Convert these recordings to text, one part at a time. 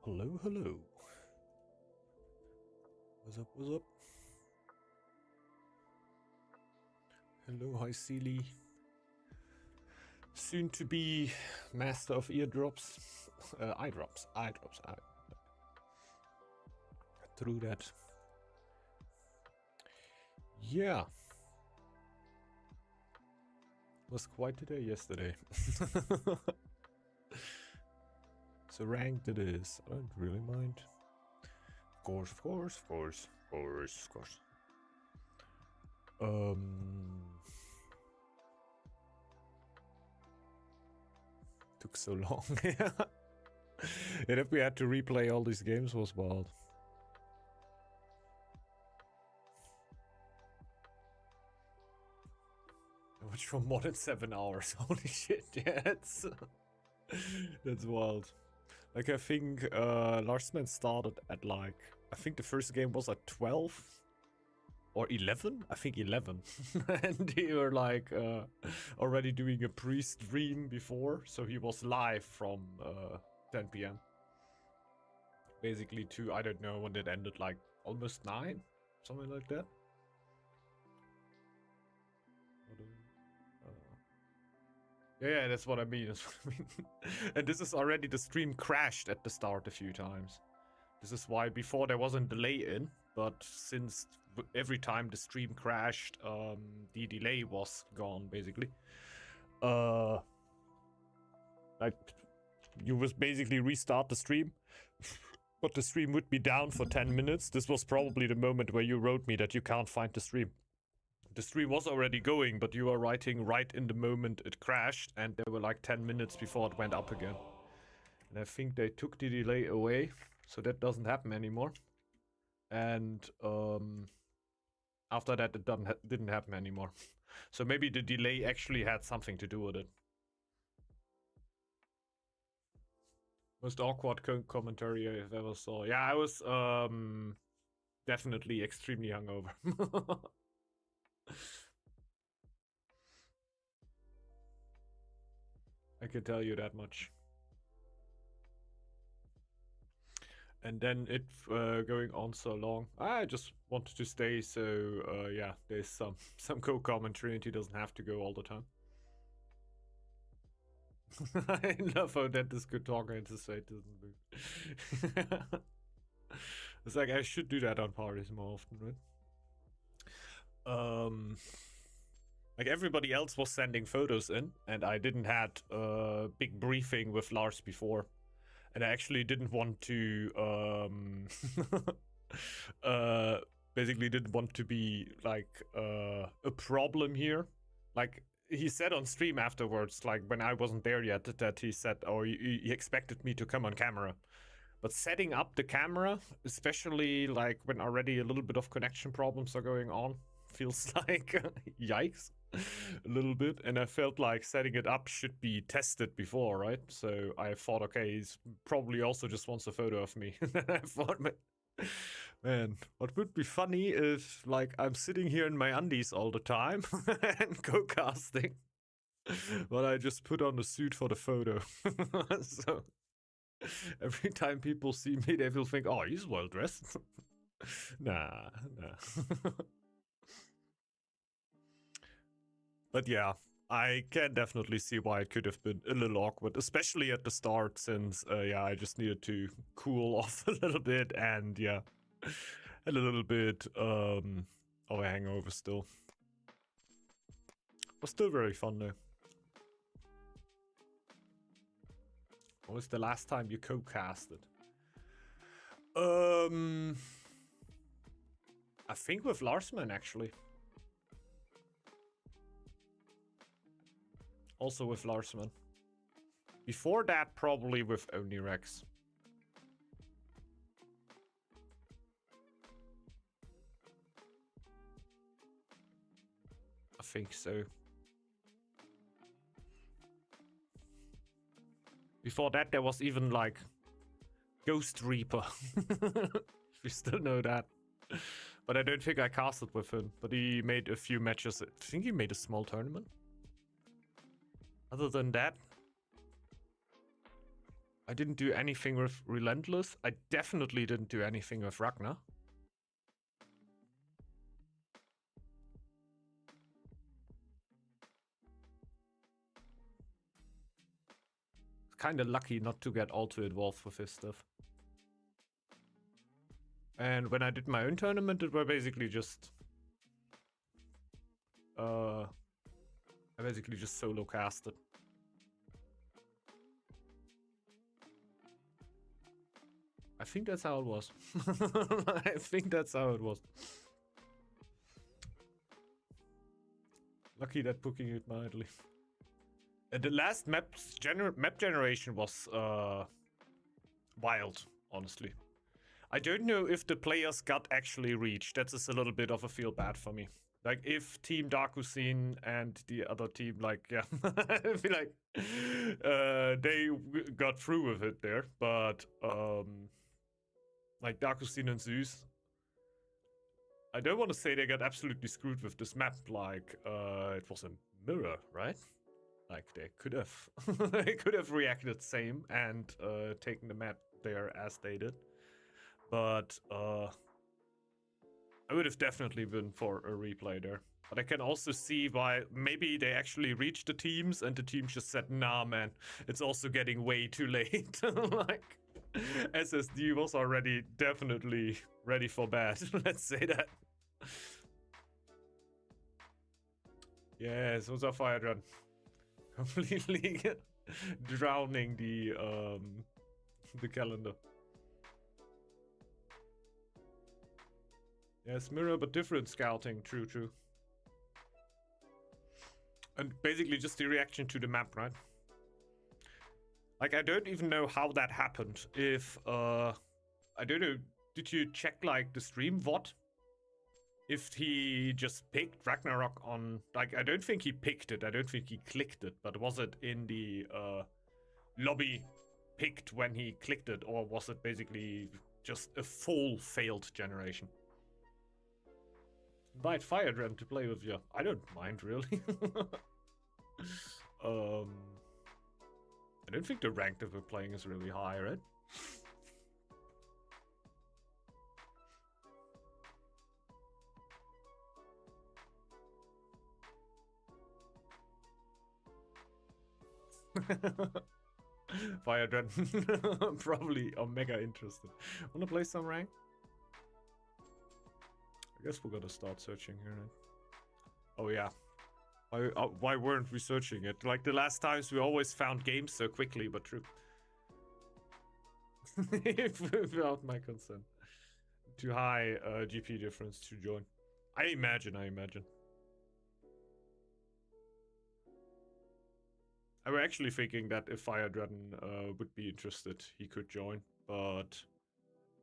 Hello, hello. What's up, what's up? Hello, hi Seely. Soon to be master of eardrops. Eye drops. Through that. Yeah. Was quite a day yesterday. So ranked it is. I don't really mind. Of course. Took so long. And if we had to replay all these games was wild. Which for more than 7 hours. Holy shit, yeah, that's wild. Like I think Larsman started at like, I think the first game was at 12 or 11? I think 11. And they were like already doing a pre-stream before, so he was live from 10 p.m. Basically to, I don't know when it ended, like almost 9? Something like that. Yeah, that's what I mean. And this is already, the stream crashed at the start a few times. This is why before there wasn't delay in, but since every time the stream crashed, the delay was gone, basically. Like, you was basically restart the stream, but the stream would be down for 10 minutes. This was probably the moment where you wrote me that you can't find the stream. The stream was already going, but you were writing right in the moment it crashed, and there were like 10 minutes before it went up again. And I think they took the delay away, so that doesn't happen anymore. And after that, it didn't happen anymore. So maybe the delay actually had something to do with it. Most awkward commentary I've ever saw. Yeah, I was definitely extremely hungover. I can tell you that much. And then it going on so long, I just wanted to stay. So yeah, there's some co-commentary, and he doesn't have to go all the time. I love how that is good talking and his face doesn't move. It's like I should do that on parties more often, right? Like everybody else was sending photos in, and I didn't had a big briefing with Lars before, and I actually didn't want to basically didn't want to be like a problem here. Like he said on stream afterwards, like when I wasn't there yet, that he said, oh, he expected me to come on camera. But setting up the camera, especially like when already a little bit of connection problems are going on, feels like yikes a little bit. And I felt like setting it up should be tested before, right? So I thought, okay, he's probably also just wants a photo of me. And then I thought, man, what would be funny if like I'm sitting here in my undies all the time and co-casting, but I just put on a suit for the photo. So every time people see me, they will think, oh, he's well dressed. Nah. But yeah, I can definitely see why it could have been a little awkward, especially at the start, since yeah, I just needed to cool off a little bit, and yeah, had a little bit of a hangover still. Was still very fun though. What was the last time you co-casted? I think with Larsman actually. Also with Larsman. Before that, probably with only Rex. I think so. Before that, there was even like Ghost Reaper. You still know that. But I don't think I casted with him. But he made a few matches. I think he made a small tournament. Other than that, I didn't do anything with Relentless. I definitely didn't do anything with Ragnar. Kind of lucky not to get all too involved with his stuff. And when I did my own tournament, it were basically just I basically just solo casted. I think that's how it was. I think that's how it was. Lucky that booking it mildly. The last map generation was wild, honestly. I don't know if the players got actually reached. That's just a little bit of a feel bad for me. Like if Team Darkusin and the other team, like, yeah, I feel like they got through with it there, but like Darkusin and Zeus, I don't want to say they got absolutely screwed with this map. Like it was a mirror, right? Like they could have reacted same and taken the map there as they did, but I would have definitely been for a replay there. But I can also see why maybe they actually reached the teams and the teams just said, nah, man, it's also getting way too late. Like, SSD was already definitely ready for bed. Let's say that. Yes, it was a fire run. Completely drowning the calendar. Yes, mirror, but different scouting. True, true. And basically just the reaction to the map, right? Like, I don't even know how that happened. If, I don't know, did you check, like, the stream VOD? If he just picked Ragnarok on... Like, I don't think he picked it. I don't think he clicked it. But was it in the lobby picked when he clicked it? Or was it basically just a full failed generation? Invite Firedren to play with you. I don't mind, really. I don't think the rank that we're playing is really high, right? Firedren. Probably Omega interested. Wanna play some rank? I guess we're gonna start searching here, right? Oh yeah. Why weren't we searching it? Like the last times we always found games so quickly, but true. Without my consent. Too high GP difference to join. I imagine. I was actually thinking that if Firedren would be interested, he could join, but...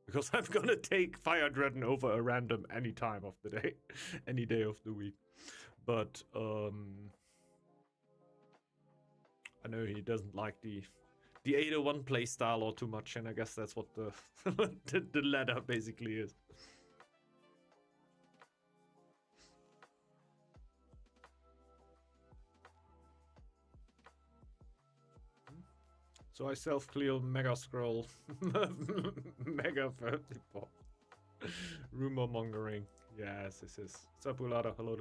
Because I'm gonna take Firedren over a random any time of the day. Any day of the week. But, I know he doesn't like the 801 playstyle or too much, and I guess that's what the, the ladder basically is. So I self-clear Mega Scroll. Mega 34. Rumor mongering. Yes, this is. Sapulada, hello.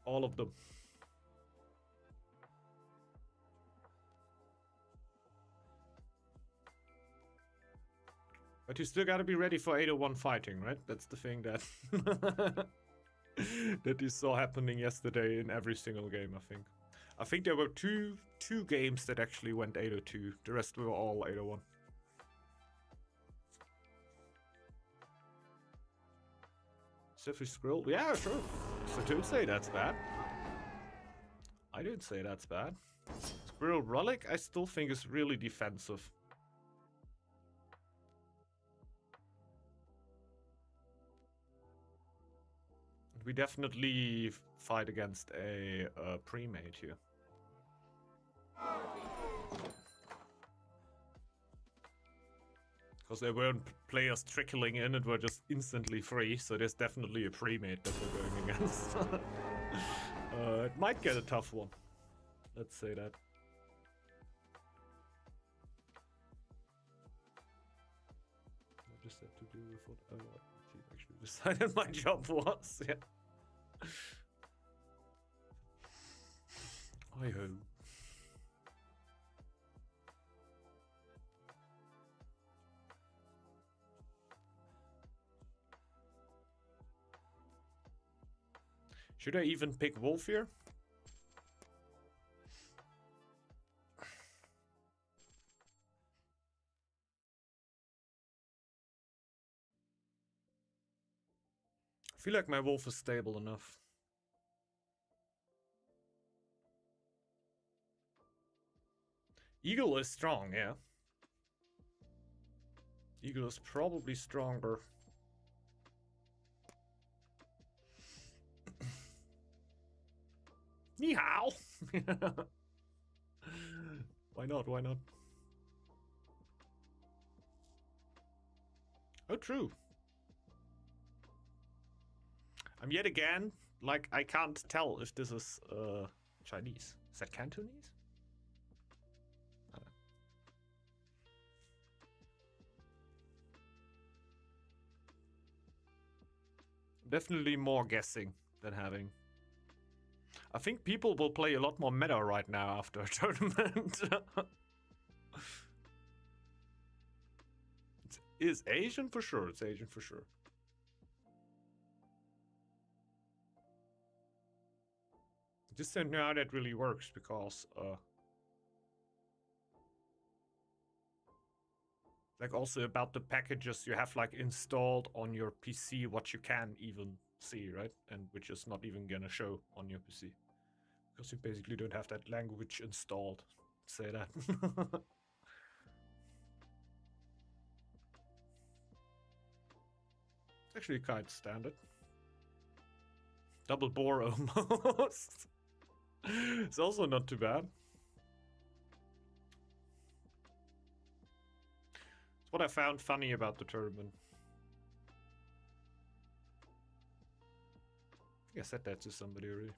All of them. But you still gotta be ready for 801 fighting, right? That's the thing that that you saw happening yesterday in every single game, I think. I think there were two games that actually went 802. The rest were all 801. Surface Scroll? Yeah, sure. So don't say that's bad. I don't say that's bad. Squirrel Relic, I still think is really defensive. We definitely fight against a pre-made here. Because there weren't players trickling in, it were just instantly free, so there's definitely a pre-made that we're going against. It might get a tough one. Let's say that. whatever the team actually decided my job was. Yeah. I hope. Should I even pick Wolf here? I feel like my Wolf is stable enough. Eagle is strong, yeah. Eagle is probably stronger. Ni hao! Why not? Why not? Oh, true. I'm yet again, like, I can't tell if this is Chinese. Is that Cantonese? Definitely more guessing than having. I think people will play a lot more meta right now after a tournament. It's Asian for sure. It's Asian for sure. Just don't know how that really works because like also about the packages you have like installed on your PC, what you can even see, right? And which is not even gonna show on your PC. Because you basically don't have that language installed. Say that. It's actually quite standard. Double bore almost. It's also not too bad. It's what I found funny about the tournament. I think I said that to somebody already.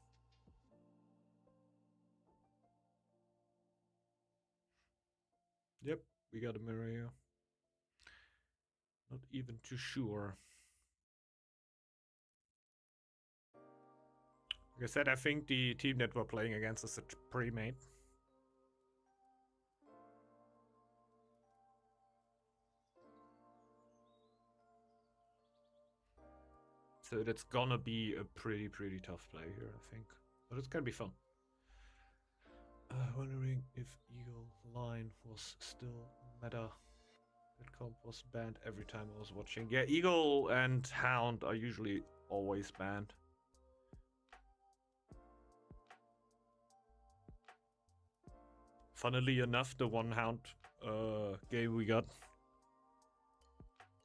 Yep, we got a mirror here. Not even too sure. Like I said, I think the team that we're playing against is a pre-made. So that's gonna be a pretty tough play here, I think. But it's gonna be fun. Wondering if Eagle Line was still meta. That comp was banned every time I was watching. Yeah, Eagle and Hound are usually always banned. Funnily enough, the one Hound game we got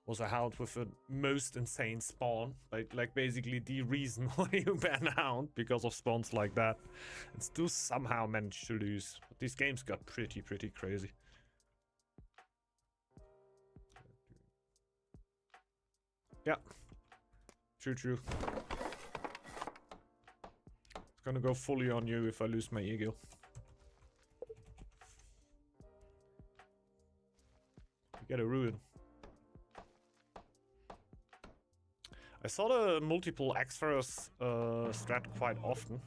was a Hound with a most insane spawn. Like basically the reason why you ban Hound, because of spawns like that. And still somehow managed to lose. But these games got pretty crazy. Yeah. True. It's gonna go fully on you if I lose my Eagle. You get a ruin. I saw the multiple X-Force strat quite often.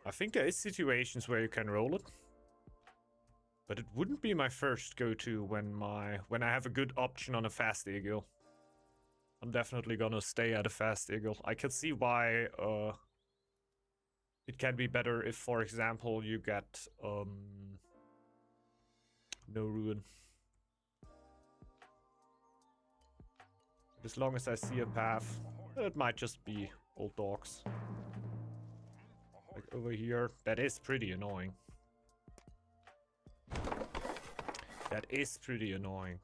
I think there is situations where you can roll it. But it wouldn't be my first go-to when I have a good option on a fast Eagle. I'm definitely gonna stay at a fast Eagle. I can see why it can be better if, for example, you get no ruin. As long as I see a path, it might just be old dogs. Like over here, that is pretty annoying. That is pretty annoying.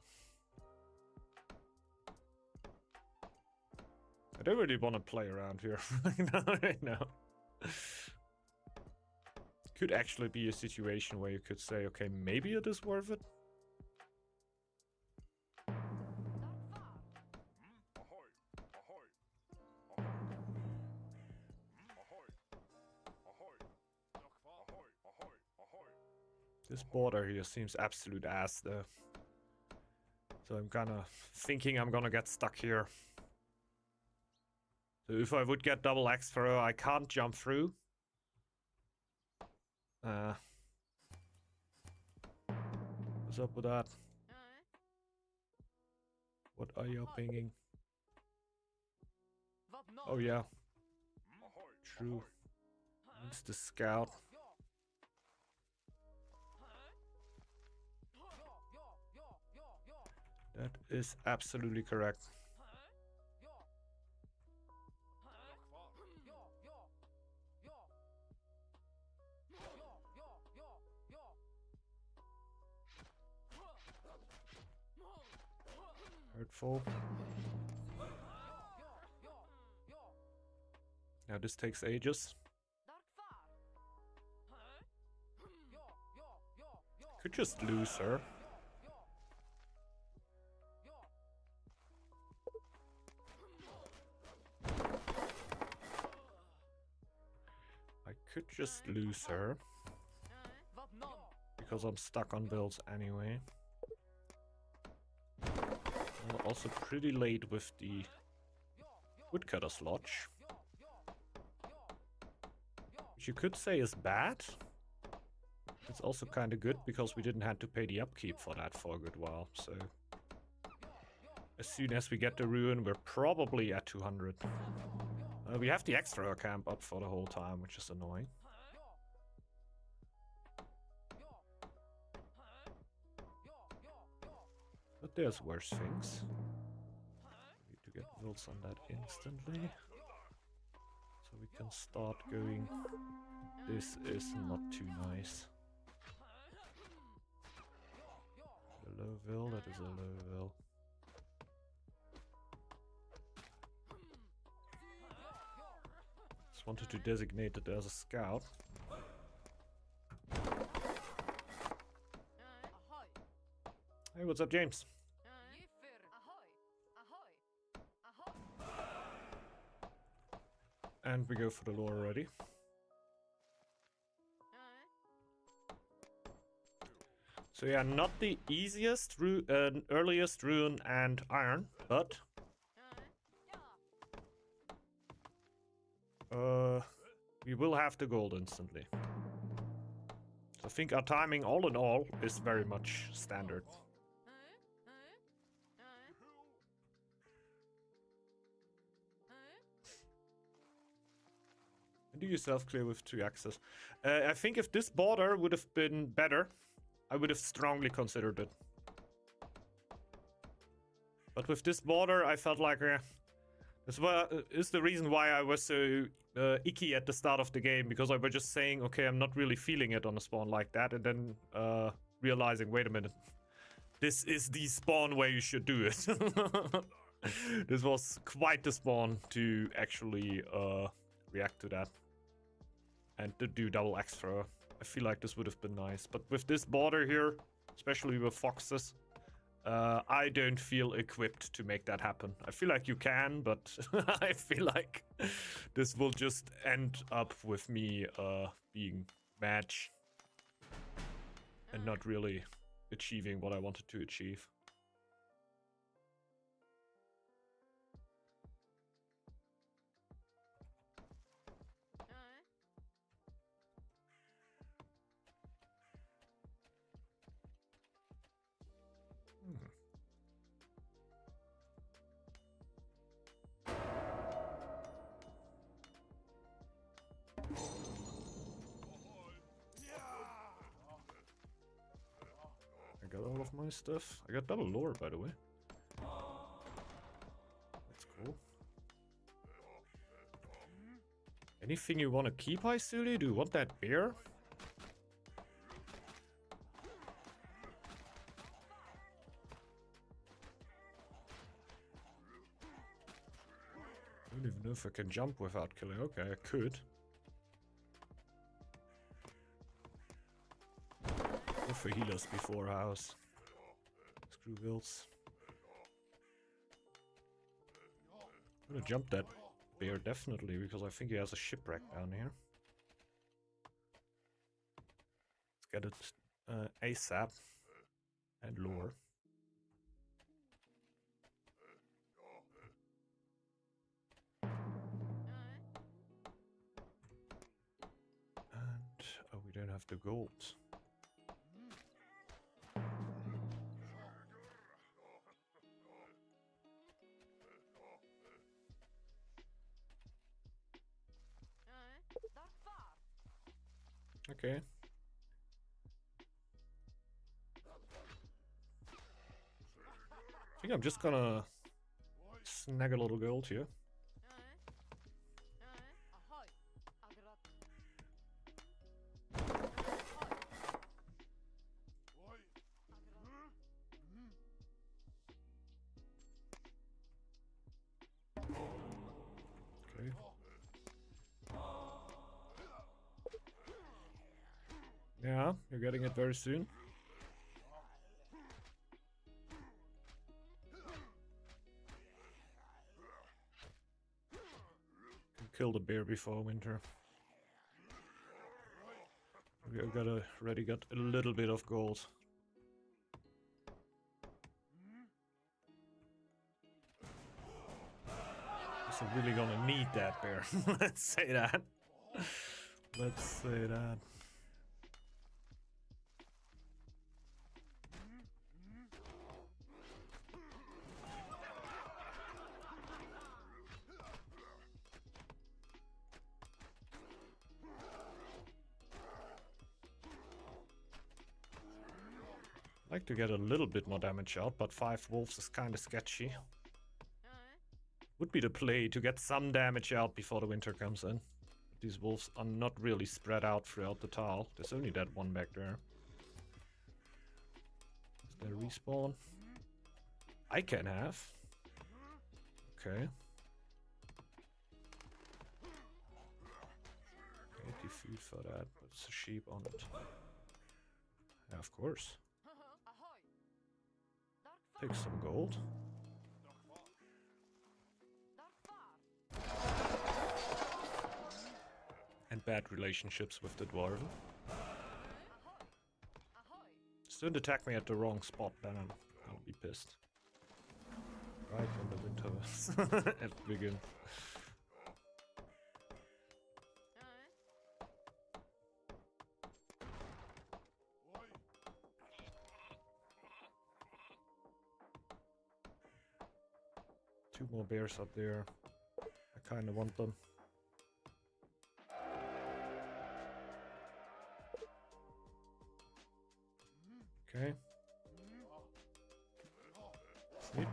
I don't really want to play around here right now. Could actually be a situation where you could say, okay, maybe it is worth it. This border here seems absolute ass though. So I'm kind of thinking I'm gonna get stuck here. So if I would get double X throw, I can't jump through. What's up with that? What are you pinging? Oh yeah. True. It's the scout. That is absolutely correct. Hurtful. Now this takes ages. Could just lose her. I could just lose her. Because I'm stuck on builds anyway. I'm also pretty late with the Woodcutter's Lodge. Which you could say is bad. It's also kind of good because we didn't have to pay the upkeep for that for a good while. So as soon as we get the ruin, we're probably at 200. We have the extra camp up for the whole time, which is annoying. But there's worse things. Need to get builds on that instantly. So we can start going. This is not too nice. A low will, that is a low will. Just wanted to designate that there's a scout. Hey, what's up, James? And we go for the lore already. So yeah, not the easiest, earliest rune and iron, but we will have the gold instantly. So I think our timing, all in all, is very much standard. Do yourself clear with 2 axes. I think if this border would have been better, I would have strongly considered it. But with this border, I felt like this is the reason why I was so icky at the start of the game, because I was just saying, okay, I'm not really feeling it on a spawn like that, and then realizing, wait a minute, this is the spawn where you should do it. This was quite the spawn to actually react to that. And to do double X throw. I feel like this would have been nice. But with this border here, especially with foxes, I don't feel equipped to make that happen. I feel like you can, but I feel like this will just end up with me being match and not really achieving what I wanted to achieve. I got all of my stuff. I got double lore, by the way. That's cool. Anything you want to keep, Isuli? Do you want that bear? I don't even know if I can jump without killing. Okay, I could. Go for healers before house. Screw builds. I'm gonna jump that bear definitely, because I think he has a shipwreck down here. Let's get it ASAP and lure. have the gold. Okay. I think I'm just gonna snag a little gold here. Okay. Yeah, you're getting it very soon. Can kill the bear before winter. We gotta already got a little bit of gold. So really gonna need that bear. Let's say that. Let's say that. Like to get a little bit more damage out, but 5 wolves is kind of sketchy. Would be the play to get some damage out before the winter comes in. These wolves are not really spread out throughout the tile. There's only that one back there. Is there a respawn? I can have. Okay. Get the food for that, but it's a sheep on it. Yeah, of course. Take some gold. And bad relationships with the dwarven. Just don't attack me at the wrong spot, then I'll be pissed. Right when the winter begins. 2 more bears up there. I kind of want them. Okay. Sweet.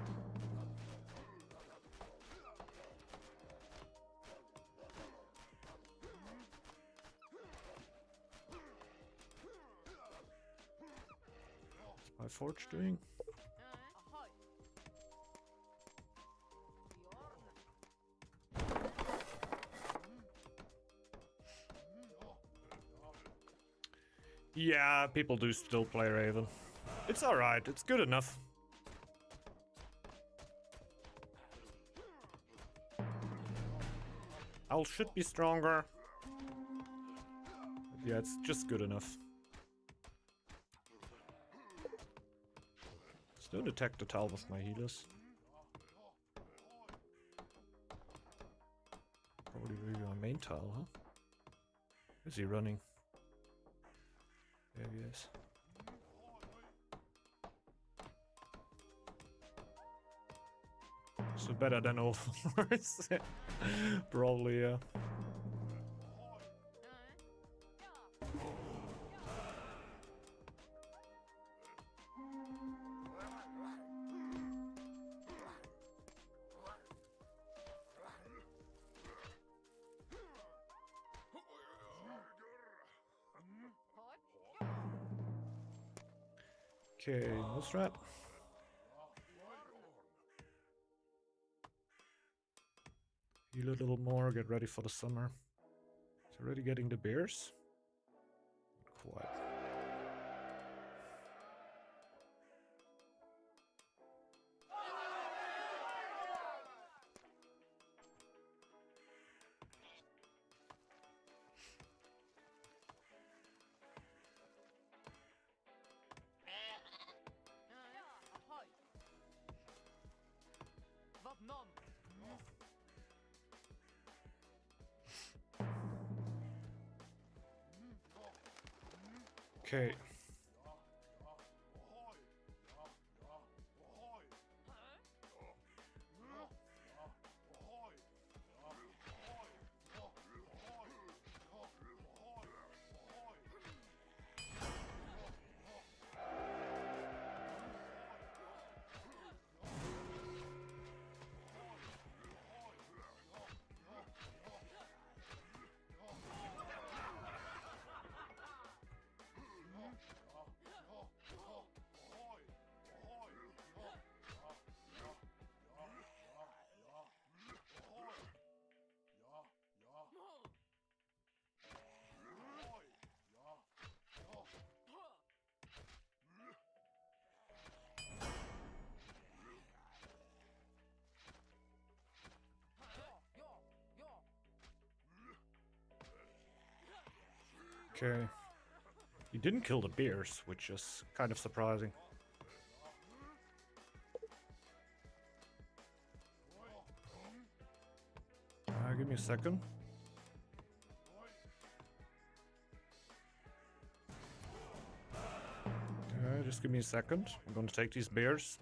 What's my forge doing? Yeah, people do still play Raven. It's alright, it's good enough. Owl should be stronger. But yeah, it's just good enough. Just don't attack the tile with my healers. Probably really on main tile, huh? Where's he running? There he is. So better than all fours. Probably, yeah. Okay, no strat. Heal a little more, get ready for the summer. Is already getting the bears? Not quite. Okay. Okay. He didn't kill the bears, which is kind of surprising. Give me a second. Just give me a second. I'm gonna take these bears.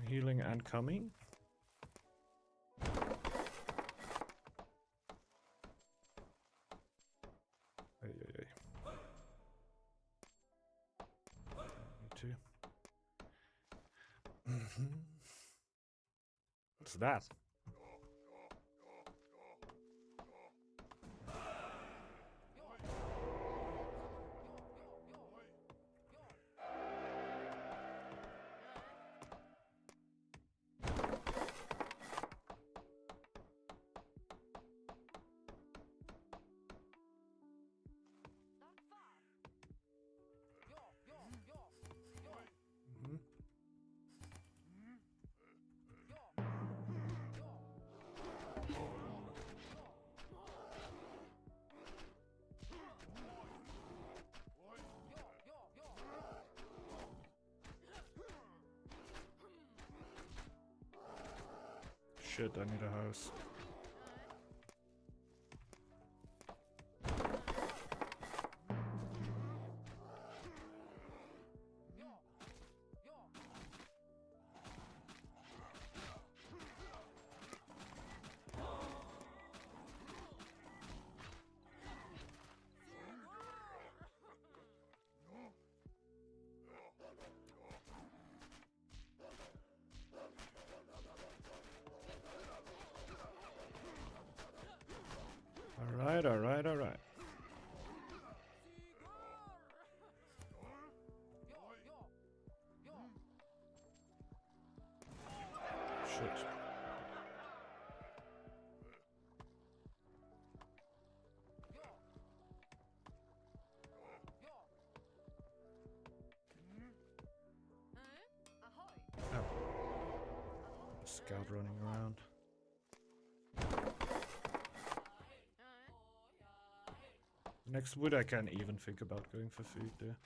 Healing and coming. Hey. Me too. What's that? Shit, I need a house. Alright. Shit. Oh. A scout running around. Next wood I can't even think about going for food there.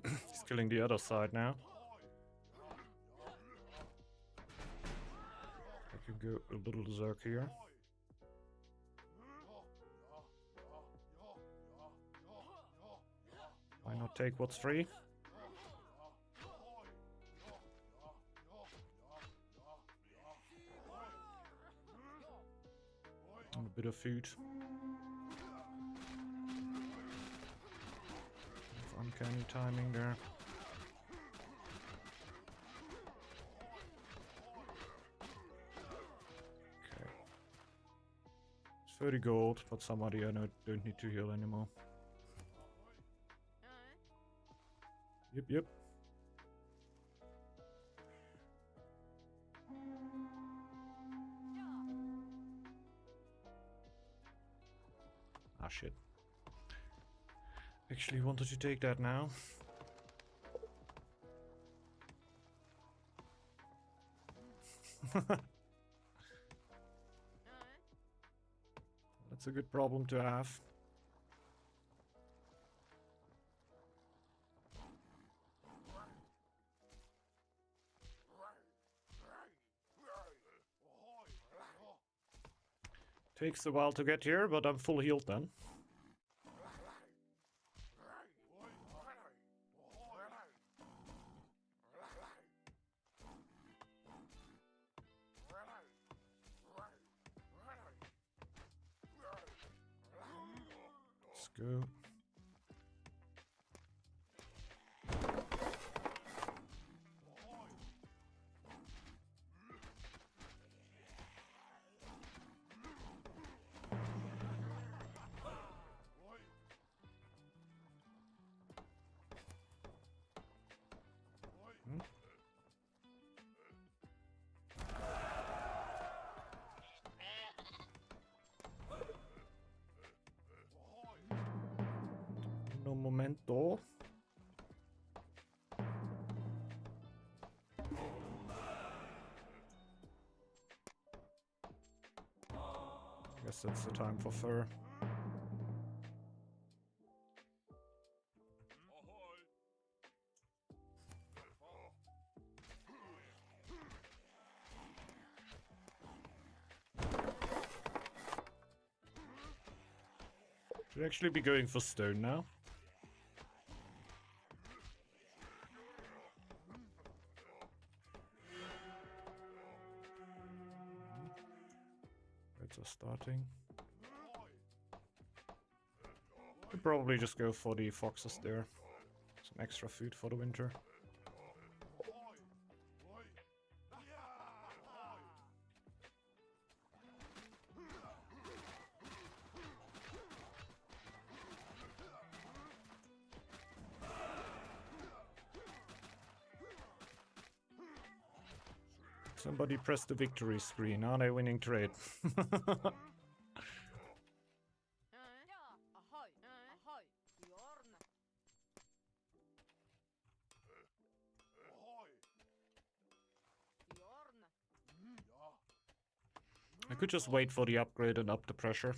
He's killing the other side now. I could go a little Zerk here. Why not take what's free? bit of food. Uncanny timing there. Okay. It's 30 gold, but somebody I know don't need to heal anymore. Yep. Ah, shit. Actually wanted to take that now. That's a good problem to have. Takes a while to get here, but I'm full healed then. Let's go. No momento. Guess that's the time for fur. Should actually be going for stone now. Reds are starting. Could probably just go for the foxes there. Some extra food for the winter. Somebody press the victory screen. Are they winning trade? I could just wait for the upgrade and up the pressure.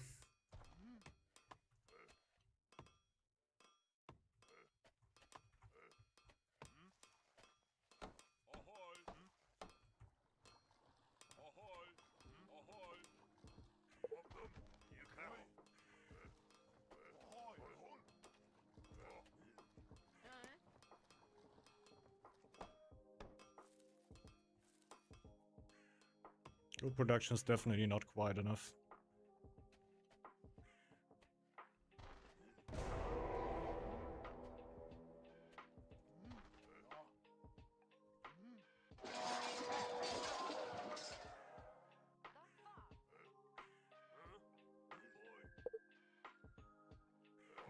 Gold production is definitely not quite enough.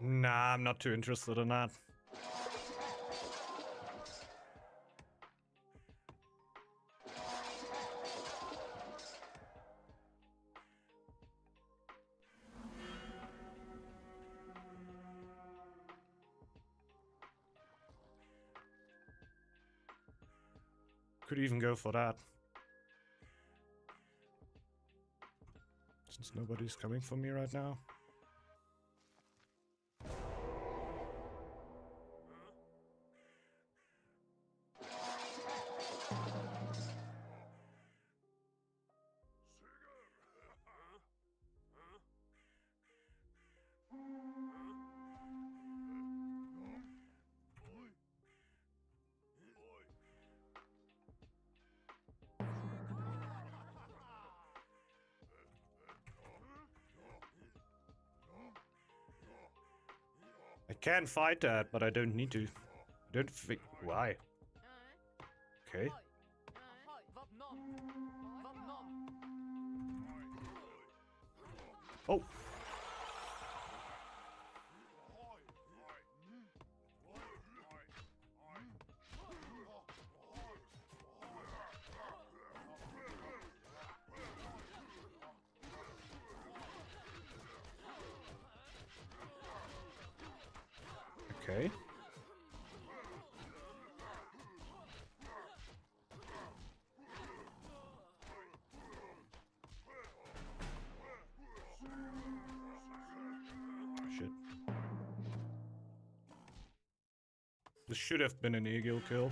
Nah, I'm not too interested in that. Could even go for that. Since nobody's coming for me right now. can fight that, but I don't need to. I don't think. Why? Okay. Oh. Okay. Shit. This should have been an eagle kill.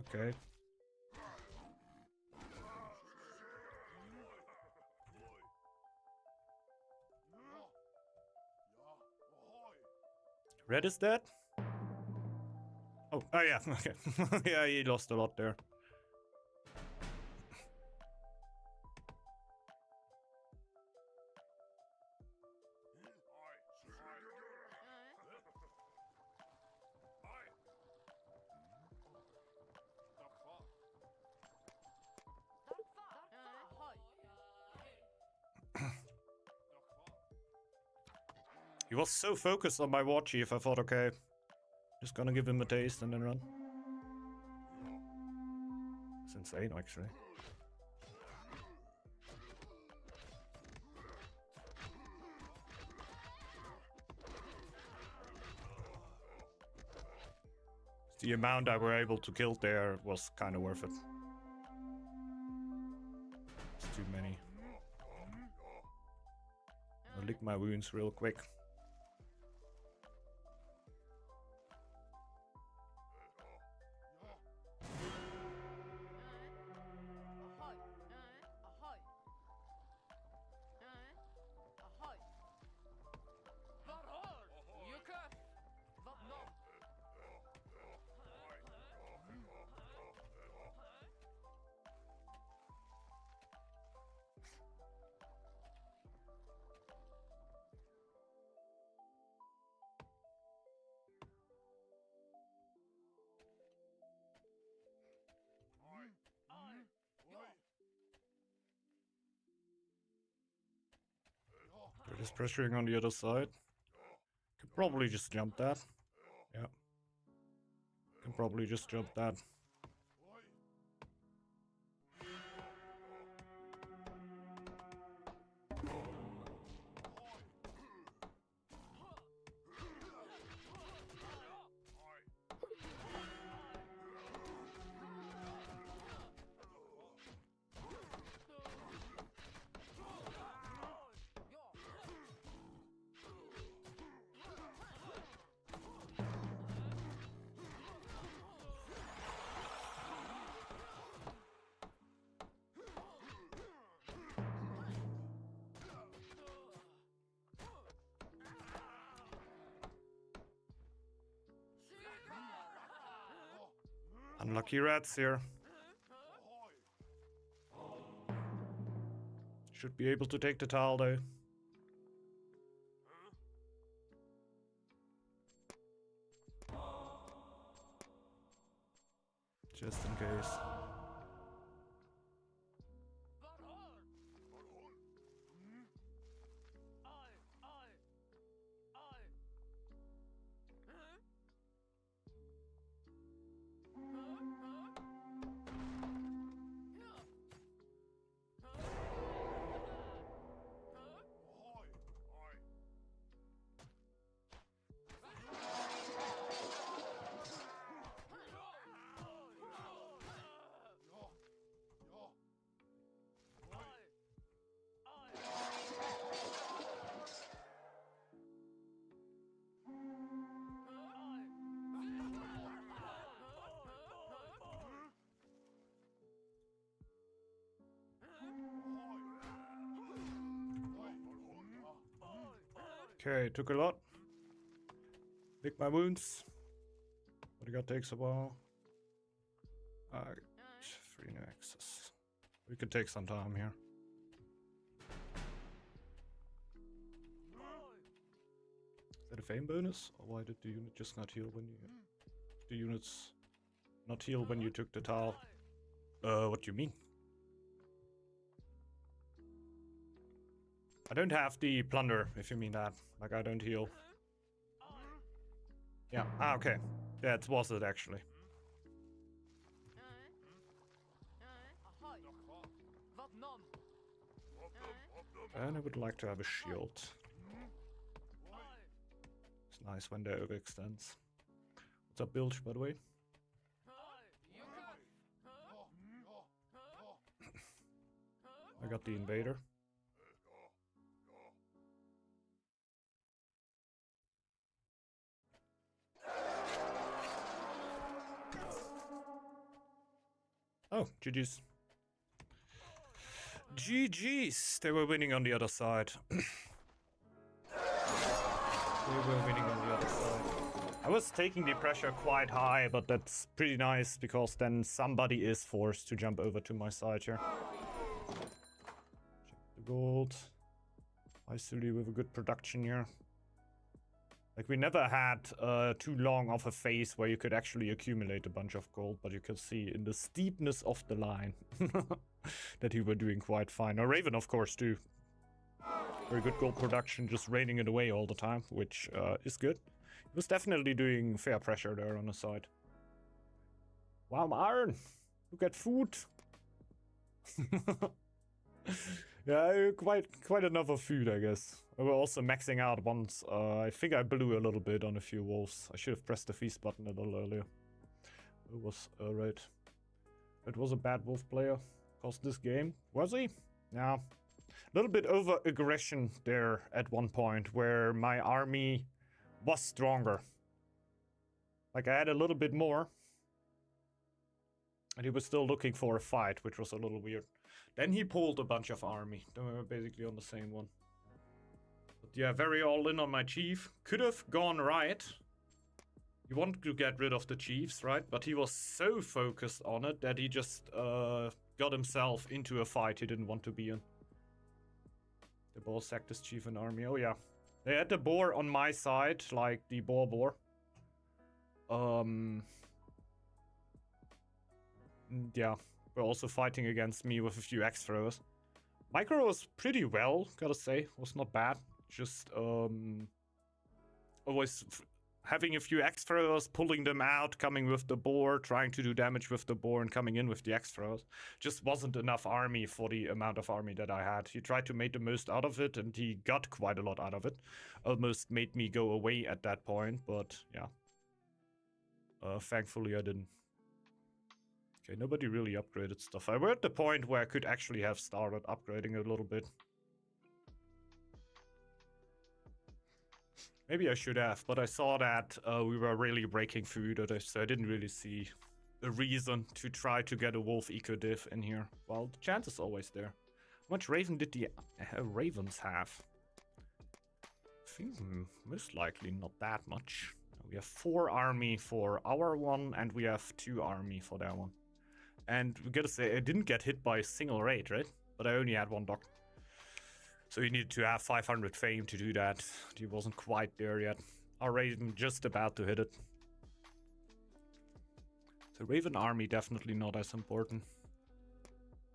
Okay. Red is dead? Oh, yeah, okay. Yeah, he lost a lot there. He was so focused on my war chief, I thought, okay, just gonna give him a taste and then run. It's insane, actually. The amount I were able to kill there was kind of worth it. It's too many. I'll lick my wounds real quick. They're just pressuring on the other side. Could probably just jump that. Yeah. Can probably just jump that. Unlucky rats here. Should be able to take the tile though. Just in case. Okay, took a lot. Lick my wounds. Bodyguard takes a while. 3 new access. We could take some time here. Is that a fame bonus? Or why did the unit just not heal when you... The units not heal when you took the tile? What do you mean? I don't have the plunder, if you mean that. Like, I don't heal. Yeah, okay. Yeah, it was it, actually. And I would like to have a shield. It's nice when they overextends. What's up, Bilge, by the way? I got the invader. Oh, GG's. GG's! They were winning on the other side. They were winning on the other side. I was taking the pressure quite high, but that's pretty nice, because then somebody is forced to jump over to my side here. Check the gold. Isuli with a good production here. Like, we never had too long of a phase where you could actually accumulate a bunch of gold, but you could see in the steepness of the line that you were doing quite fine. Or Raven, of course, too. Very good gold production, just raining it away all the time, which is good. He was definitely doing fair pressure there on the side. Wow, iron! Look at food! Yeah, quite enough of food, I guess. We were also maxing out once. I think I blew a little bit on a few wolves. I should have pressed the feast button a little earlier. It was right. It was a bad wolf player. Cost this game. Was he? Yeah. A little bit over aggression there at one point, where my army was stronger. Like, I had a little bit more. And he was still looking for a fight, which was a little weird. Then he pulled a bunch of army. Then we were basically on the same one. But yeah, very all in on my chief. Could have gone right. You want to get rid of the chiefs, right? But he was so focused on it that he just got himself into a fight he didn't want to be in. The boar sacked his chief and army. Oh yeah. They had the boar on my side, like the boar. Yeah. We're also fighting against me with a few axe throwers. Micro was pretty well, gotta say. Was not bad. Just always having a few axe throwers, pulling them out, coming with the boar, trying to do damage with the boar, and coming in with the axe throwers. Just wasn't enough army for the amount of army that I had. He tried to make the most out of it, and he got quite a lot out of it. Almost made me go away at that point, but yeah. Thankfully I didn't. Okay, nobody really upgraded stuff. I were at the point where I could actually have started upgrading a little bit. Maybe I should have, but I saw that we were really breaking food, so I didn't really see a reason to try to get a wolf eco diff in here. Well, the chance is always there. How much raven did the ravens have? I think most likely not that much. We have 4 army for our one, and we have 2 army for their one. And we gotta say, I didn't get hit by a single raid, right? But I only had 1 dock. So you needed to have 500 fame to do that. He wasn't quite there yet. Our Raven just about to hit it. So Raven army definitely not as important.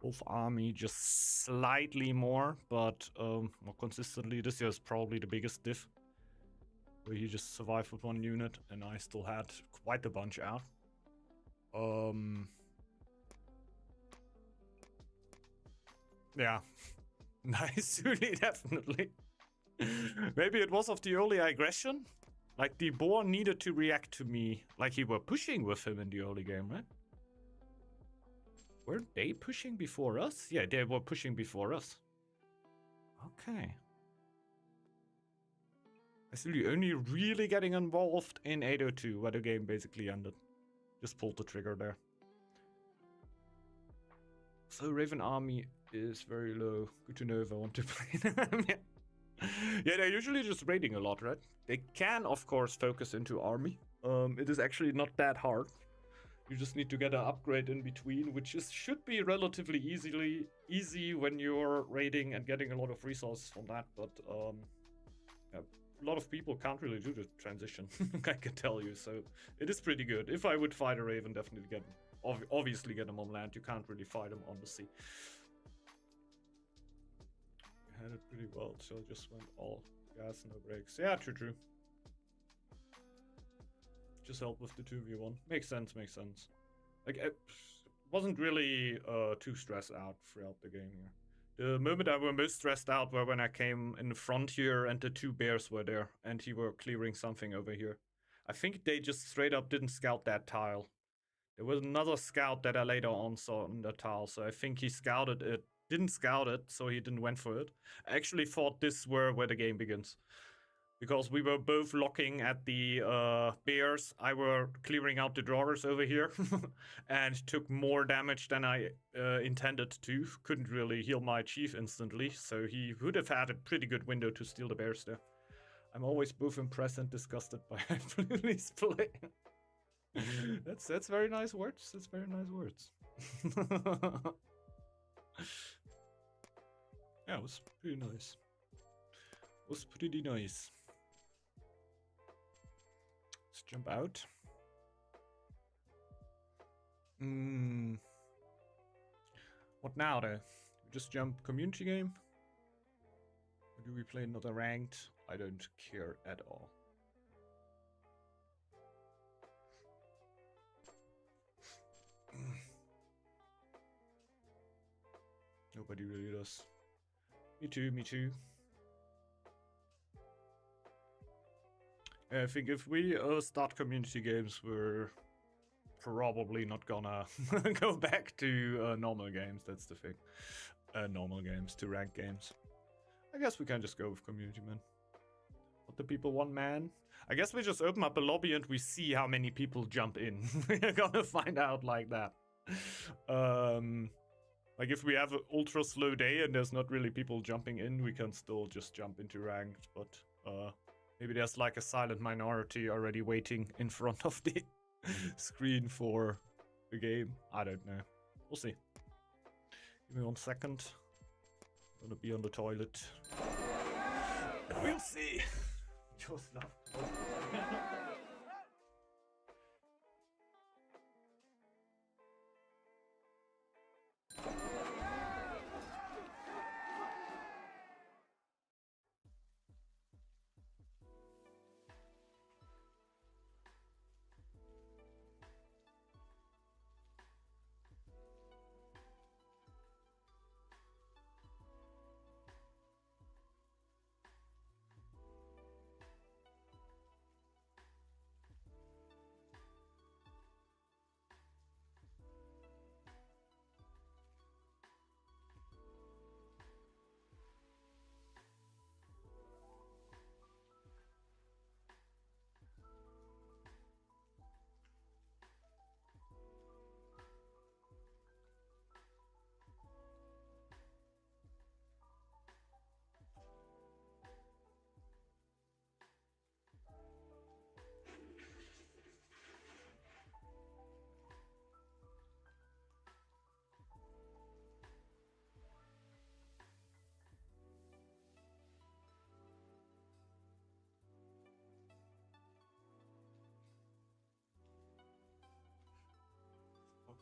Wolf army just slightly more, but more consistently. This year is probably the biggest diff. Where he just survived with 1 unit, and I still had quite a bunch out. Yeah. Nice, really, definitely. Maybe it was of the early aggression. Like, the boar needed to react to me. Like, you were pushing with him in the early game, right? Weren't they pushing before us? Yeah, they were pushing before us. Okay. I see you only really getting involved in 802, where the game basically ended. Just pulled the trigger there. So Raven army is very low. Good to know if I want to play them. Yeah, they're usually just raiding a lot, right? They can, of course, focus into army. It is actually not that hard. You just need to get an upgrade in between, which should be relatively easy when you're raiding and getting a lot of resources from that. But yeah, a lot of people can't really do the transition. I can tell you. So it is pretty good. If I would fight a raven, definitely get obviously get them on land. You can't really fight them on the sea. You had it pretty well. So just went all gas, no brakes. Yeah, true. Just help with the 2v1. Makes sense, makes sense. Like, I wasn't really too stressed out throughout the game here. The moment I was most stressed out were when I came in the front here and the 2 bears were there and he were clearing something over here. I think they just straight up didn't scout that tile. There was another scout that I later on saw on the tile, so I think he scouted it. Didn't scout it, so he didn't went for it. I actually thought this were where the game begins. Because we were both locking at the bears. I were clearing out the drawers over here and took more damage than I intended to. Couldn't really heal my chief instantly, so he would have had a pretty good window to steal the bears there. I'm always both impressed and disgusted by Bluey's play. That's very nice words. That's very nice words. Yeah, it was pretty nice. It was pretty nice. Let's jump out. What now though? We just jump community game? Or do we play another ranked? I don't care at all. Nobody really does. Me too. I think if we start community games, we're probably not gonna go back to normal games. That's the thing. Normal games to ranked games. I guess we can just go with community, man. What the people want, man? I guess we just open up a lobby and we see how many people jump in. We're gonna find out like that. Like if we have an ultra slow day and there's not really people jumping in, we can still just jump into ranked, but maybe there's like a silent minority already waiting in front of the screen for the game. I don't know. We'll see. Give me 1 second. I'm gonna be on the toilet. We'll see. Just now.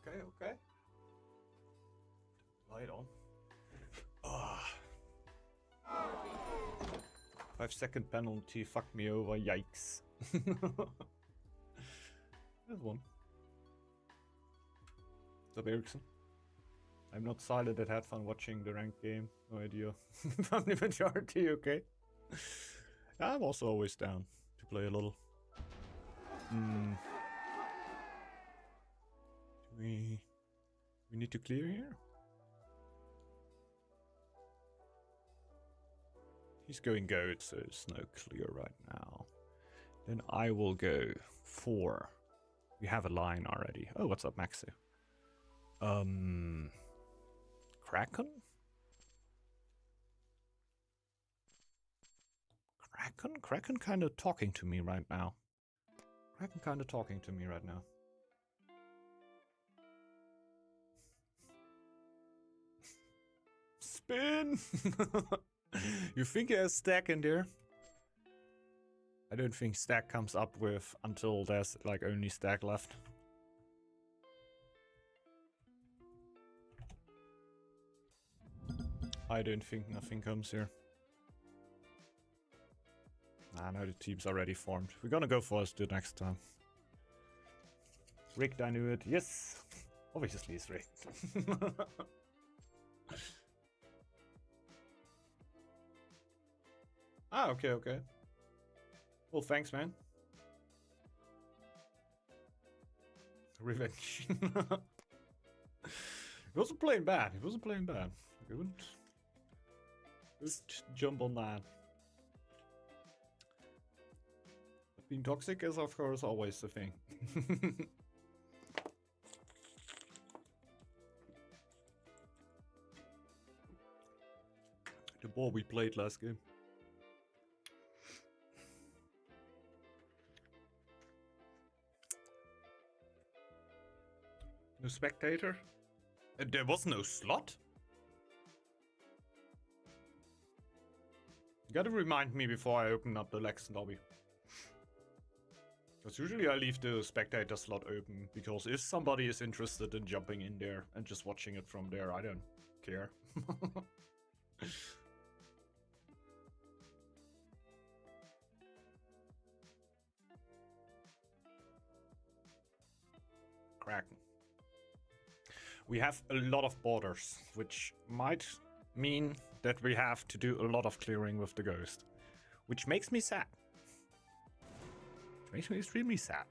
Okay. Light on. 5-second penalty, fuck me over, yikes. There's one. What's up, Ericsson? I'm not silent that had fun watching the ranked game. No idea. Family majority, okay. I'm also always down to play a little. We need to clear here? He's going goat, so it's no clear right now. Then I will go 4. We have a line already. Oh, what's up, Maxi? Kraken? Kraken kind of talking to me right now. Spin! You think there's stack in there? I don't think stack comes up with until there's like only stack left. I don't think nothing comes here. Nah, no, the team's already formed. We're gonna go for the next time. Rigged, I knew it. Yes! Obviously it's rigged. Ah, okay, okay. Well, thanks, man. Revenge. He wasn't playing bad. He wasn't playing bad. He wouldn't just jump on that. But being toxic is, of course, always the thing. The ball we played last game. No spectator? There was no slot? You gotta remind me before I open up the Lex lobby. Because usually I leave the spectator slot open, because if somebody is interested in jumping in there and just watching it from there, I don't care. Kraken. We have a lot of borders, which might mean that we have to do a lot of clearing with the ghost. Which makes me sad. Which makes me extremely sad.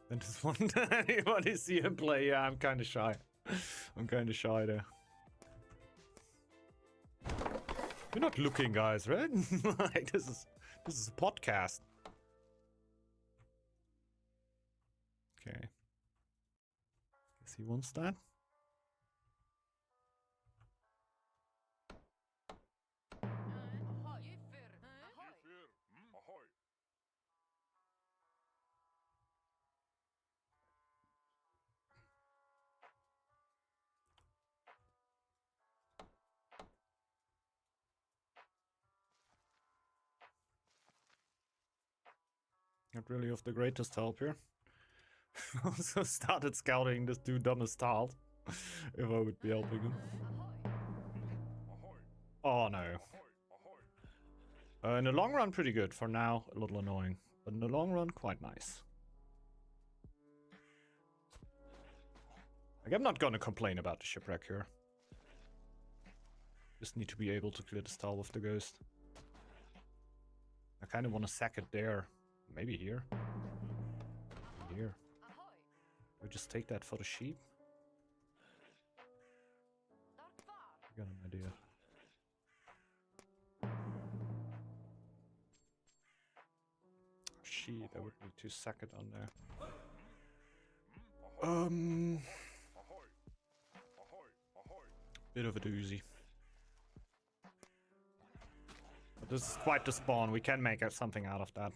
Then just want anybody see him play. Yeah, I'm kind of shy. I'm kind of shy there. You're not looking, guys, right? Like, this is a podcast. Okay. Guess he wants that. Not really of the greatest help here. Also started scouting this dude on his tile. If I would be helping him. Oh no. In the long run, pretty good. For now, a little annoying. But in the long run, quite nice. Like, I'm not gonna complain about the shipwreck here. Just need to be able to clear this tile with the ghost. I kind of want to sack it there. Maybe here. Here. We just take that for the sheep. I got an idea. Sheep, I would need to sack it on there. Bit of a doozy. But this is quite the spawn. We can make something out of that.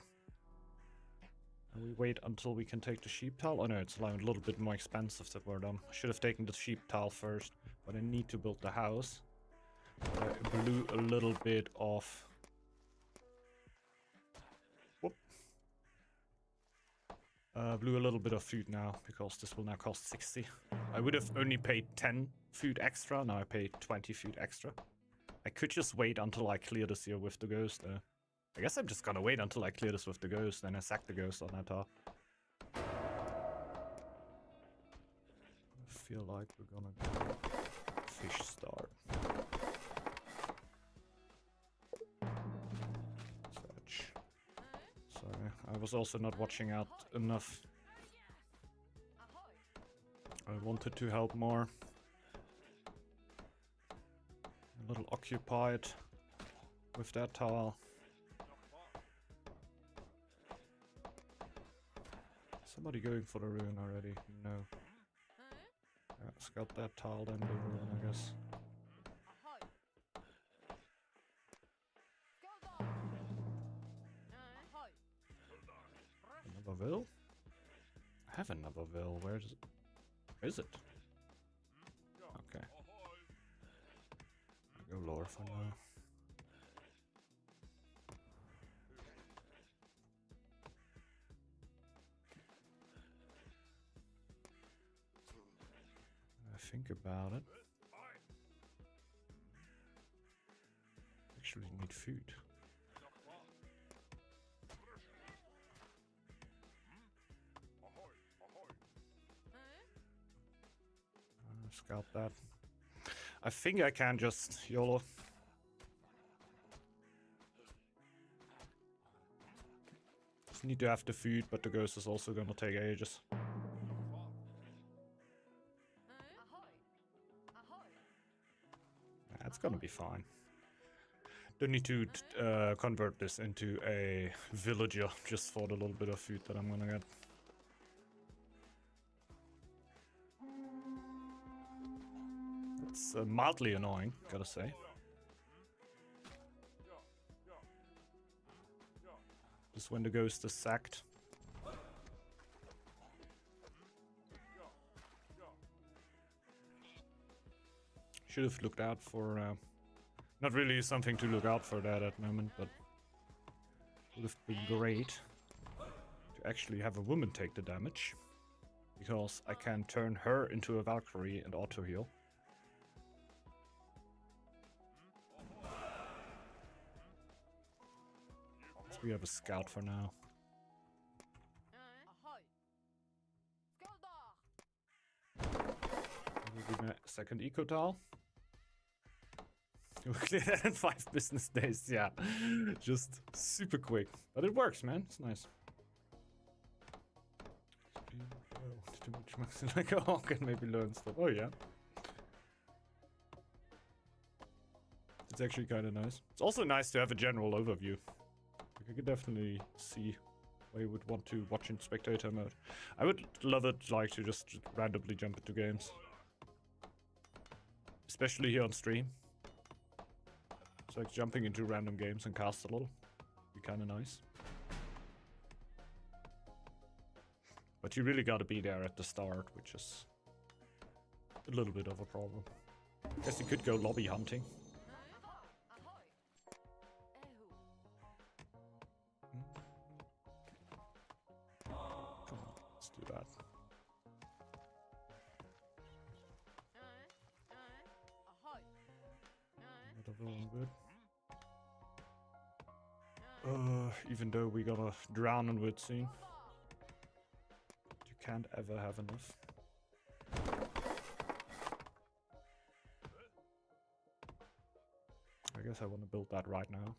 And we wait until we can take the sheep tile. Oh no, it's a little bit more expensive that we're done. I should have taken the sheep tile first, but I need to build the house. I blew a little bit off. Whoop. Blew a little bit of food now, because this will now cost 60. I would have only paid 10 food extra, now I paid 20 food extra. I could just wait until I clear this here with the ghost. I guess I'm just gonna wait until I clear this with the ghost, then I sack the ghost on that top. I feel like we're gonna go fish start. Such. Sorry, I was also not watching out enough. I wanted to help more. A little occupied with that tile. Somebody going for the ruin already? No. Yeah, it's got that tile then the ruin, I guess. Another ville? I have another ville. Where is it? tower for now. Think about it. Actually need food. Scalp that. I think I can just YOLO. Just need to have the food, but the ghost is also gonna take ages. That's gonna be fine. Don't need to convert this into a villager just for the little bit of food that I'm gonna get. It's mildly annoying, gotta say. Just when the ghost is sacked. Should have looked out for, not really something to look out for that at the moment, but would have been great to actually have a woman take the damage, because I can turn her into a Valkyrie and auto heal. So we have a scout for now. We'll do a second eco tile. We'll clear that in 5 business days, yeah. Just super quick. But it works, man. It's nice. Too much max like a hawk and maybe learn stuff. Oh, yeah. It's actually kind of nice. It's also nice to have a general overview. I could definitely see where you would want to watch in spectator mode. I would love it, like, to just randomly jump into games. Especially here on stream. It's like jumping into random games and cast a little. Be kind of nice. But you really gotta be there at the start, which is a little bit of a problem. Guess you could go lobby hunting. Come on, let's do that. Good. Even though we gotta drown on wood soon. You can't ever have enough. I guess I want to build that right now.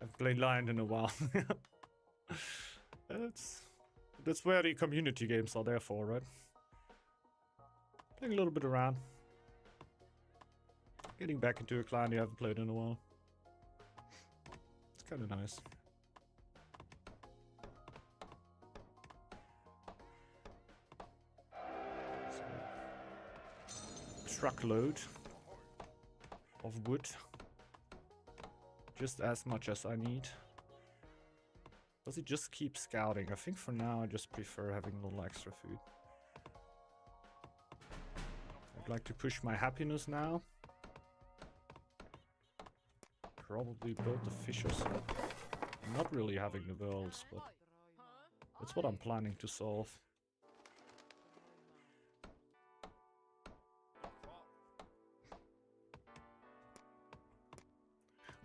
I've played Lion in a while. That's where the community games are there for, right? Playing a little bit around. Getting back into a clan you haven't played in a while. It's kind of nice. So, truckload of wood. Just as much as I need. Does it just keep scouting? I think for now I just prefer having a little extra food. I'd like to push my happiness now. Probably build the fishers. I'm not really having the worlds, but that's what I'm planning to solve.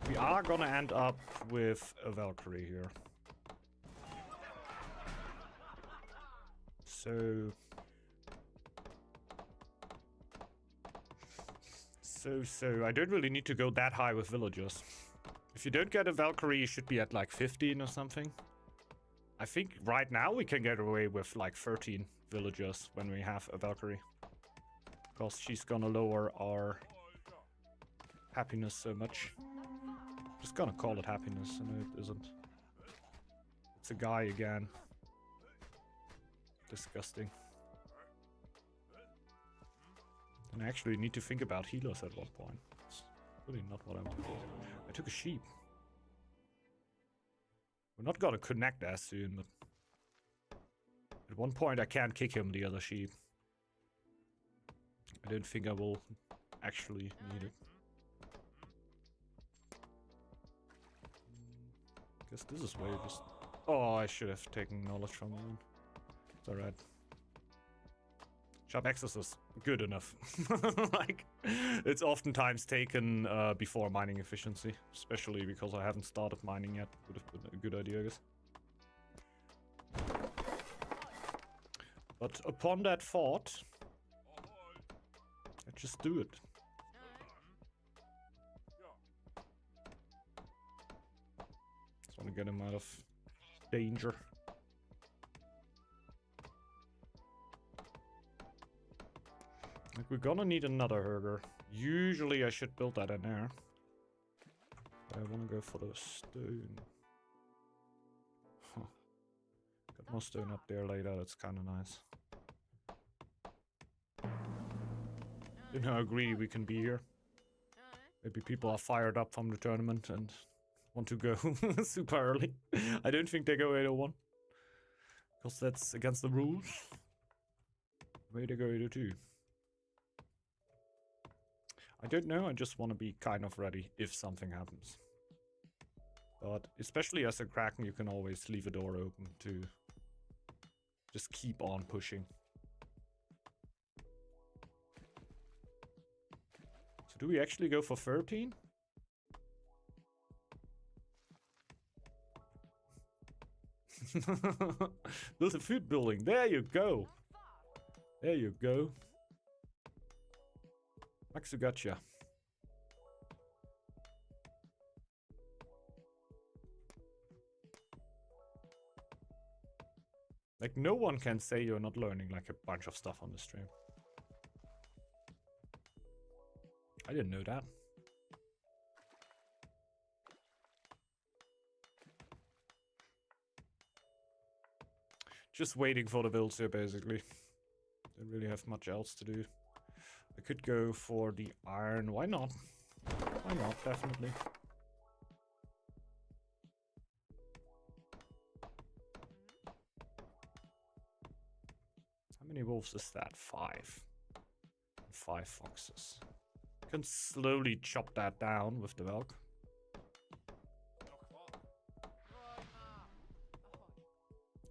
We are gonna end up with a Valkyrie here. So I don't really need to go that high with villagers. If you don't get a Valkyrie, you should be at like 15 or something. I think right now we can get away with like 13 villagers when we have a Valkyrie. Because she's gonna lower our happiness so much. Just gonna call it happiness, and it isn't. It's a guy again. Disgusting. And I actually need to think about healers at one point. It's really not what I'm doing. I took a sheep. We're not gonna connect as soon, but at one point I can't kick him, the other sheep. I don't think I will actually needed. Guess this is where you just... Oh, I should have taken knowledge from him. It's alright. Sharp access is good enough. Like, it's oftentimes taken before mining efficiency. Especially because I haven't started mining yet. Would have been a good idea, I guess. But upon that thought, I just do it. Just want to get him out of danger. Like, we're gonna need another herder. Usually I should build that in there. But I want to go for the stone. Huh. Got more stone up there later, that's kind of nice. You know how greedy we can be here. Maybe people are fired up from the tournament and want to go super early. I don't think they go 801. Because that's against the rules. Maybe they go 802. I don't know, I just want to be kind of ready if something happens. But especially as a Kraken, you can always leave a door open to just keep on pushing. So do we actually go for 13? Build a food building. There you go. There you go. Maxu gotcha. Like, no one can say you're not learning like a bunch of stuff on the stream. I didn't know that. Just waiting for the builds here, basically. Don't really have much else to do. I could go for the iron. Why not? Why not? Definitely. How many wolves is that? 5. 5 foxes. Can slowly chop that down with the Velk.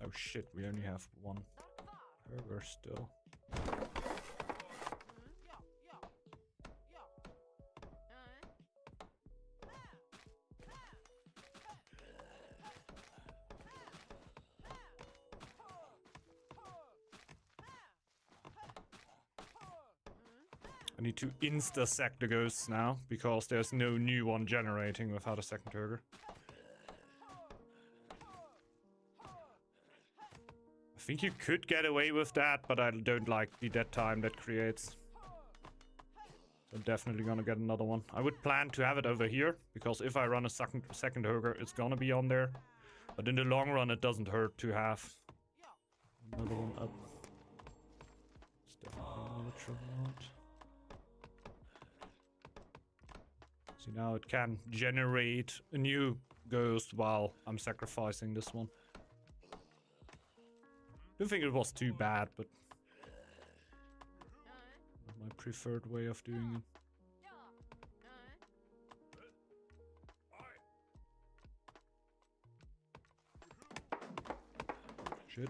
Oh shit, we only have 1 burger still. I need to insta-sack the ghosts now, because there's no new one generating without a second herder. I think you could get away with that, but I don't like the dead time that creates. So I'm definitely gonna get another one. I would plan to have it over here, because if I run a second herder, it's gonna be on there. But in the long run, it doesn't hurt to have another one up. It's definitely not a lot. See, now it can generate a new ghost while I'm sacrificing this one. Don't think it was too bad, but my preferred way of doing it. Shit.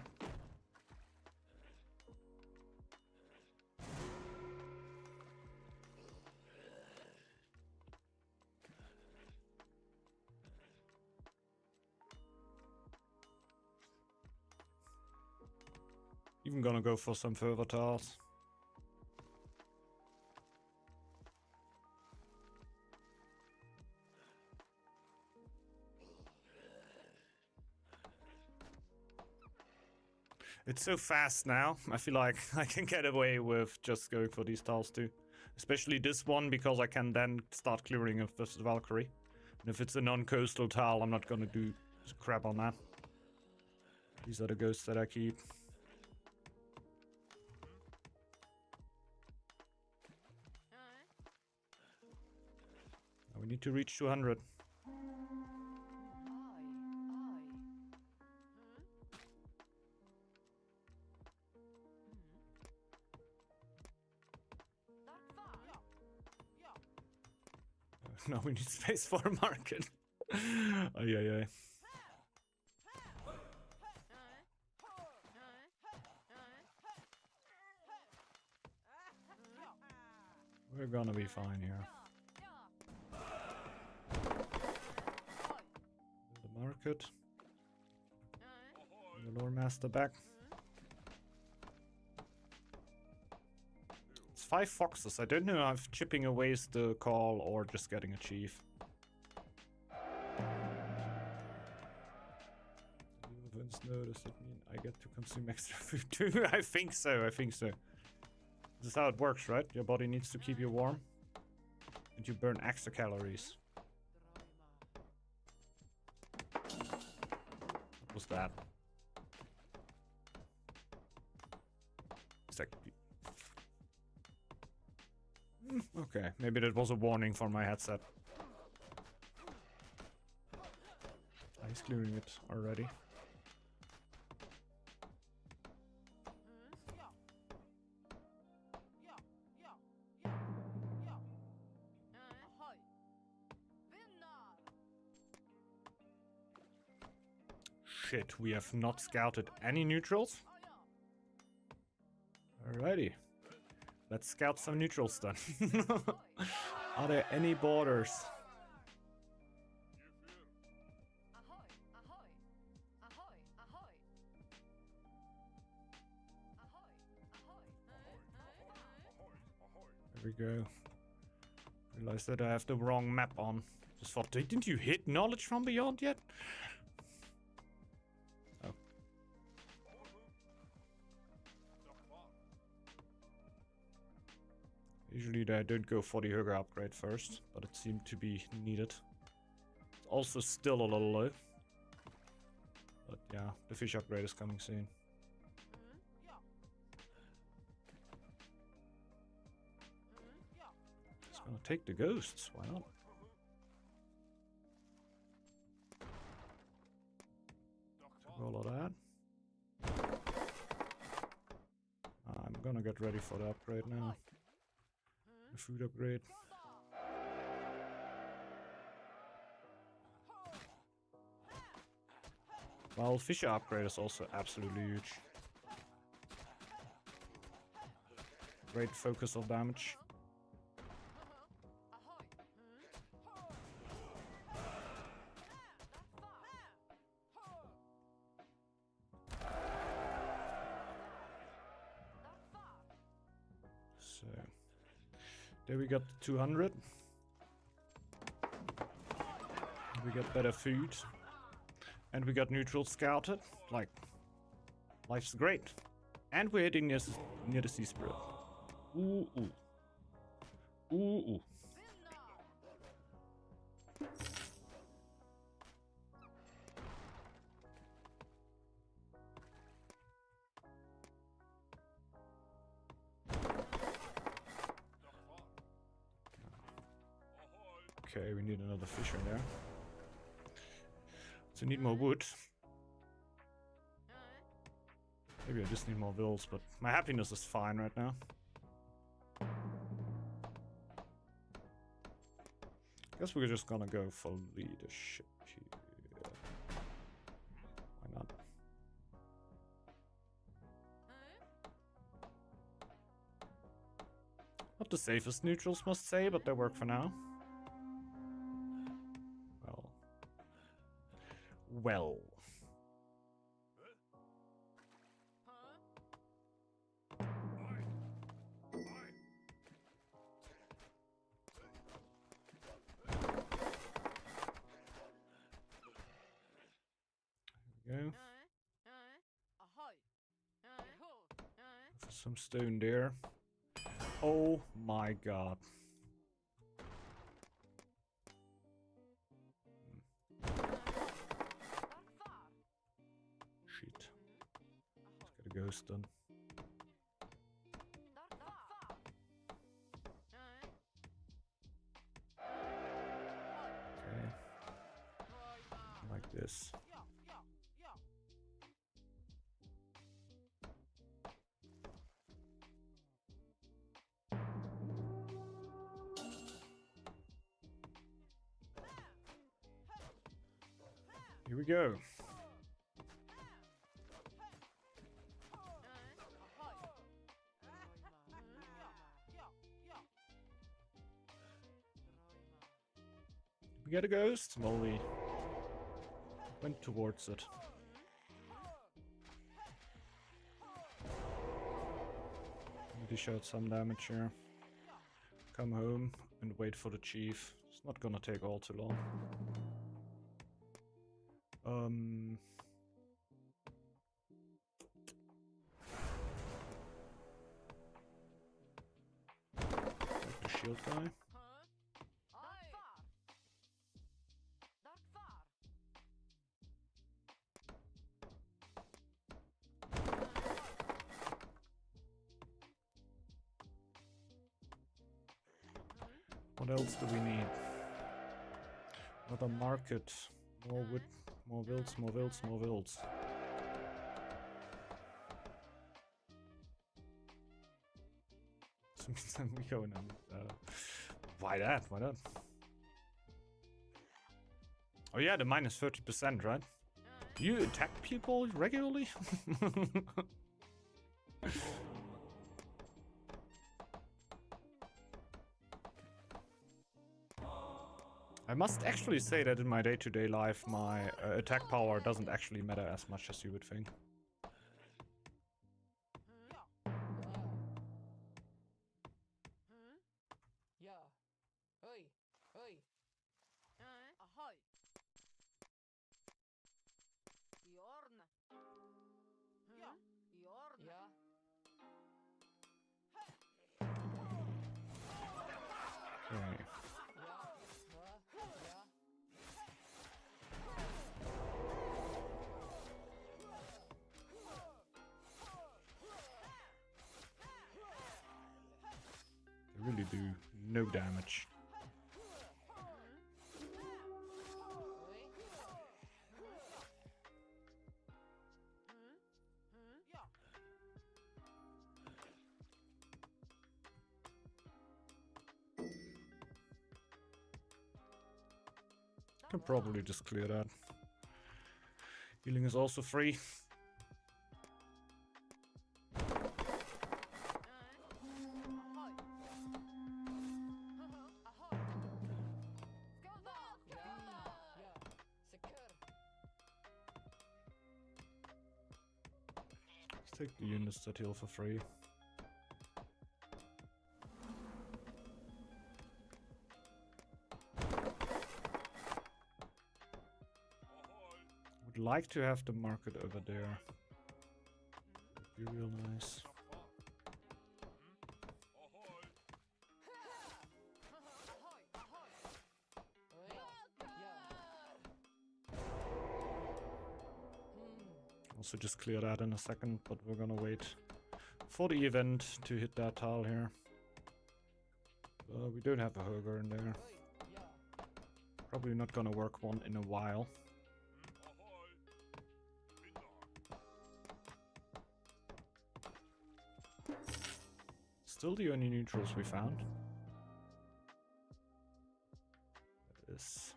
Even gonna go for some further tiles. It's so fast now. I feel like I can get away with just going for these tiles too. Especially this one, because I can then start clearing of this Valkyrie. And if it's a non-coastal tile, I'm not gonna do crap on that. These are the ghosts that I keep. We need to reach 200. Now we need space for a market. Ay, ay, ay. We're gonna be fine here. The market. The lore master back. It's 5 foxes. I don't know if chipping away is the call or just getting a chief. No, does it mean I get to consume extra food too? I think so, I think so. This is how it works, right? Your body needs to keep you warm. And you burn extra calories. What was that? Exactly. Okay, maybe that was a warning for my headset. He's clearing it already. Shit, we have not scouted any neutrals. Alrighty. Let's scout some neutrals then. Are there any borders? There we go. Realized that I have the wrong map on. Just thought, didn't you hit Knowledge from Beyond yet? Oh. Usually I don't go for the Hugger upgrade first, but it seemed to be needed. It's also still a little low. But yeah, the fish upgrade is coming soon. It's gonna take the ghosts, why not? All of that. I'm gonna get ready for the upgrade now. The food upgrade. Well, Fisher upgrade is also absolutely huge. Great focus of damage. So, there we got 200. We got better food. And we got neutral scouted. Like, life's great. And we're hitting near the sea spirit. Ooh, ooh. Ooh, ooh. Okay, we need another fisher in there. So need more wood. Maybe I just need more vills, but my happiness is fine right now. Guess we're just gonna go for leadership here. Why not? Not the safest neutrals, must say, but they work for now. Well. There we go. Some stone there. Oh my god. Shit. Let's get a ghost done. Okay. Like this. Here we go. We get a ghost? Well, we went towards it. Maybe showed some damage here. Come home and wait for the chief. It's not gonna take all too long. Like the shield guy. What else do we need? Another market. More wood, more wilds, more wilds, more wilds. So we go in. Why that? Why that? Oh yeah, the minus 30%, right? Do you attack people regularly? I must actually say that in my day-to-day life, my attack power doesn't actually matter as much as you would think. Okay. They really do no damage. Can probably just clear that. Healing is also free. Let's take the units that heal for free. Would like to have the market over there. Would be real nice. Also just clear that in a second, but we're gonna wait for the event to hit that tile here. We don't have a Hogger in there. Probably not gonna work one in a while. Still the only neutrals we found. That is...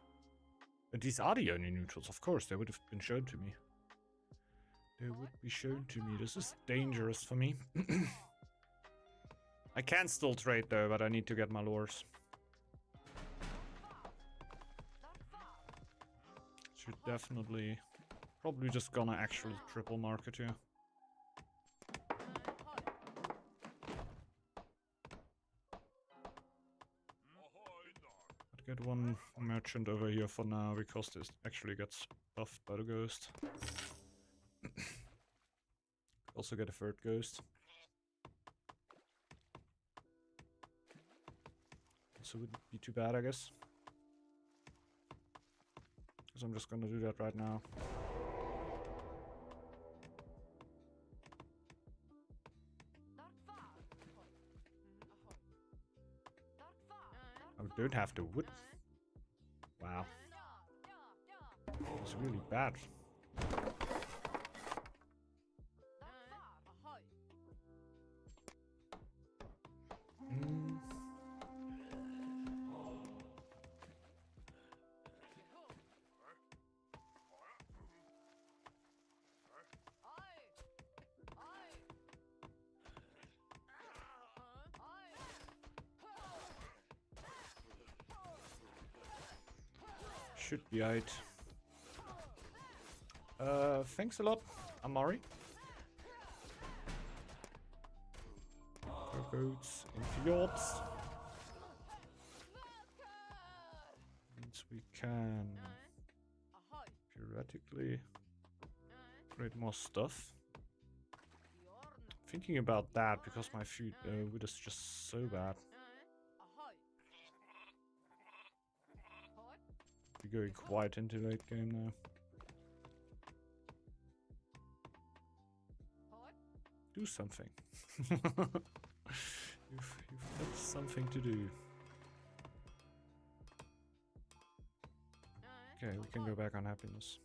And these are the only neutrals, of course, they would have been shown to me. They would be shown to me. This is dangerous for me. I can still trade though, but I need to get my lures. Should definitely... Probably just gonna actually triple market here. Get one merchant over here for now, because this actually gets buffed by the ghost. Also get a third ghost. So it wouldn't be too bad, I guess. Because I'm just gonna do that right now. I don't have the wood. Wow. It's really bad. Should be right. Thanks a lot, Amari. Goats into yachts. Means we can theoretically create more stuff. Thinking about that because my food wood is just so bad. We're going quite into late game now. Do something. You've got something to do. Okay, we can go back on happiness.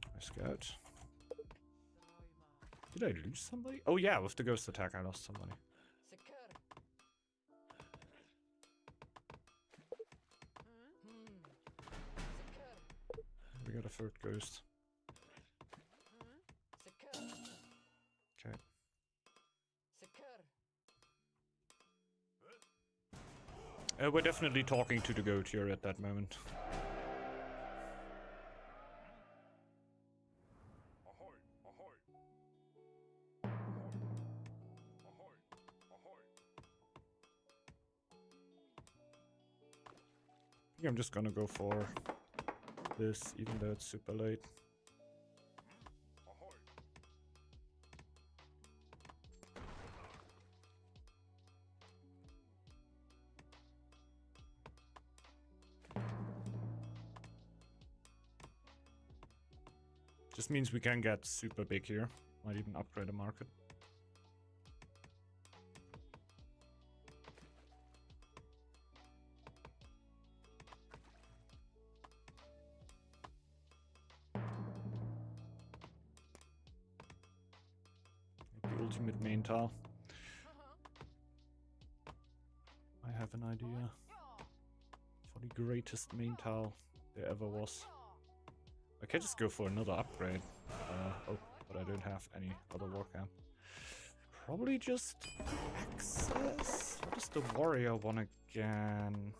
I scout. Did I lose somebody? Oh yeah, with the ghost attack I lost somebody. We got a third ghost. Okay. We're definitely talking to the goat here at that moment. I think I'm just gonna go for this, even though it's super late. Just means we can get super big here. Might even upgrade the market. The ultimate main tile. I have an idea for the greatest main tile there ever was. I can just go for another upgrade. Oh, but I don't have any other war camp. Probably just access. What does the warrior want again?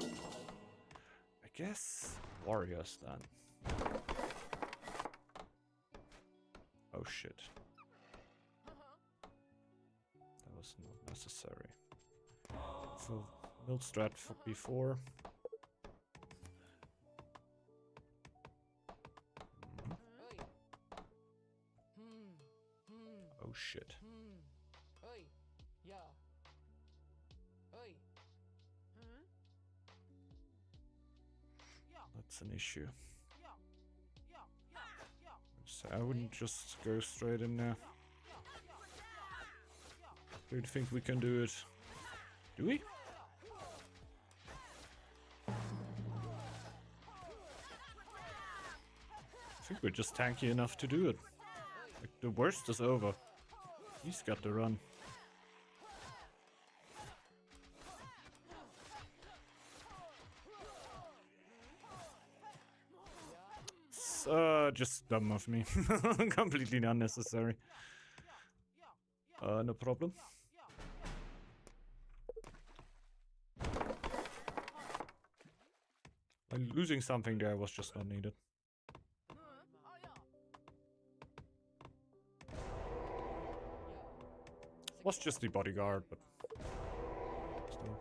I guess warriors then. Oh shit. That was not necessary. So build strat for before. Oh shit. That's an issue. So I wouldn't just go straight in there. Don't think we can do it. Do we? I think we're just tanky enough to do it. Like, the worst is over. He's got to run. It's just dumb of me. Completely unnecessary. No problem. Like, losing something there was just not needed. Was just the bodyguard, but still.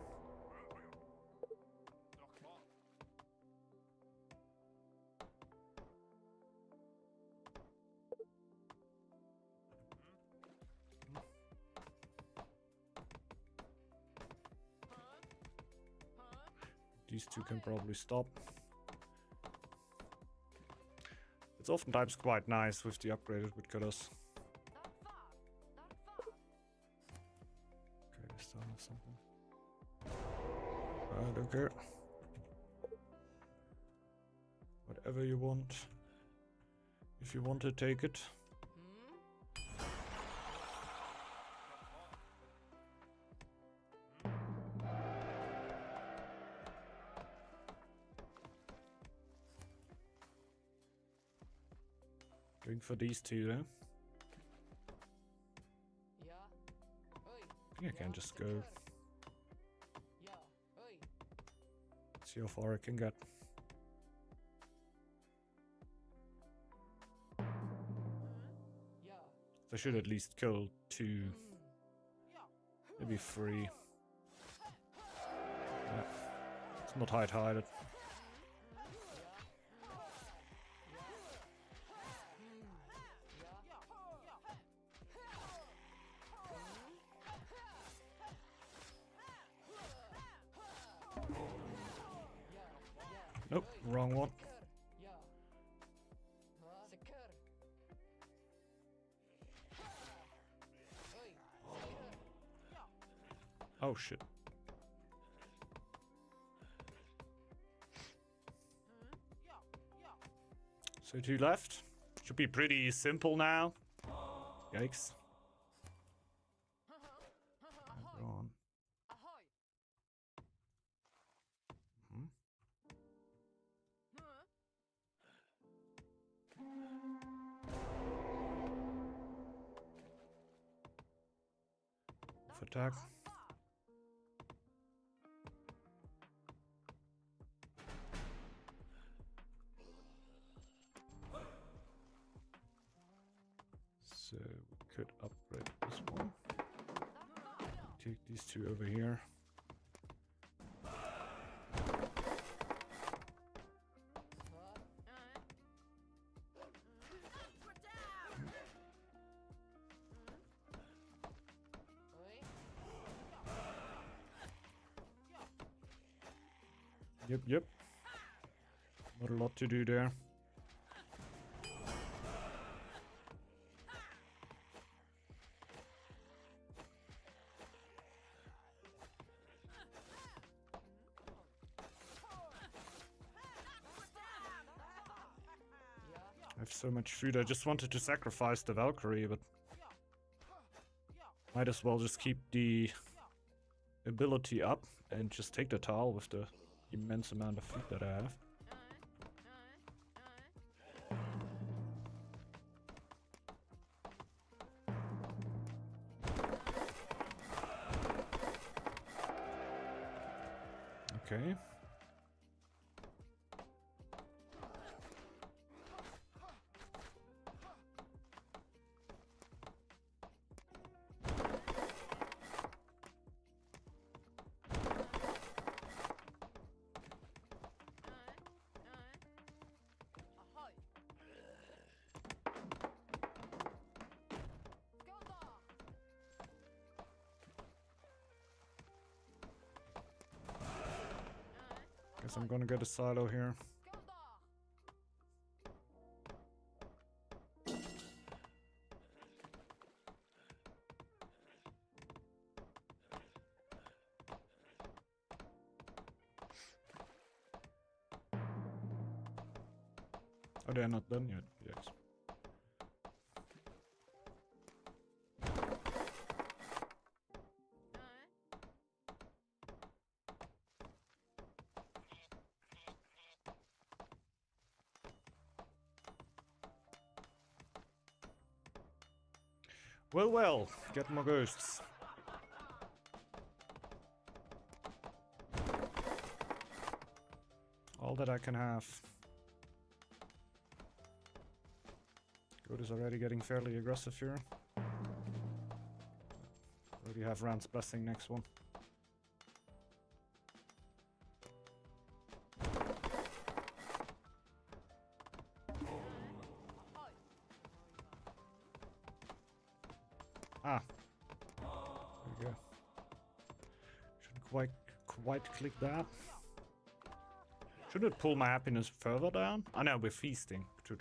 These two can probably stop. It's oftentimes quite nice with the upgraded woodcutters. Okay, I still have something. I don't care. Whatever you want. If you want to take it. Going for these two though. I think I can just go See how far I can get. I should at least kill 2, maybe 3. Yeah. It's not hide-hided. Nope, wrong one. Oh shit. So 2 left. Should be pretty simple now. Yikes. Go on. Attack. So we could upgrade this one. Take these 2 over here. Yep. Not a lot to do there. I have so much food, I just wanted to sacrifice the Valkyrie, but might as well just keep the ability up and just take the tile with the immense amount of food that I have. Okay. Guess I'm gonna get a silo here. Oh, they're not done yet. Yes. Well, get more ghosts. All that I can have. Goat is already getting fairly aggressive here. Already have Rand's Blessing next one. Ah, there we go. Shouldn't quite click that. Should it pull my happiness further down? Oh no, we're feasting. True.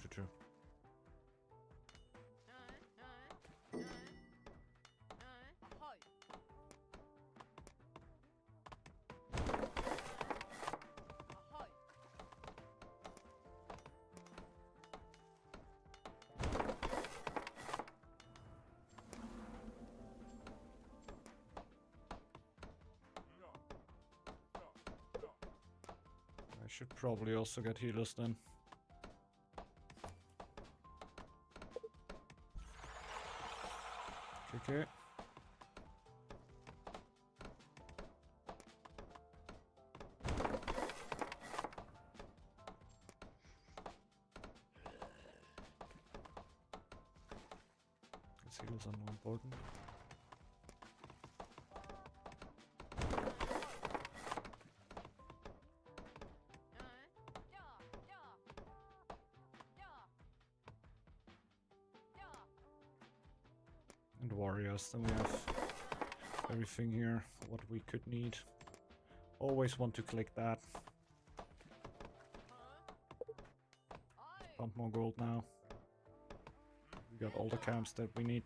Should probably also get healers then. Okay. Because heals are more important. And warriors, then we have everything here, what we could need. Always want to click that. Pump more gold now. We got all the camps that we need.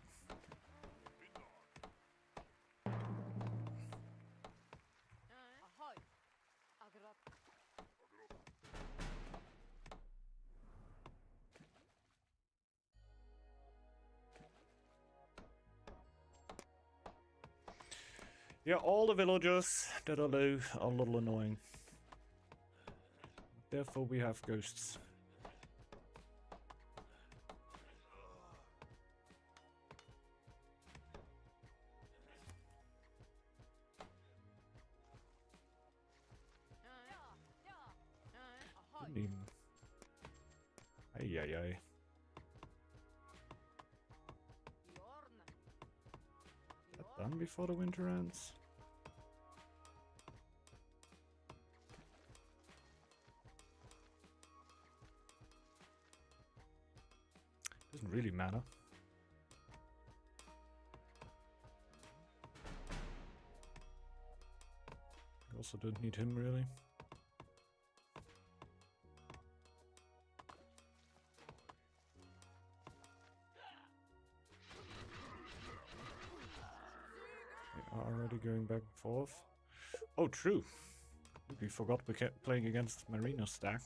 Yeah, all the villagers that are low are a little annoying. Therefore we have ghosts. Didn't even... Ay, ay, ay. That done before the winter ends? Doesn't really matter. I also don't need him really. We are already going back and forth. Oh, true. We forgot we kept playing against Marino stack.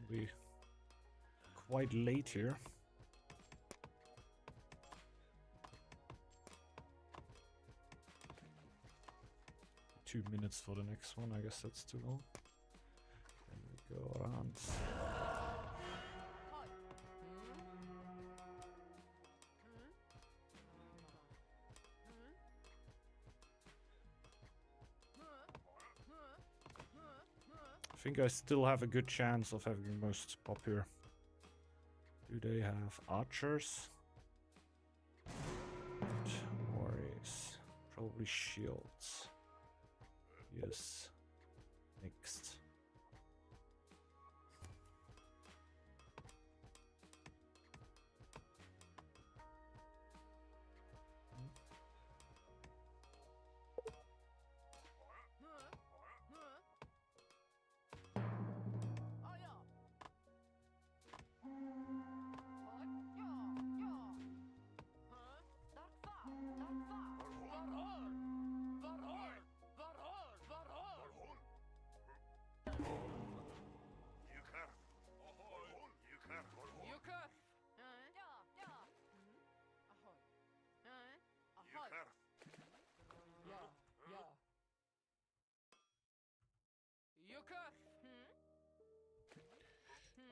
We quite late here. 2 minutes for the next one. I guess that's too long. Then we go around. I think I still have a good chance of having the most pop here. Do they have archers? Warriors. Probably shields. Yes. Next.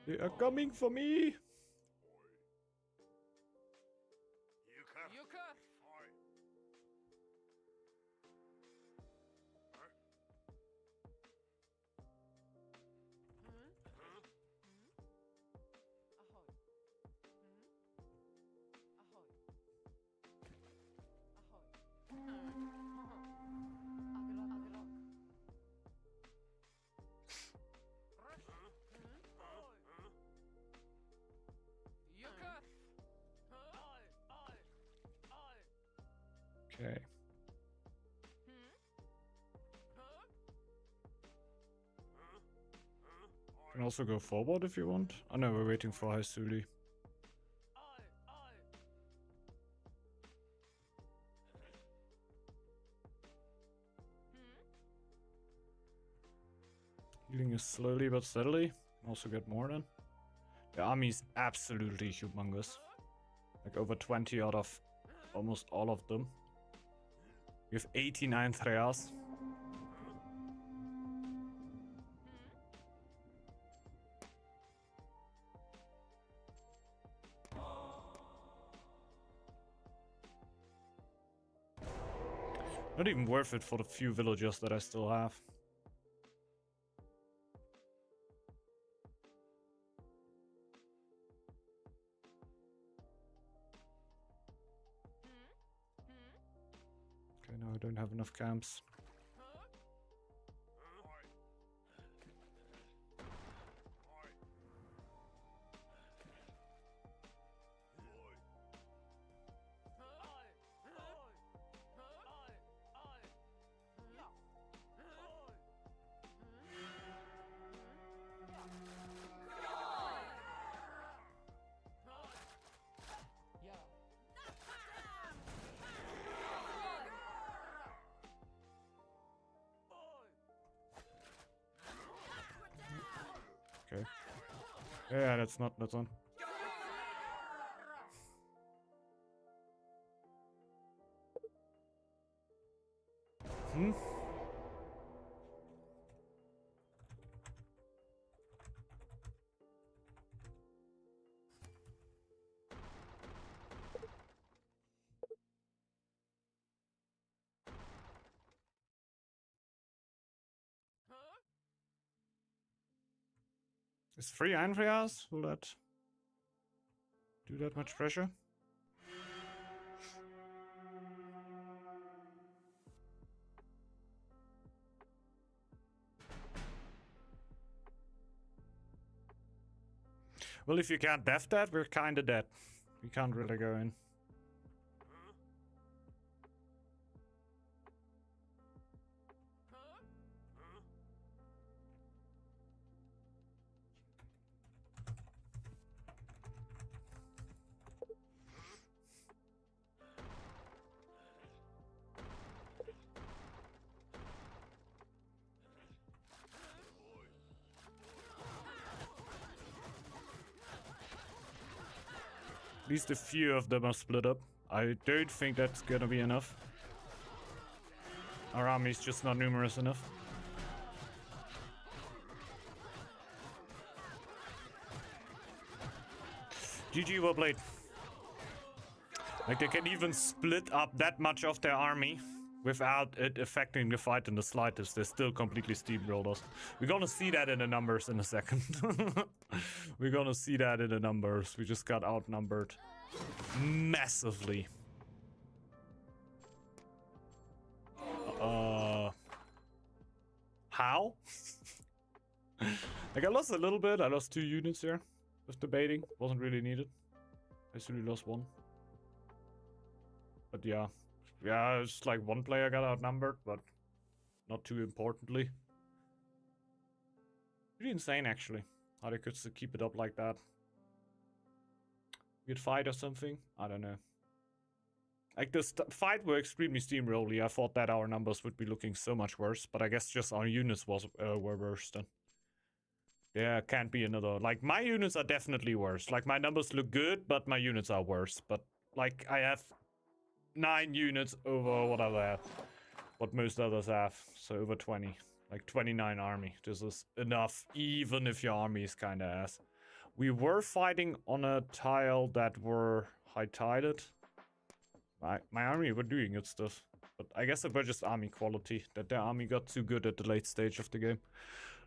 They are coming for me! Okay. Can also go forward if you want. Oh no, we're waiting for Haisuli. Healing is slowly but steadily. Also get more then. The army is absolutely humongous. Like over 20 out of almost all of them. We have 89 Threas. Not even worth it for the few villagers that I still have. don't have enough camps. Okay. Yeah, that's on. Hmm? Is 3 Andreas? Will that do that much pressure? Well, if you can't def that, we're kinda dead. We can't really go in. At least a few of them are split up. I don't think that's gonna be enough. Our army's just not numerous enough. GG, well played. Like, they can even split up that much of their army without it affecting the fight in the slightest. They still completely steamrolled us. We're gonna see that in the numbers in a second. We're gonna see that in the numbers. We just got outnumbered massively. How? Like, I lost a little bit. I lost 2 units here. Just debating. Wasn't really needed. I actually lost 1. But yeah. Yeah, it's like 1 player got outnumbered, but not too importantly. Pretty insane, actually. How they could still keep it up like that. Weird fight or something? I don't know. Like, the fight were extremely steamrolly. I thought that our numbers would be looking so much worse, but I guess just our units were worse then. There can't be another. Like, my units are definitely worse. Like, my numbers look good, but my units are worse. But, like, I have 9 units over whatever, what most others have. So over 20. Like, 29 army. This is enough, even if your army is kind of ass. We were fighting on a tile that were high-tided. My army were doing good stuff. But I guess it was just army quality. That their army got too good at the late stage of the game.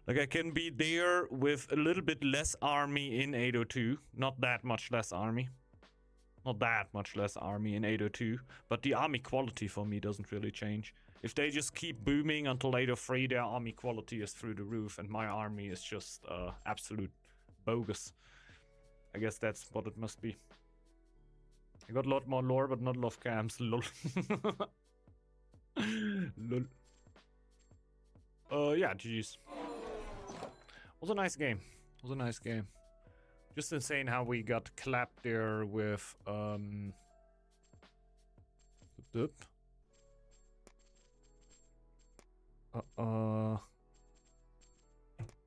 Like, I can be there with a little bit less army in 802. Not that much less army. Not that much less army in 802. But the army quality for me doesn't really change. If they just keep booming until 803, their army quality is through the roof. And my army is just absolute bogus. I guess that's what it must be. I got a lot more lore, but not a lot of camps. Lol. Lol. Yeah, GG's. Was a nice game. Was a nice game. Just insane how we got clapped there with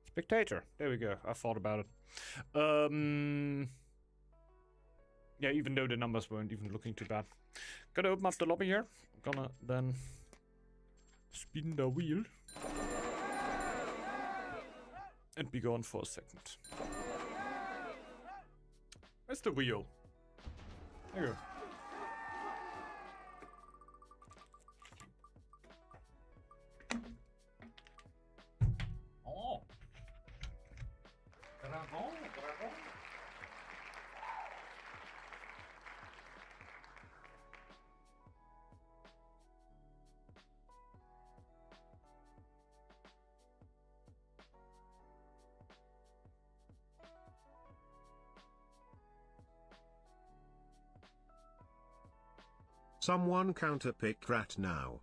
Spectator. There we go. I thought about it. Yeah, even though the numbers weren't even looking too bad. Gonna open up the lobby here. Gonna then spin the wheel. And be gone for a second. Where's the wheel? There you go. Oh. Someone counterpick rat now.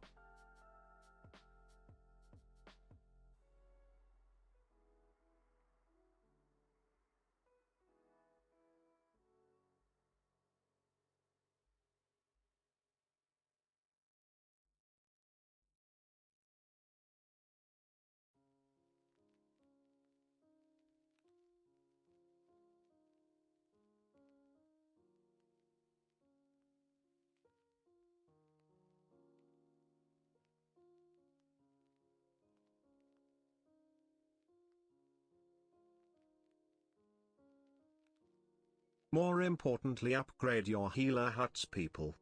More importantly, upgrade your healer huts, people.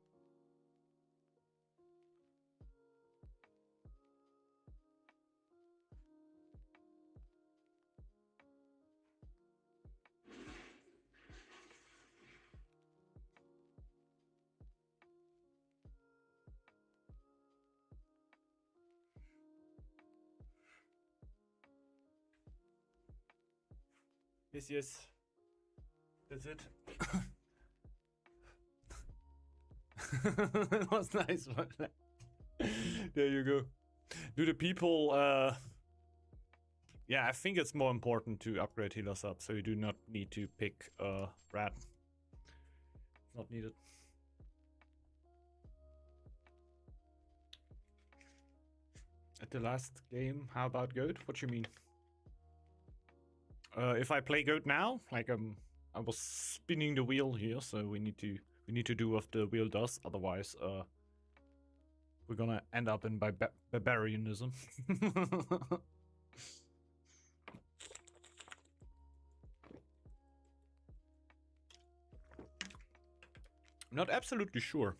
Yes. That's it. That was nice one. There you go. Do the people yeah, I think it's more important to upgrade healers up, so you do not need to pick rat. Not needed. At the last game, how about goat? What you mean? If I play goat now, like I was spinning the wheel here, so we need to do what the wheel does. Otherwise, we're gonna end up in barbarianism. I'm not absolutely sure.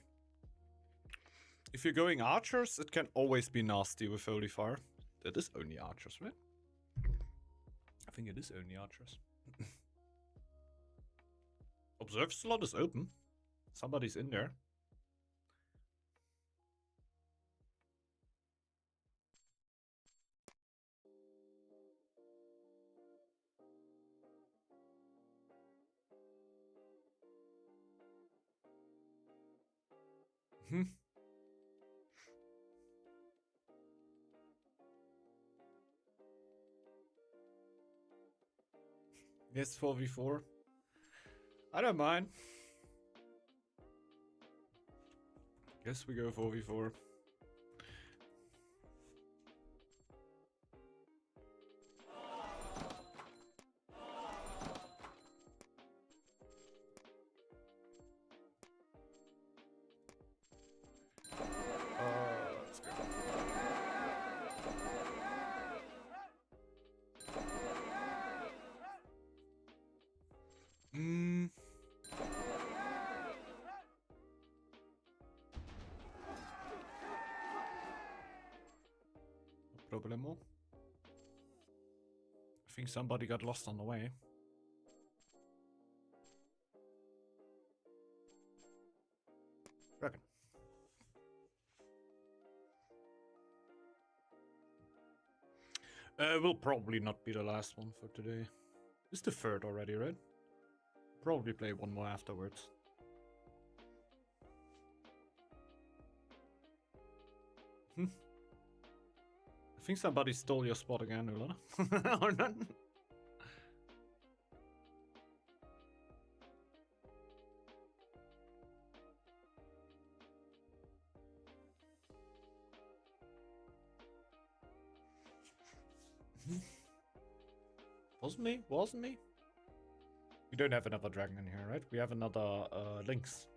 If you're going archers, it can always be nasty with Holy Fire. That is only archers, right? I think it is only archers. Observe slot is open. Somebody's in there. Yes, 4v4. I don't mind. Guess we go 4v4. Let's go. No problemo. I think somebody got lost on the way. Reckon. Will probably not be the last one for today. It's the third already, right? Probably play one more afterwards. I think somebody stole your spot again, Ulla. Or not? Wasn't me? We don't have another dragon in here, right? We have another lynx.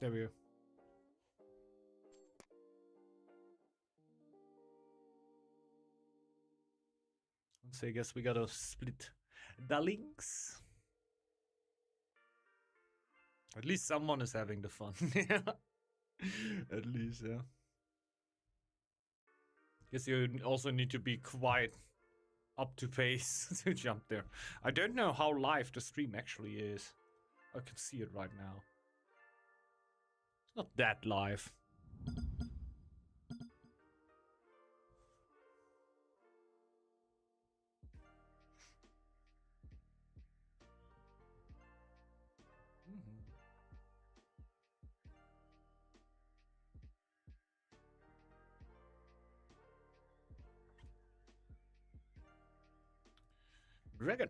There we go. So I guess we gotta split the links. At least someone is having the fun. At least, yeah. Guess you also need to be quite up to pace to jump there. I don't know how live the stream actually is. I can see it right now. It's not that live. Dragon.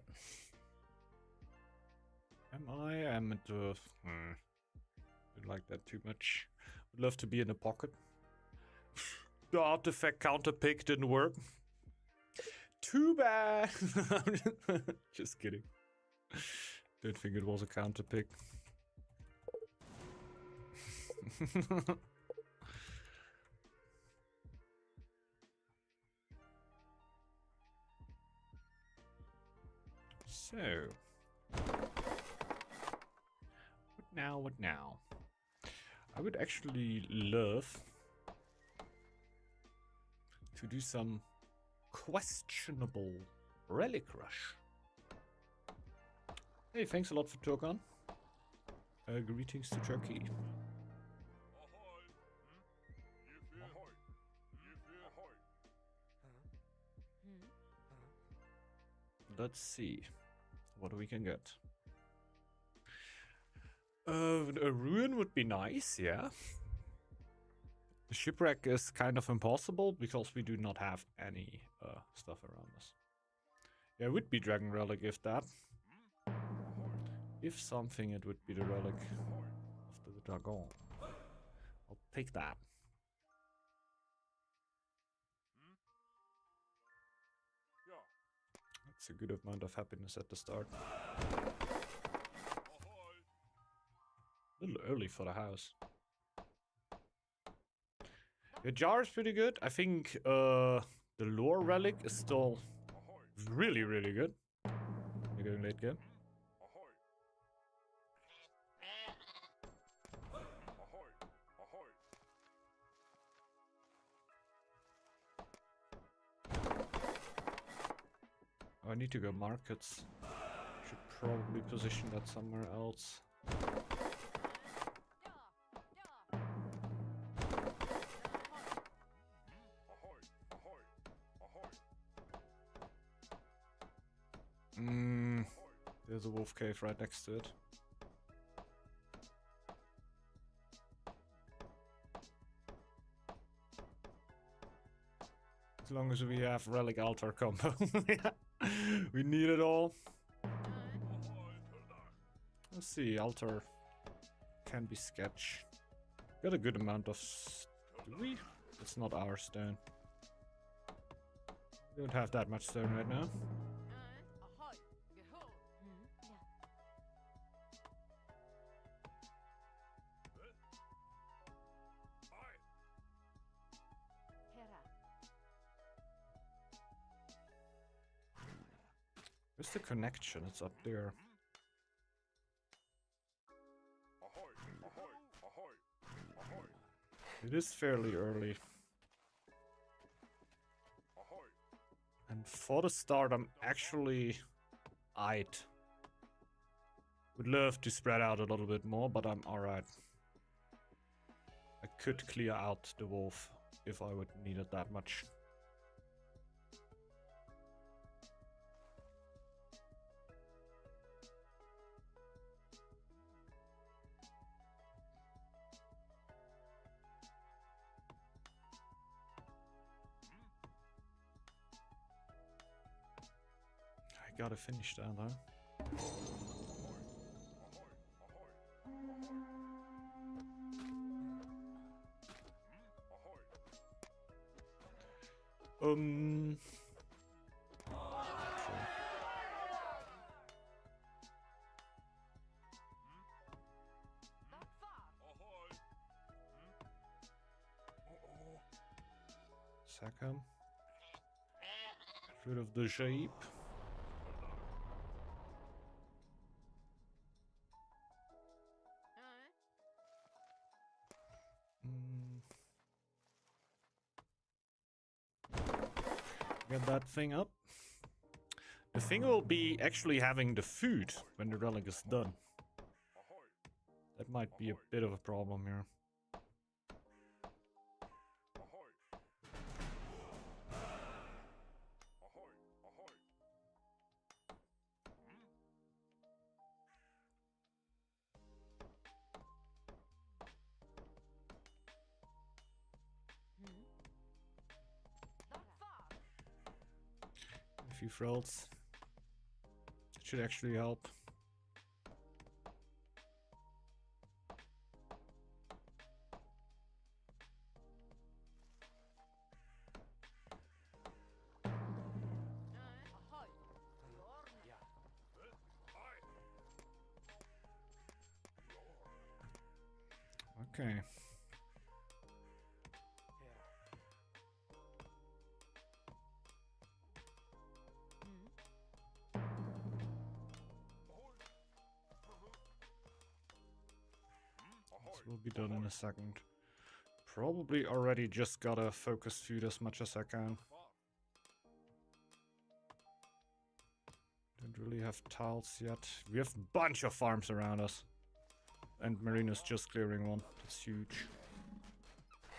Am I? I'm into. Don't like that too much. Would love to be in a pocket. The artifact counter pick didn't work. Too bad. Just kidding. Don't think it was a counter pick. So, what now? I would actually love to do some questionable relic rush. Hey, thanks a lot for Turkan. Greetings to Turkey. Let's see what we can get. A ruin would be nice, yeah. The shipwreck is kind of impossible because we do not have any stuff around us. Yeah, it would be Dragon Relic if that. If something, it would be the Relic of the Dragon. I'll take that. That's a good amount of happiness at the start. A little early for the house. The jar is pretty good. I think the lore relic is still really, really good. You're going late game. Oh, I need to go markets. Should probably position that somewhere else. There's a wolf cave right next to it. As long as we have relic altar combo. Yeah. We need it all. Let's see, altar can be sketch. Got a good amount of... Do we? It's not our stone. We don't have that much stone right now. Where's the connection? It's up there. It is fairly early. And for the start, I'm actually... Would love to spread out a little bit more, but I'm alright. I could clear out the wolf if I would need it that much. I gotta finish that, huh? Second. Get rid of the sheep. Get that thing up. The thing will be actually having the food when the relic is done. That might be a bit of a problem here. A few frills. Should actually help. Okay. This will be done in a second. Probably already just gotta focus food as much as I can. Don't really have tiles yet. We have a bunch of farms around us. And Marina's just clearing one. That's huge.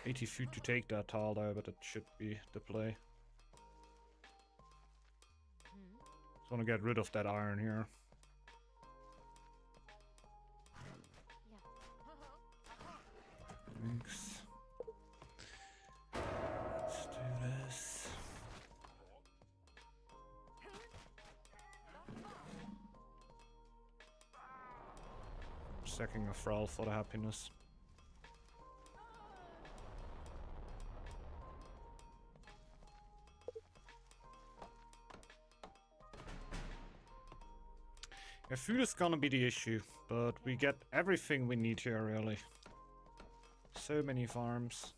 80 food to take that tile there, but it should be the play. Just want to get rid of that iron here. Thanks. Let's do this. Stacking a Frau for the happiness. Yeah, food is gonna be the issue, but we get everything we need here, really. So many farms.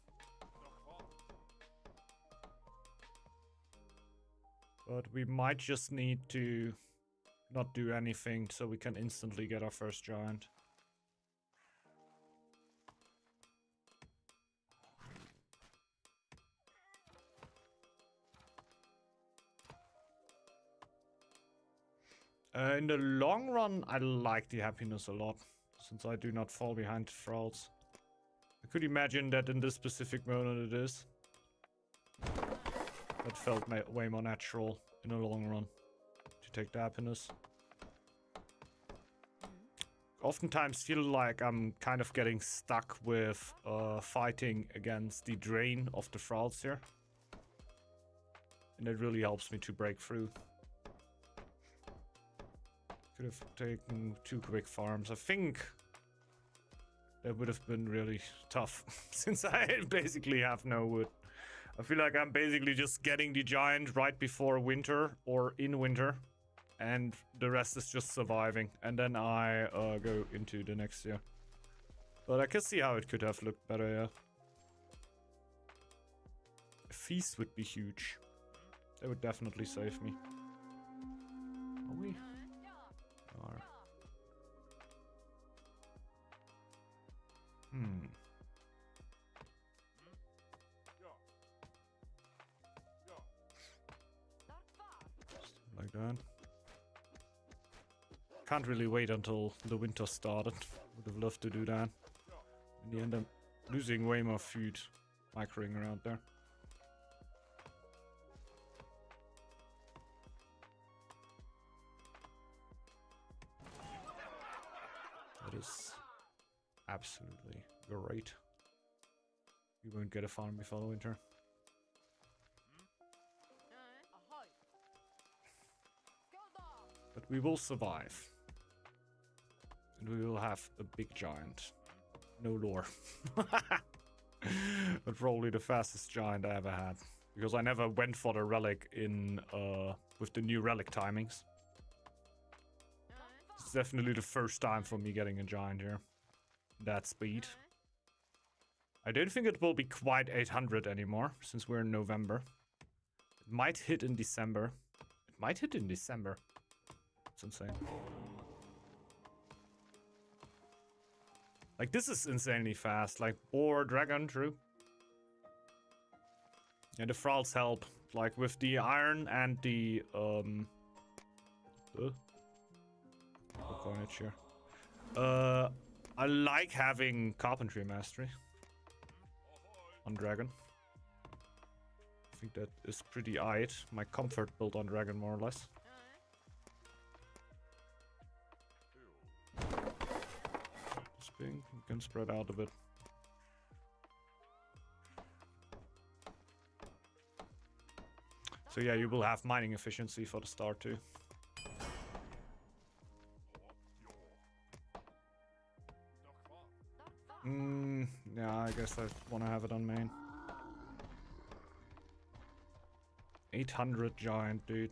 But we might just need to not do anything so we can instantly get our first giant. In the long run, I like the happiness a lot, since I do not fall behind frauds. I could imagine that in this specific moment it is. That felt way more natural in the long run, to take the happiness. Oftentimes feel like I'm kind of getting stuck with fighting against the drain of the frauds here. And it really helps me to break through. Could have taken 2 quick farms. I think that would have been really tough, since I basically have no wood. I feel like I'm basically just getting the giant right before winter, or in winter, and the rest is just surviving. And then I go into the next year. But I can see how it could have looked better, yeah. A feast would be huge. That would definitely save me. Are we? Are. Like that. Can't really wait until the winter started. Would have loved to do that. In the end, I'm losing way more food microing around there. That is absolutely great. We won't get a farm before winter. But we will survive. And we will have a big giant. No lore. But probably the fastest giant I ever had. Because I never went for the relic in with the new relic timings. It's definitely the first time for me getting a giant here. That speed. I don't think it will be quite 800 anymore, since we're in November. It might hit in December. It might hit in December. It's insane. Like, this is insanely fast. Like, boar, dragon, true. Yeah, the Thralls help. Like, with the iron and the, coinage here. I like having carpentry mastery on dragon. I think that is pretty aight. My comfort built on dragon, more or less. This thing can spread out a bit. So yeah, you will have mining efficiency for the start too. guess I want to have it on main. 800 giant, dude.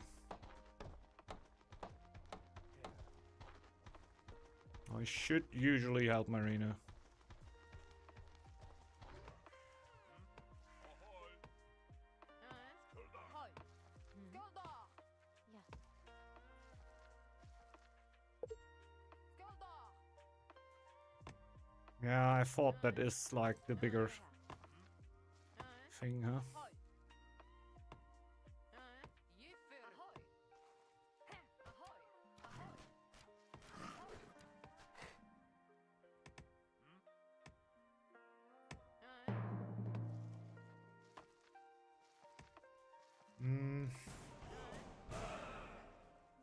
I should usually help Marina. Yeah, I thought that is like the bigger thing, huh?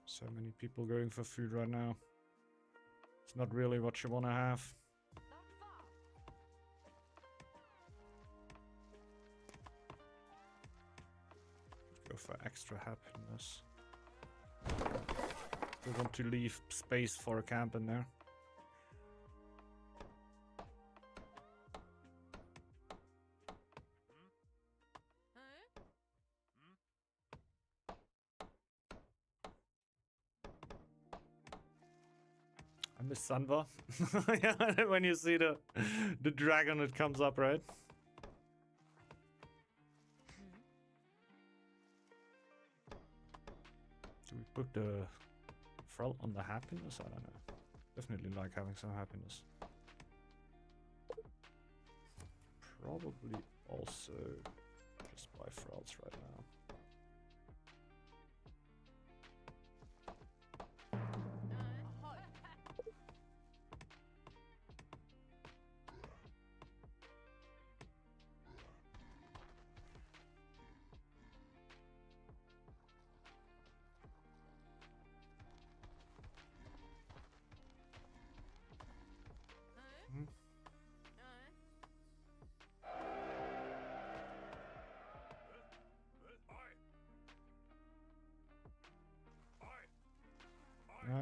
So many people going for food right now. It's not really what you want to have. Go for extra happiness. Still want to leave space for a camp in there. I miss Sanva. Yeah, when you see the dragon, it comes up, right? Do we put the Frel on the happiness? I don't know. Definitely like having some happiness. Probably also just buy Frels right now.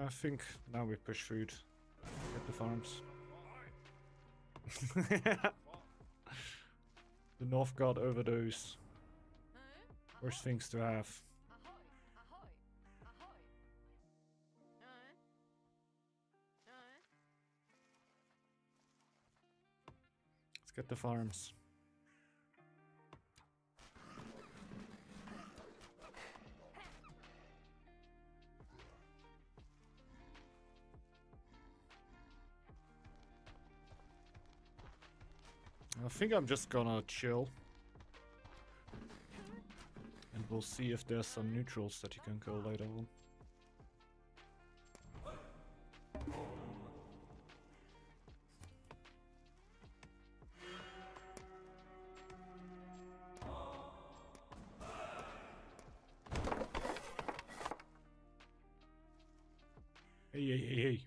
I think now we push food. Get the farms. The Northgard overdose. Worst things to have. Let's get the farms. I think I'm just gonna chill. And we'll see if there's some neutrals that you can kill later on. Hey, hey, hey, hey.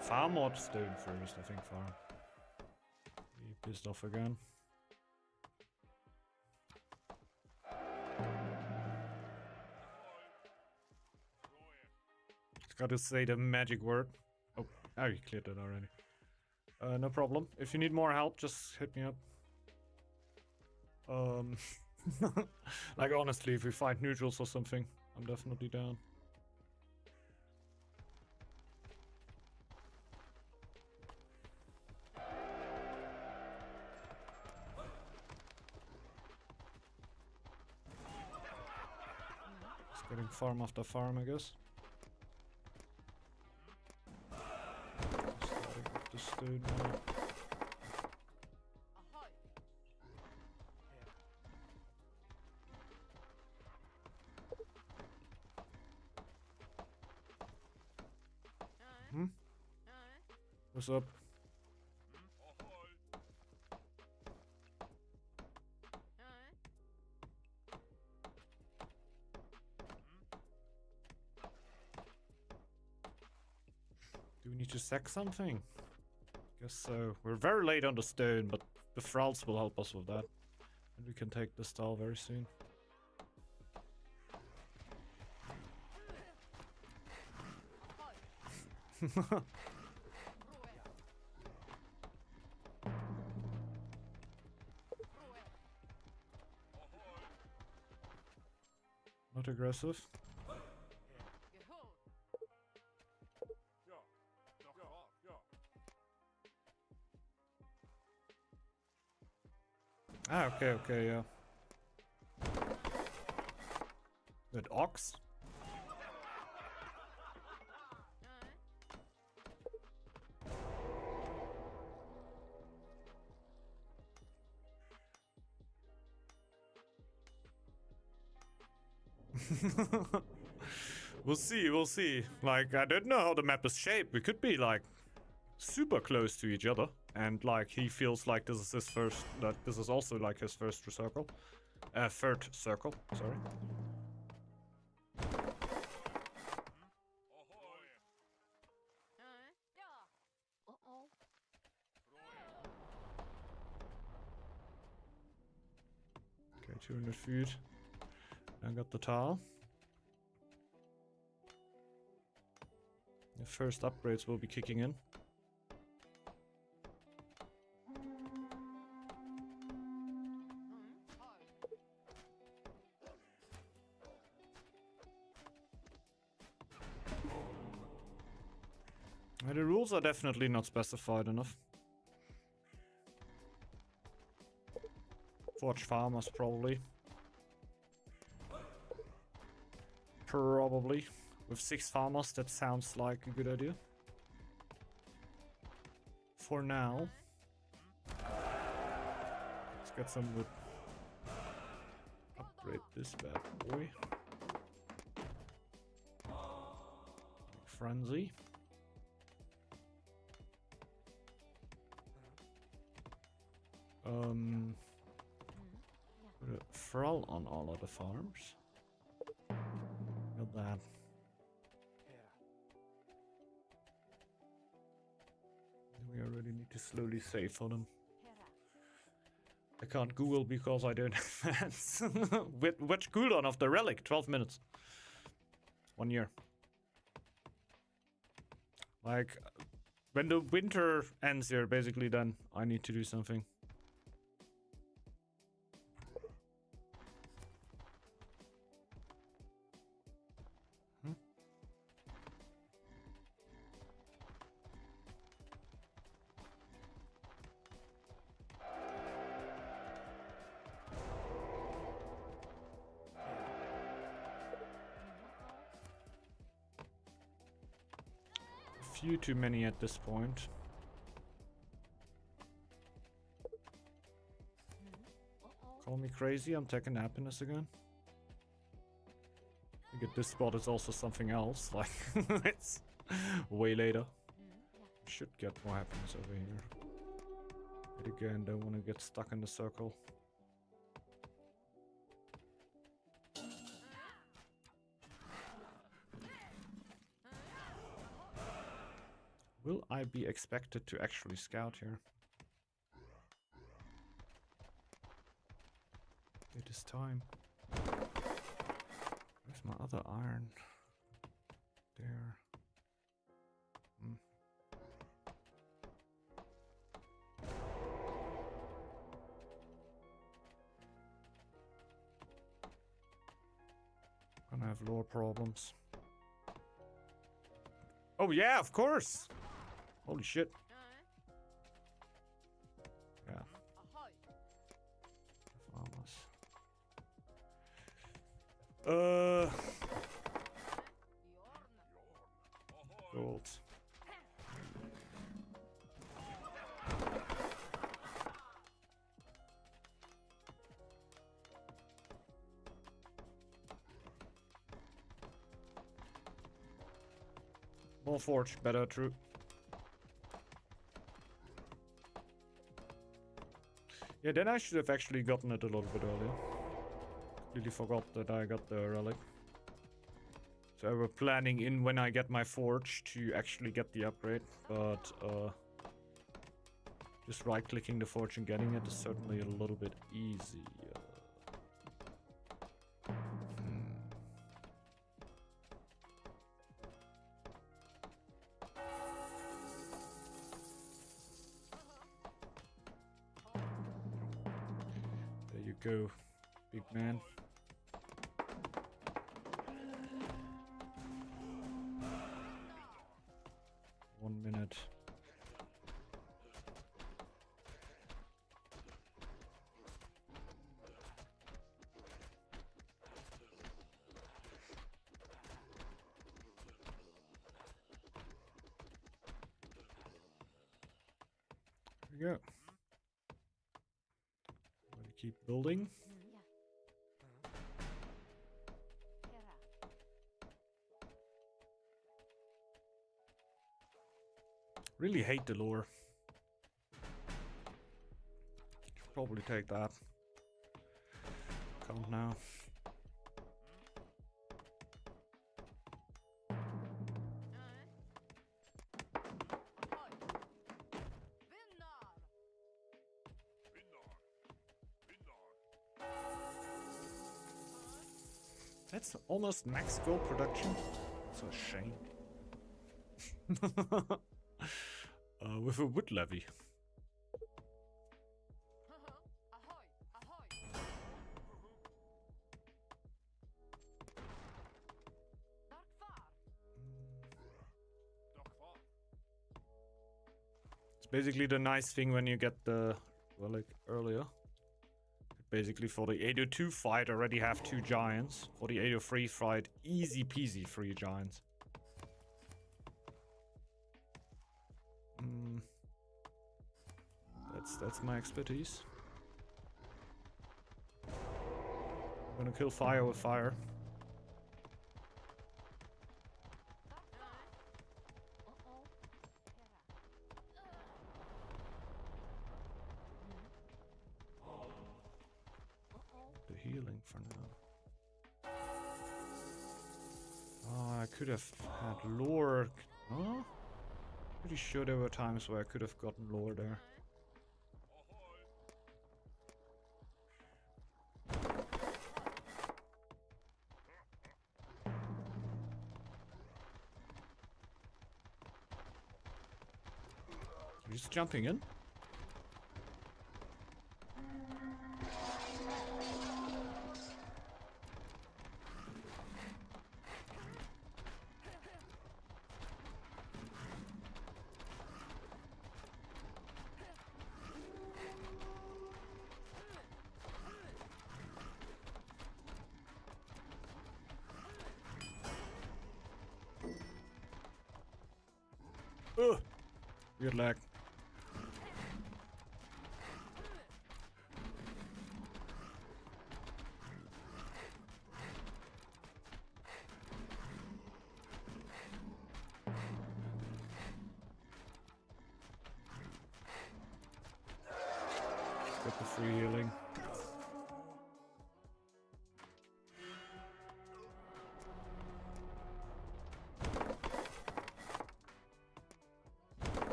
Farm or stone first, I think farm. He pissed off again. Gotta say the magic word. Oh, you cleared it already. No problem. If you need more help, just hit me up. Like honestly, if we find neutrals or something, I'm definitely down. Just getting farm after farm, I guess. Starting with the stone now. What's up? sack something? Guess so. We're very late on the stone, but the Thralls will help us with that. And we can take this tile very soon. Not aggressive. Ah, okay, yeah. That ox? We'll see. Like, I don't know how the map is shaped. We could be, like, super close to each other. And, like, he feels like this is his first... That this is also, like, his first circle. Third circle, sorry. Okay, 200 food. I got the tile. The first upgrades will be kicking in. The rules are definitely not specified enough. Forge farmers, probably. Probably. With 6 farmers, that sounds like a good idea. For now. Let's get some wood. Upgrade this bad boy. Frenzy. Put a thrall on all of the farms. Got that. We already need to slowly save for them. I can't Google because I don't have hands. Which cooldown of the relic? 12 minutes. 1 year. Like, when the winter ends here, basically, then I need to do something. Few too many at this point. Call me crazy, I'm taking happiness again. I think at this spot it's also something else, like it's way later. Should get more happiness over here. But again, don't want to get stuck in the circle. Will I be expected to actually scout here? It is time. Where's my other iron? There. Gonna have lore problems. Oh yeah, of course! Holy shit. Yeah. Farmers. Gold. More forge, better, true. Yeah, then I should have actually gotten it a little bit earlier. Completely forgot that I got the relic. So I were planning in when I get my forge to actually get the upgrade, but just right-clicking the forge and getting it is certainly a little bit easy. There you go, big man. One minute. There we go. I'm gonna keep building. Really hate the lure. Should probably take that. Count now. That's almost max gold production. It's a shame. With a wood levy. It's basically the nice thing when you get the relic earlier. Basically for the 802 fight already have 2 giants. For the 803 fight, easy peasy 3 giants. That's my expertise. I'm gonna kill fire with fire. The healing for now. Oh, I could have had lore. Huh? Pretty sure there were times where I could have gotten lore there. Just jumping in. Ugh. Weird lag. Get the free healing.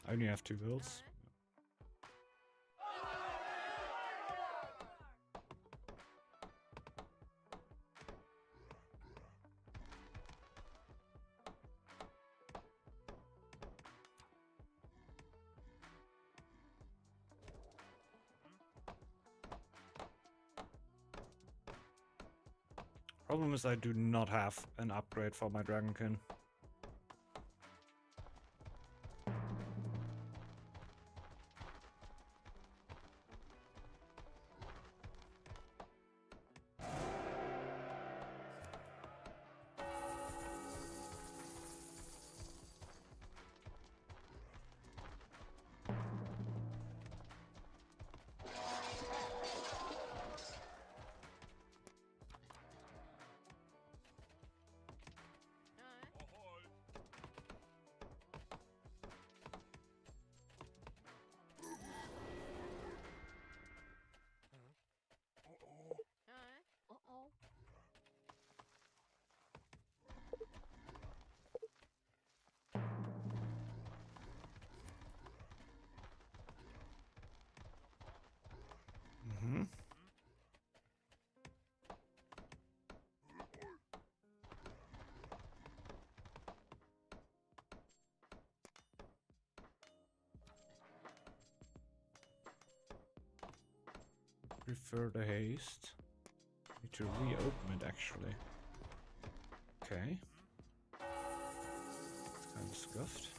I only have 2 builds. Problem is I do not have an upgrade for my Dragonkin. Prefer the haste. Need to reopen it actually. Okay. It's kind of scuffed.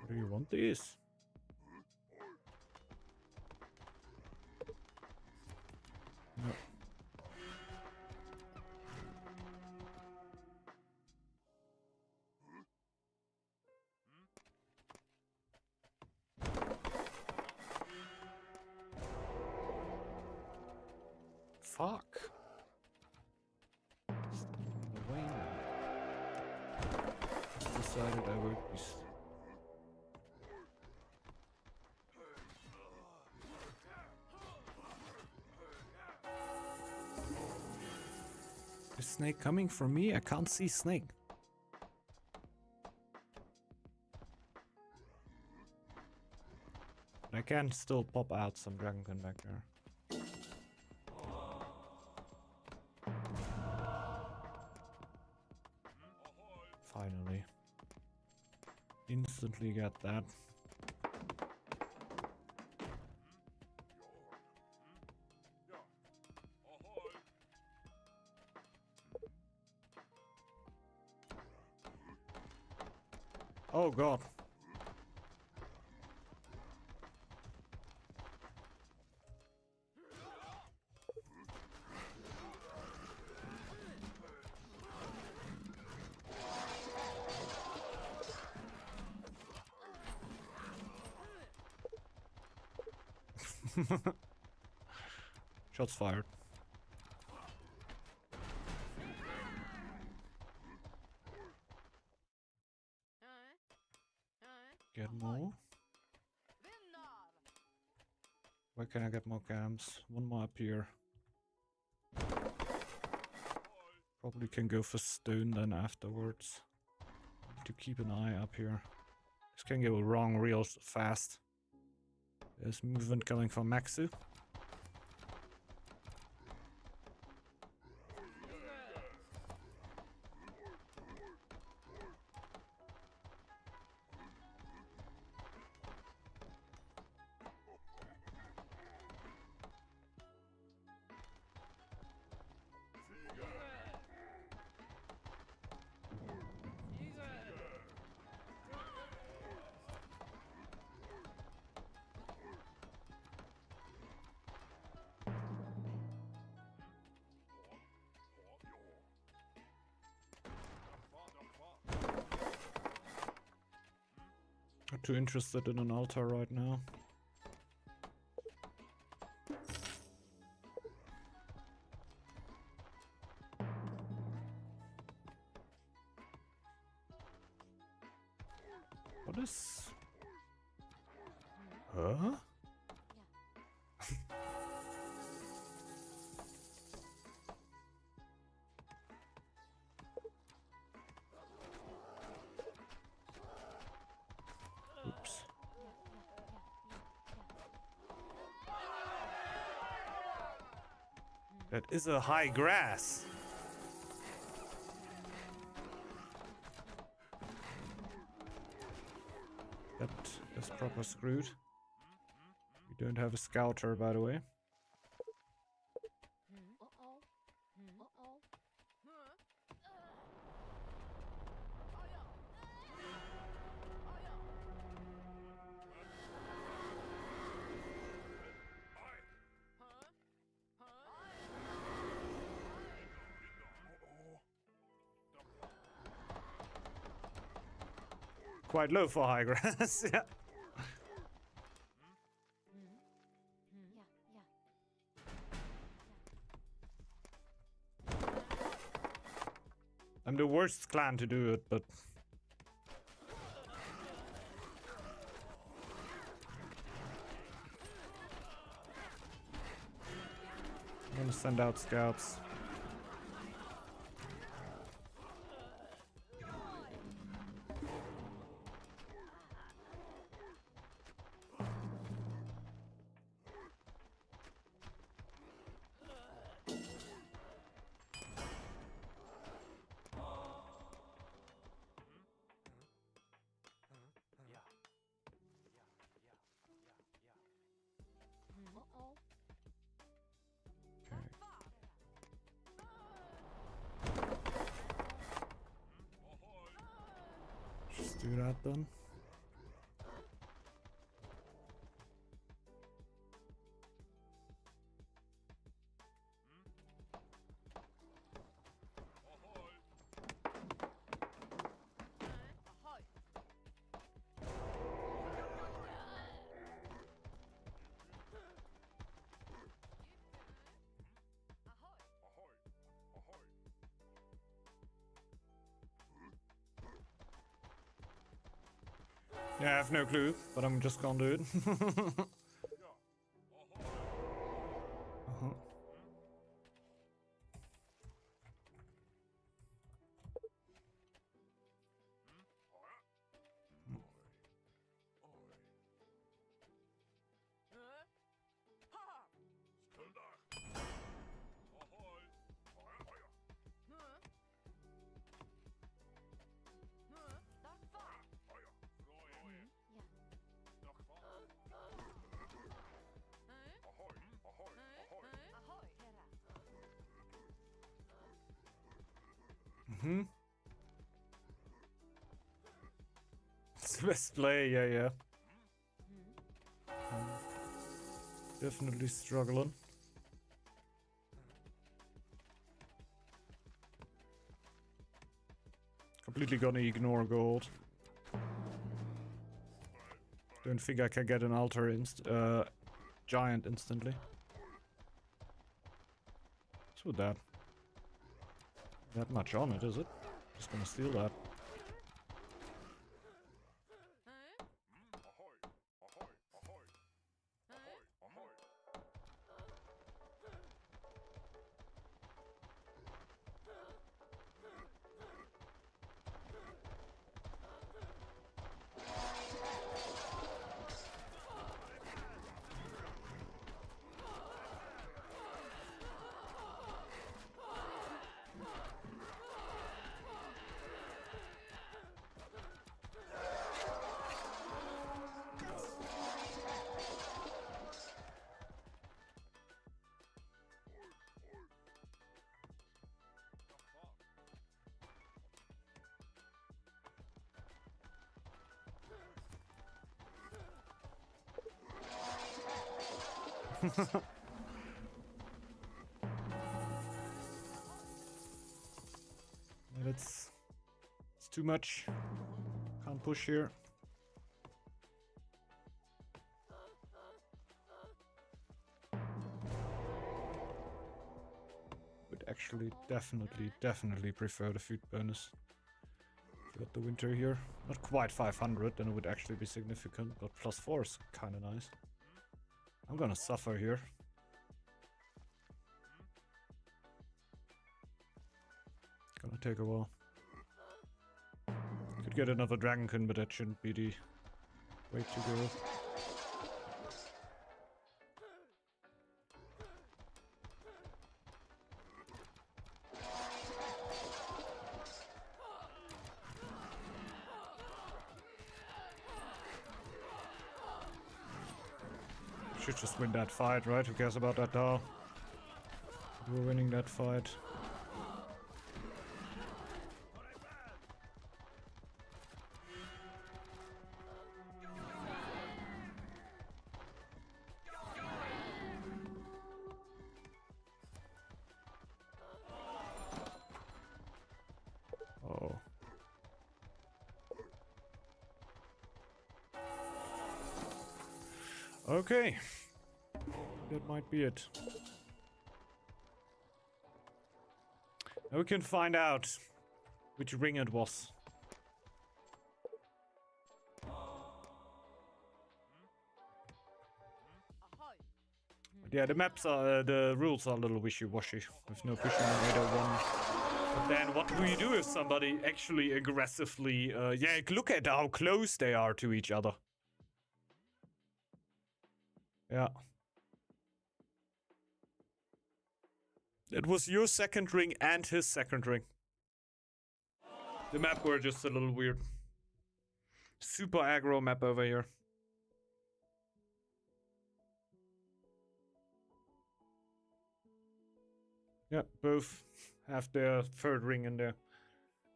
Do you want these? No. Fuck. It's in the way now. Just decided I would be. Is Snake coming for me? I can't see Snake. I can still pop out some Dragonkin back there. Finally. Instantly get that. Oh god. Shots fired. Get more. Where can I get more cams? One more up here. Probably can go for stone then afterwards. Need to keep an eye up here. This can go wrong real fast. There's movement coming from Maxu. Not too interested in an altar right now. What is... Huh? Oops. That is a high grass. That is proper screwed. We don't have a scouter, by the way. Quite low for high grass, yeah. I'm the worst clan to do it, but... I'm gonna send out scouts. do that then. Yeah, I have no clue, but I'm just gonna do it. Uh-huh. Mm-hmm. It's the best play, yeah. Definitely struggling. Completely gonna ignore gold. Don't think I can get an altar giant instantly. What's with that? That much on it, is it? Just gonna steal that. Yeah, it's too much. Can't push here. Would actually definitely prefer the food bonus. Got the winter here. Not quite 500, then it would actually be significant, but +4 is kind of nice. I'm gonna suffer here. Gonna take a while. Could get another dragonkin, but that shouldn't be the way to go. Should just win that fight, right? Who cares about that now? We're winning that fight. Oh. Okay. That might be it. Now we can find out which ring it was. But yeah, the maps are, the rules are a little wishy-washy with no pushing on 801. But then what do you do if somebody actually aggressively, yeah, look at how close they are to each other. Yeah. It was your second ring and his second ring. The map were just a little weird. Super aggro map over here. Yeah, both have their third ring in there.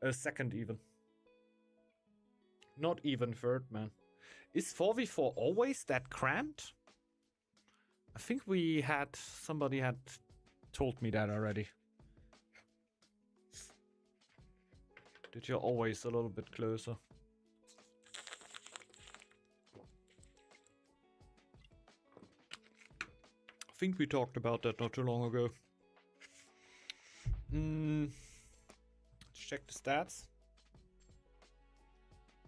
A second even. Not even third, man. Is 4v4 always that cramped? I think somebody had told me that already. That you're always a little bit closer. I think we talked about that not too long ago. Let's check the stats.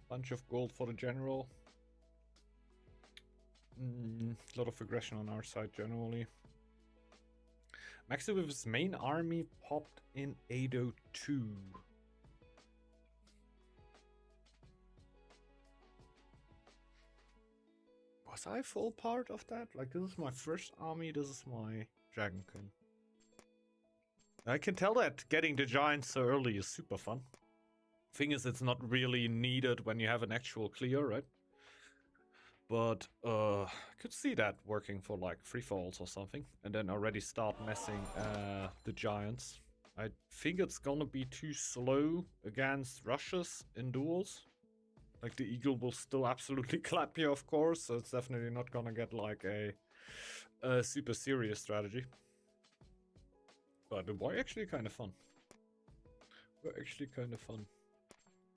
Bunch of gold for the general. A lot of aggression on our side generally. Maxi with his main army popped in 802. Was I full part of that? Like, this is my first army, this is my Dragonkin. I can tell that getting the giants so early is super fun. Thing is, it's not really needed when you have an actual clear, right? But I could see that working for like free falls or something, and then already start messing the giants. I think it's gonna be too slow against rushes in duels. Like the eagle will still absolutely clap you, of course, so it's definitely not gonna get like a super serious strategy. But the war actually kind of fun.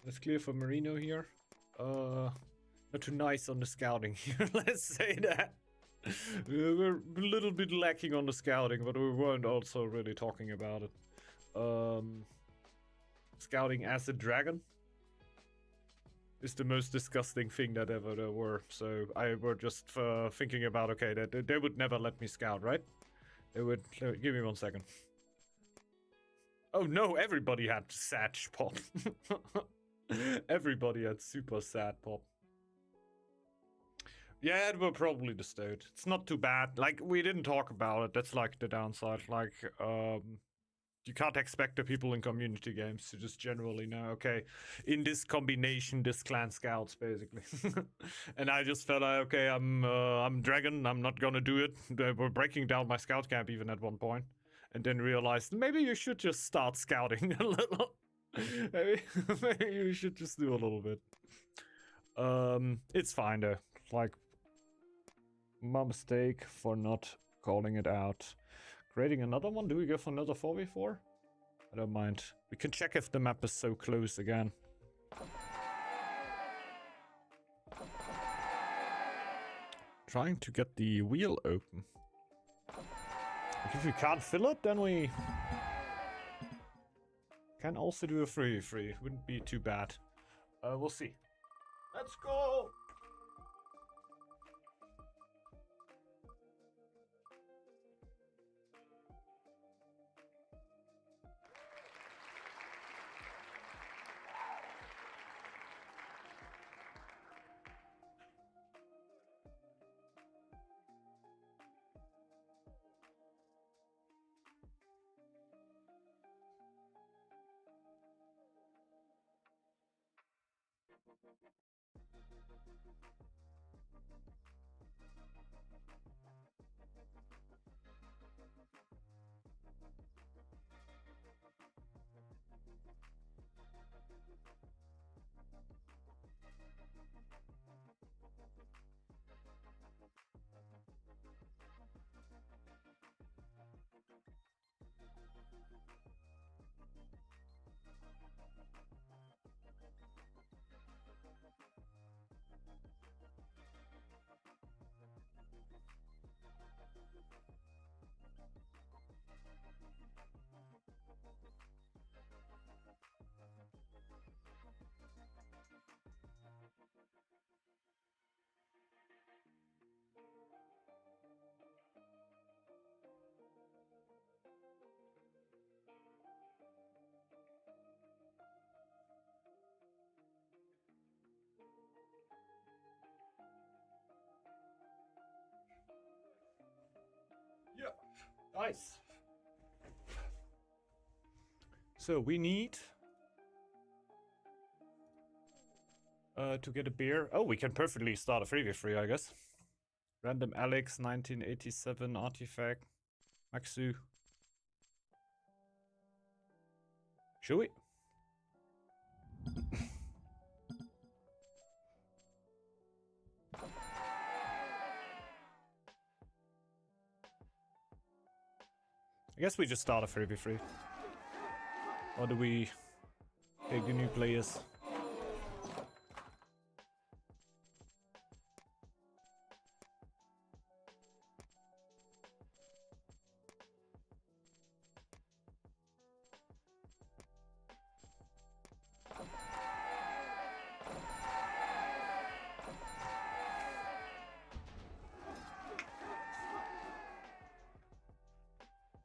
Let's clear for Marino here. Not too nice on the scouting here, let's say that. We're a little bit lacking on the scouting, but we weren't also really talking about it. Scouting as a dragon is the most disgusting thing that ever there were. So I were just thinking about, okay, that they would never let me scout, right? They would, give me 1 second. Oh no, everybody had sad pop. Everybody had super sad pop. Yeah, it will probably the state. It's not too bad. Like, we didn't talk about it. That's like the downside. Like, you can't expect the people in community games to just generally know, okay, in this combination, this clan scouts, basically. And I just felt like, okay, I'm dragon, I'm not gonna do it. They were breaking down my scout camp even at one point. And then realized, maybe you should just start scouting a little. Maybe you should just do a little bit. It's fine though. Like, my mistake for not calling it out. Creating another one? Do we go for another 4v4? I don't mind. We can check if the map is so close again. Trying to get the wheel open. Like, if we can't fill it, then we can also do a 3v3. Wouldn't be too bad. We'll see. Let's go! Yeah, nice. So we need to get a beer. Oh, we can perfectly start a 3v3, I guess. Random Alex, 1987 artifact. Maxu. Should we? guess we just start a 3v3. Or do we take the new players?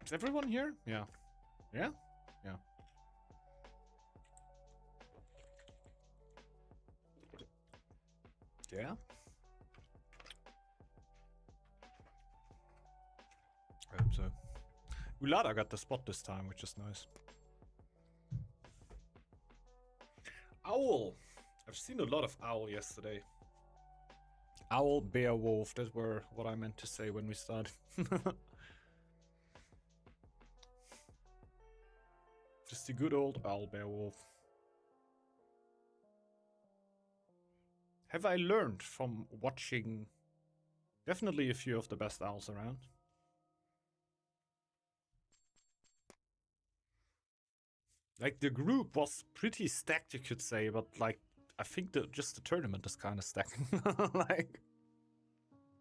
Is everyone here? Yeah. Yeah? Yeah. Yeah? I hope so. Ulada got the spot this time, which is nice. Owl! I've seen a lot of owl yesterday. Owl, bear, wolf. That were what I meant to say when we started. Just the good old owl, bear, wolf. Have I learned from watching definitely a few of the best owls around? Like, the group was pretty stacked, you could say, but like, I think just the tournament is kind of stacked. Like,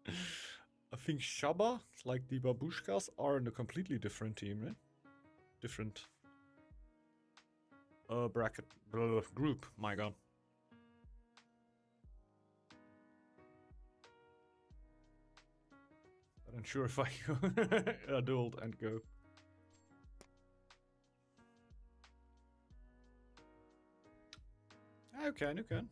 I think Shabba, like the Babushkas, are in a completely different team, right? Different bracket group, my god. But I'm sure if I go adult and go. You can, you can.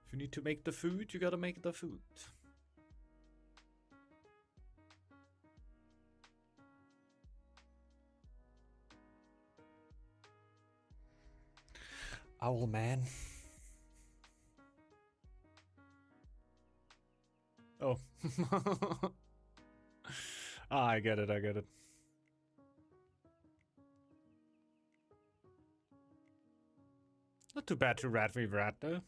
If you need to make the food, you gotta make the food. Owl man. Oh. Ah, I get it, I get it. Not too bad to rat v rat though.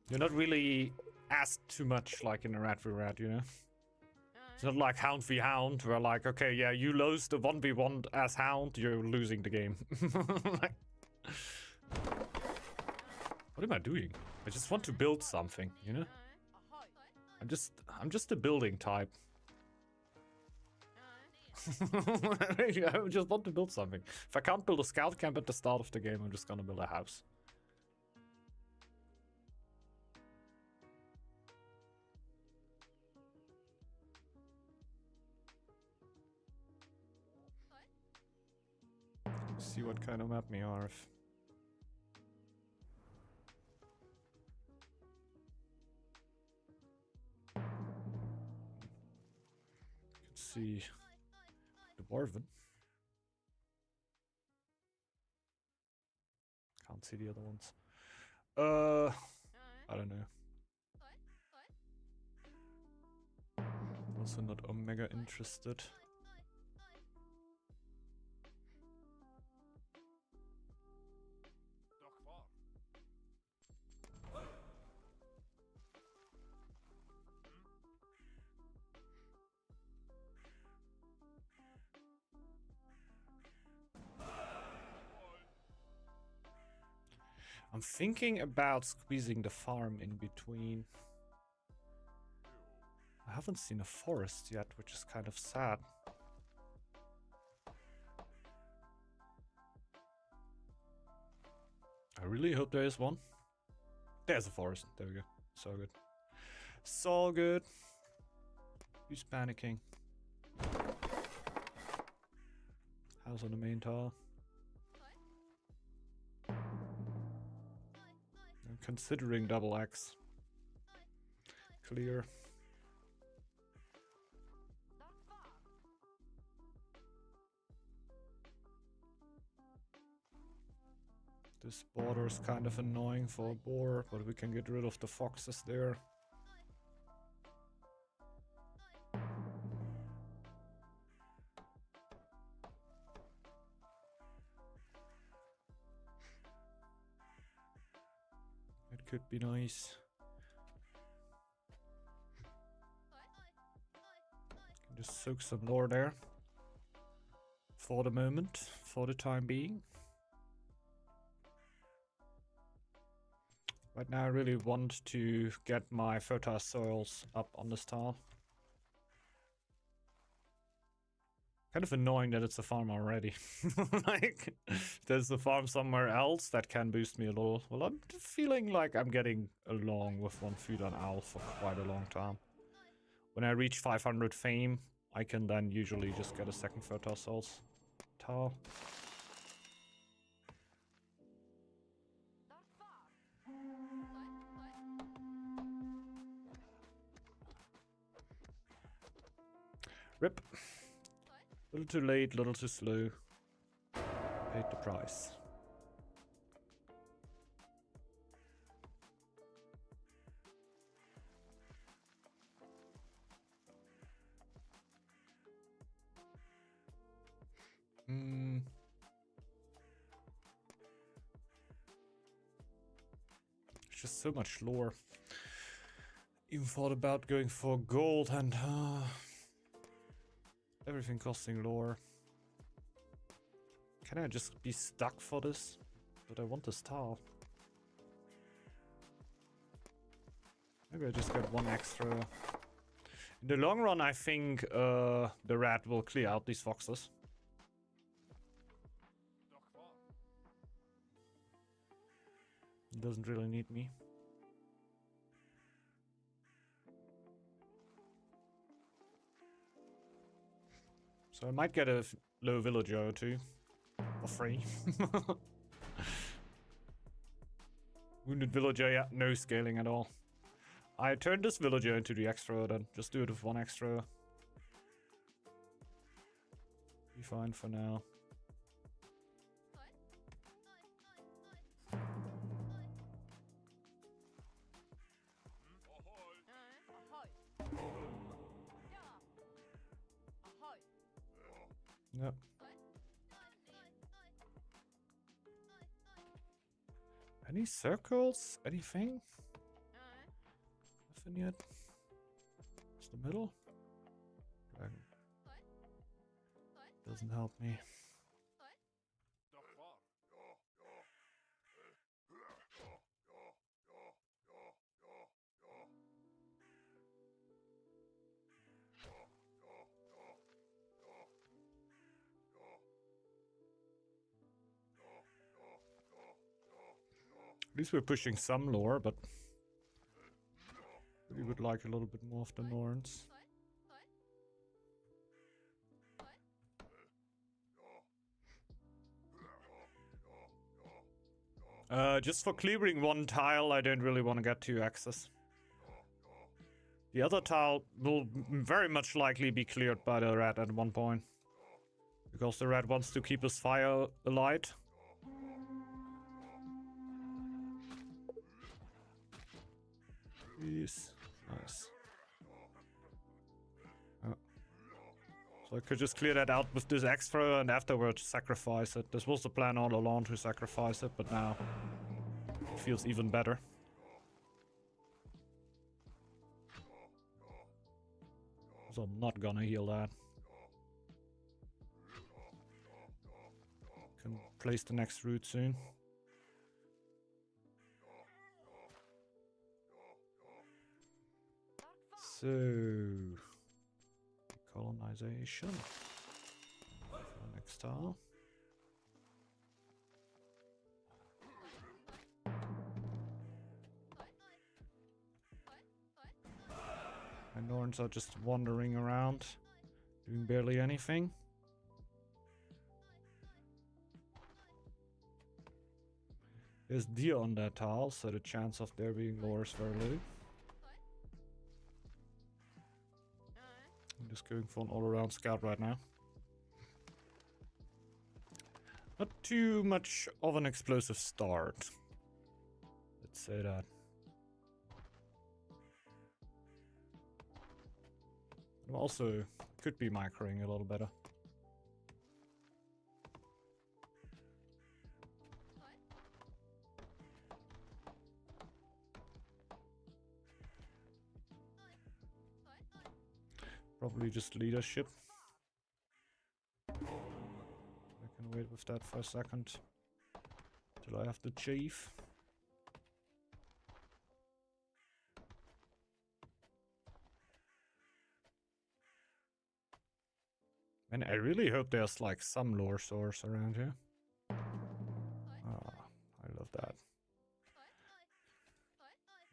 You're not really asked too much like in a rat v rat, you know? It's not like hound v hound, where like, okay, yeah, you lose the 1v1 as hound, you're losing the game. Like, what am I doing? I just want to build something, you know? I'm just a building type. I just want to build something. If I can't build a scout camp at the start of the game, I'm just gonna build a house. Let's see what kind of map we are. See the Dwarven. Can't see the other ones. I don't know. Also not Omega interested. I'm thinking about squeezing the farm in between. I haven't seen a forest yet, which is kind of sad. I really hope there is one. There's a forest. There we go. So good. So good. Who's panicking? House on the main tower. I'm considering double X. Clear. This border is kind of annoying for a boar, but we can get rid of the foxes there. could be nice. Can just soak some lore there. For the moment, for the time being. Right now I really want to get my fertile soils up on this tile. Kind of annoying that it's a farm already. Like, there's a farm somewhere else that can boost me a little. Well, I'm feeling like I'm getting along with one food on owl for quite a long time. When I reach 500 fame, I can then usually just get a second fertile souls tile. Rip. Little too late, little too slow. Paid the price. It's just so much lore. Even thought about going for gold and everything costing lore. Can I just be stuck for this? But I want this tile. Maybe I just get one extra. In the long run, I think the rat will clear out these foxes. It doesn't really need me. So I might get a low villager or two. For free. Wounded villager, yeah, no scaling at all. I turned this villager into the extra then. Just do it with one extra. Be fine for now. Yep. Any circles? Anything? Nothing yet. It's the middle. Dragon. Doesn't help me. At least we're pushing some lore, but we would like a little bit more of the Norns. Just for clearing one tile, I don't really want to get 2 access. The other tile will very much likely be cleared by the rat at one point. Because the rat wants to keep his fire alight. Nice. Oh. So I could just clear that out with this extra and afterwards sacrifice it. This was the plan all along, to sacrifice it, but now it feels even better. So I'm not gonna heal that. Can place the next route soon. So, colonization. Next tile. My Norns are just wandering around, doing barely anything. There's deer on that tile, so the chance of there being lore is very low. I'm just going for an all-around scout right now. Not too much of an explosive start. Let's say that. I'm also could be microing a little better. Probably just leadership. I can wait with that for a second. Till I have the chief. And I really hope there's like some lore source around here. Ah, I love that.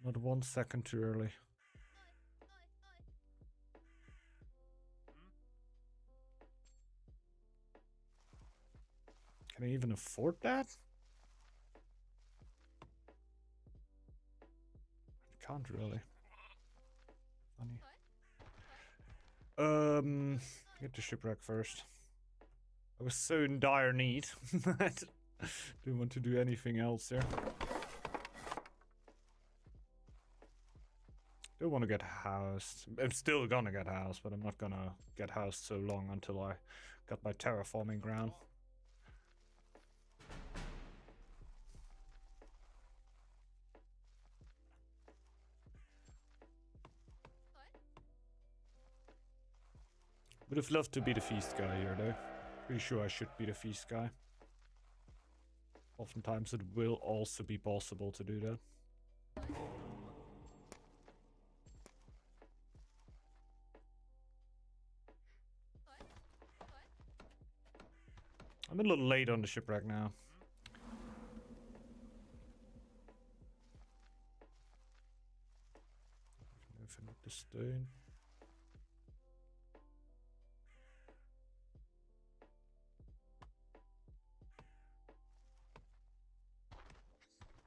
Not 1 second too early. Can I even afford that? I can't really. Funny. Get the shipwreck first. I was so in dire need. I didn't want to do anything else here. Don't want to get housed. I'm still gonna get housed, but I'm not gonna get housed so long until I got my terraforming ground. Would have loved to be the feast guy here, though. Pretty sure I should be the feast guy. Oftentimes it will also be possible to do that. I'm a little late on the shipwreck now. Moving with the stone.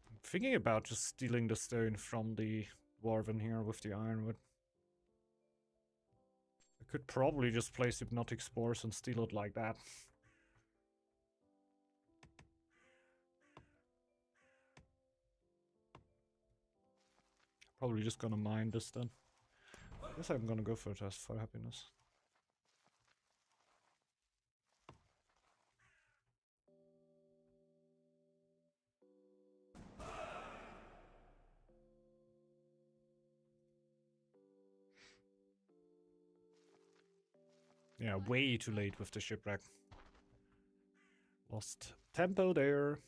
I'm thinking about just stealing the stone from the dwarven here with the ironwood. I could probably just place hypnotic spores and steal it like that. Probably just gonna mine this then. I guess I'm gonna go for a test for happiness. Yeah, way too late with the shipwreck. Lost tempo there.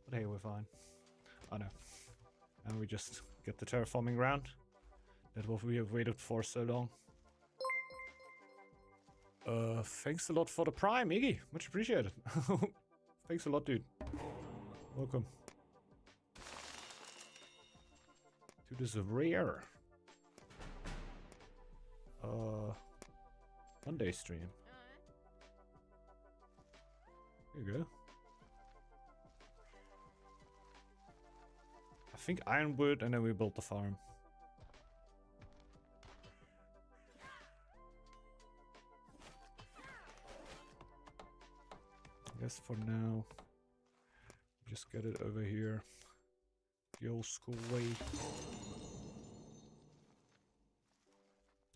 But hey, we're fine. Oh no. And we just get the terraforming ground. That's what we have waited for so long. Thanks a lot for the prime, Iggy. Much appreciated. Thanks a lot, dude. Welcome. To this rare Fonday stream. There you go. I think ironwood, and then we built the farm. I guess for now, just get it over here. The old school way.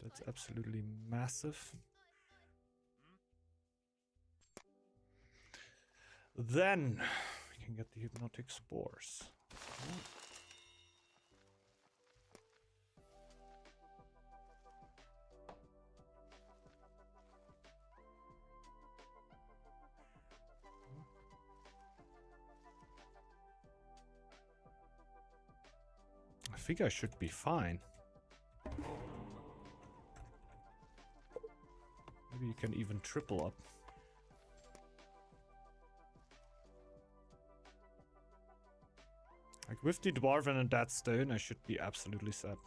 That's absolutely massive. Then we can get the hypnotic spores. Oh. I think I should be fine. Maybe you can even triple up. Like with the dwarven and that stone, I should be absolutely set.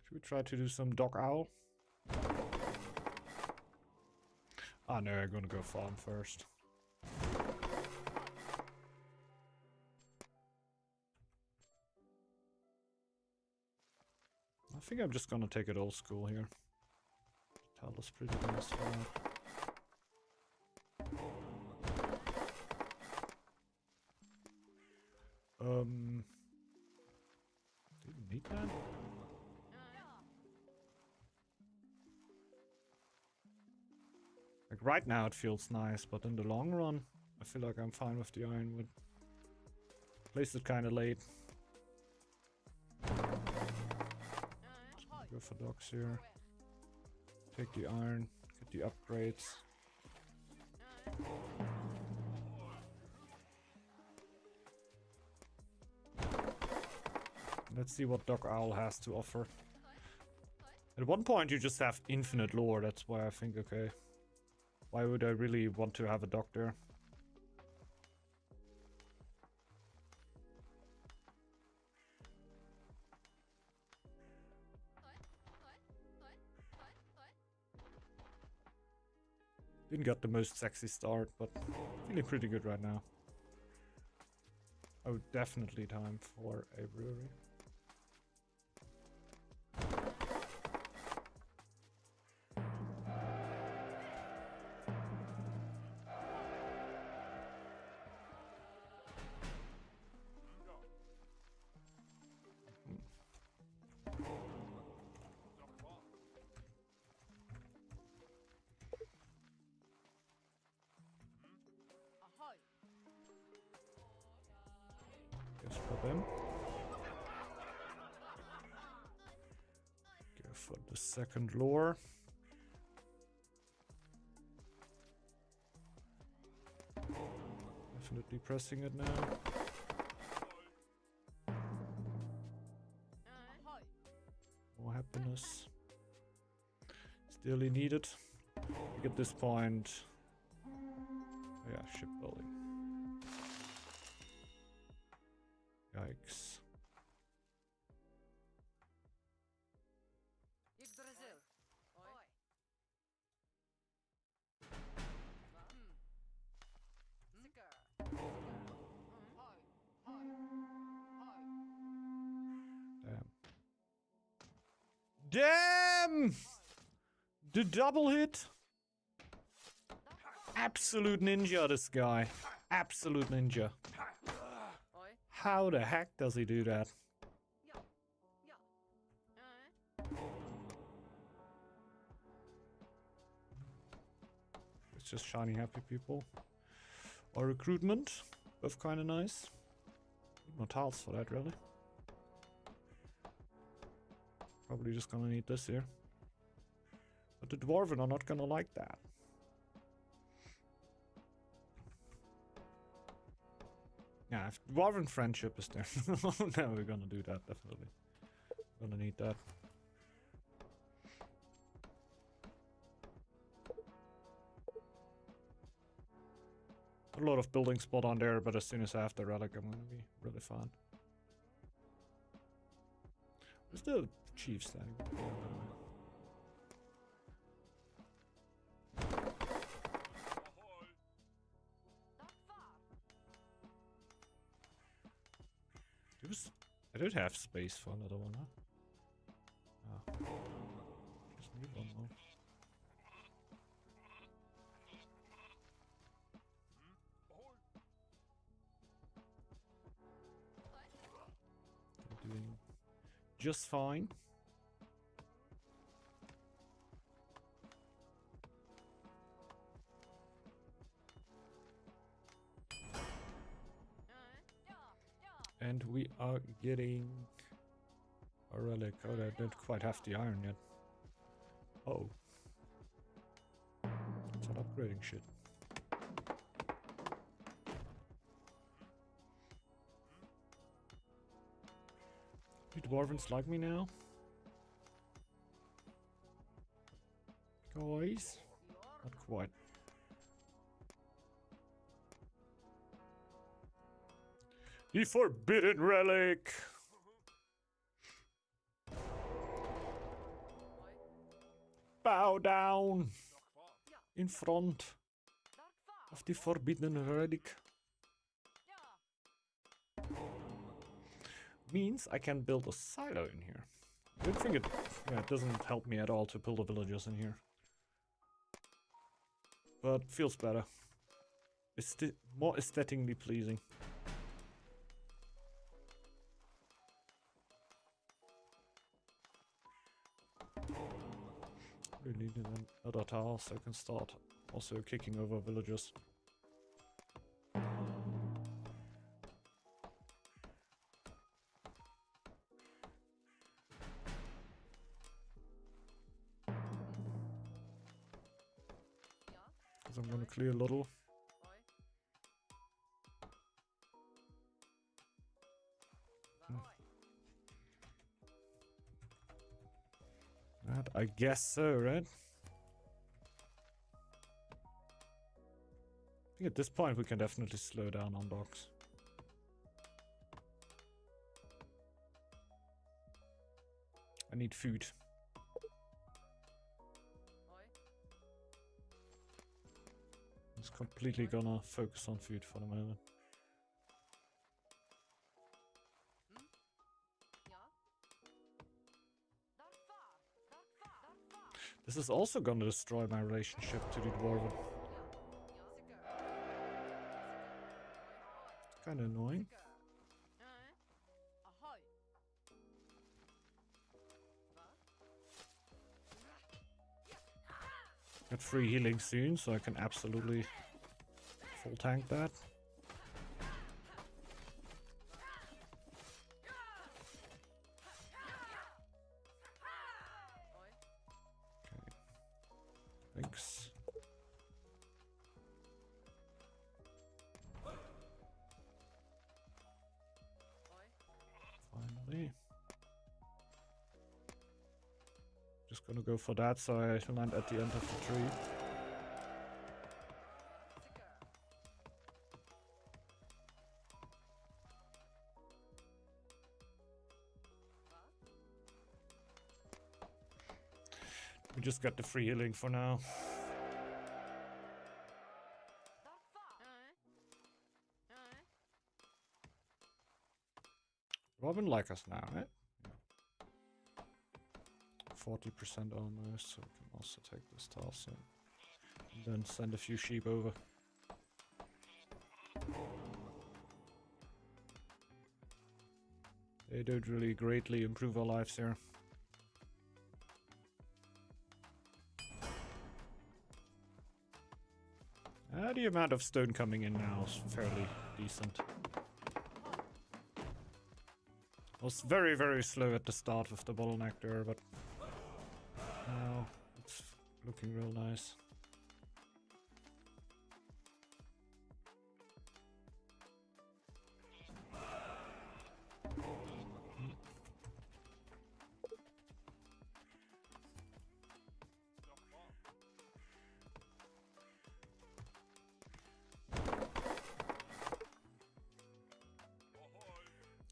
Should we try to do some dog owl? Ah no, I'm gonna go farm first. I think I'm just gonna take it old school here. Talus pretty nice for that. Didn't need that. Like right now it feels nice, but in the long run, I feel like I'm fine with the ironwood. Placed it kind of late. Go for docks here. Take the iron, get the upgrades. Let's see what Dock Owl has to offer. At one point you just have infinite lore, that's why I think, okay, why would I really want to have a dock there? Didn't get the most sexy start, but feeling pretty good right now. Oh, definitely time for a brewery. Guess for them. Go for the second lore. Definitely pressing it now. More happiness. Still needed. I think at this point. Oh yeah, shipbuilding. Yikes. Damn! The double hit! Absolute ninja, this guy. Absolute ninja. How the heck does he do that? It's just shiny happy people. Or recruitment. Both kind of nice. Need more tiles for that, really. Probably just gonna need this here. But the Dwarven are not gonna like that. Yeah, if Dwarven friendship is there. Now we're gonna do that, definitely. Gonna need that. A lot of building spot on there, but as soon as I have the relic, I'm gonna be really fine. Where's the chief standing? I don't have space for another one, huh? Ah. Just need one more. Doing just fine. And we are getting a relic. Oh, I don't quite have the iron yet. Oh. It's not upgrading shit. Do Dwarvens like me now? Guys? Not quite. The forbidden relic! Bow down! In front of the forbidden relic. Means I can build a silo in here. I don't think it doesn't help me at all to build the villagers in here. But feels better. It's more aesthetically pleasing. Really need another tile so I can start Also kicking over villagers. Because I'm gonna clear a little. That, I guess so, right? I think at this point we can definitely slow down on dogs. I need food. It's completely gonna focus on food for the moment. This is also gonna destroy my relationship to the dwarven. Kinda annoying. Get free healing soon, so I can absolutely full tank that. Okay. Thanks. Finally. Just gonna go for that so I land at the end of the tree. We just got the free healing for now. Robin like us now, right? 40% almost, so we can also take this tile soon. And then send a few sheep over. They don't really greatly improve our lives here. The amount of stone coming in now is fairly decent. Was very, very slow at the start with the bottleneck there, but now it's looking real nice.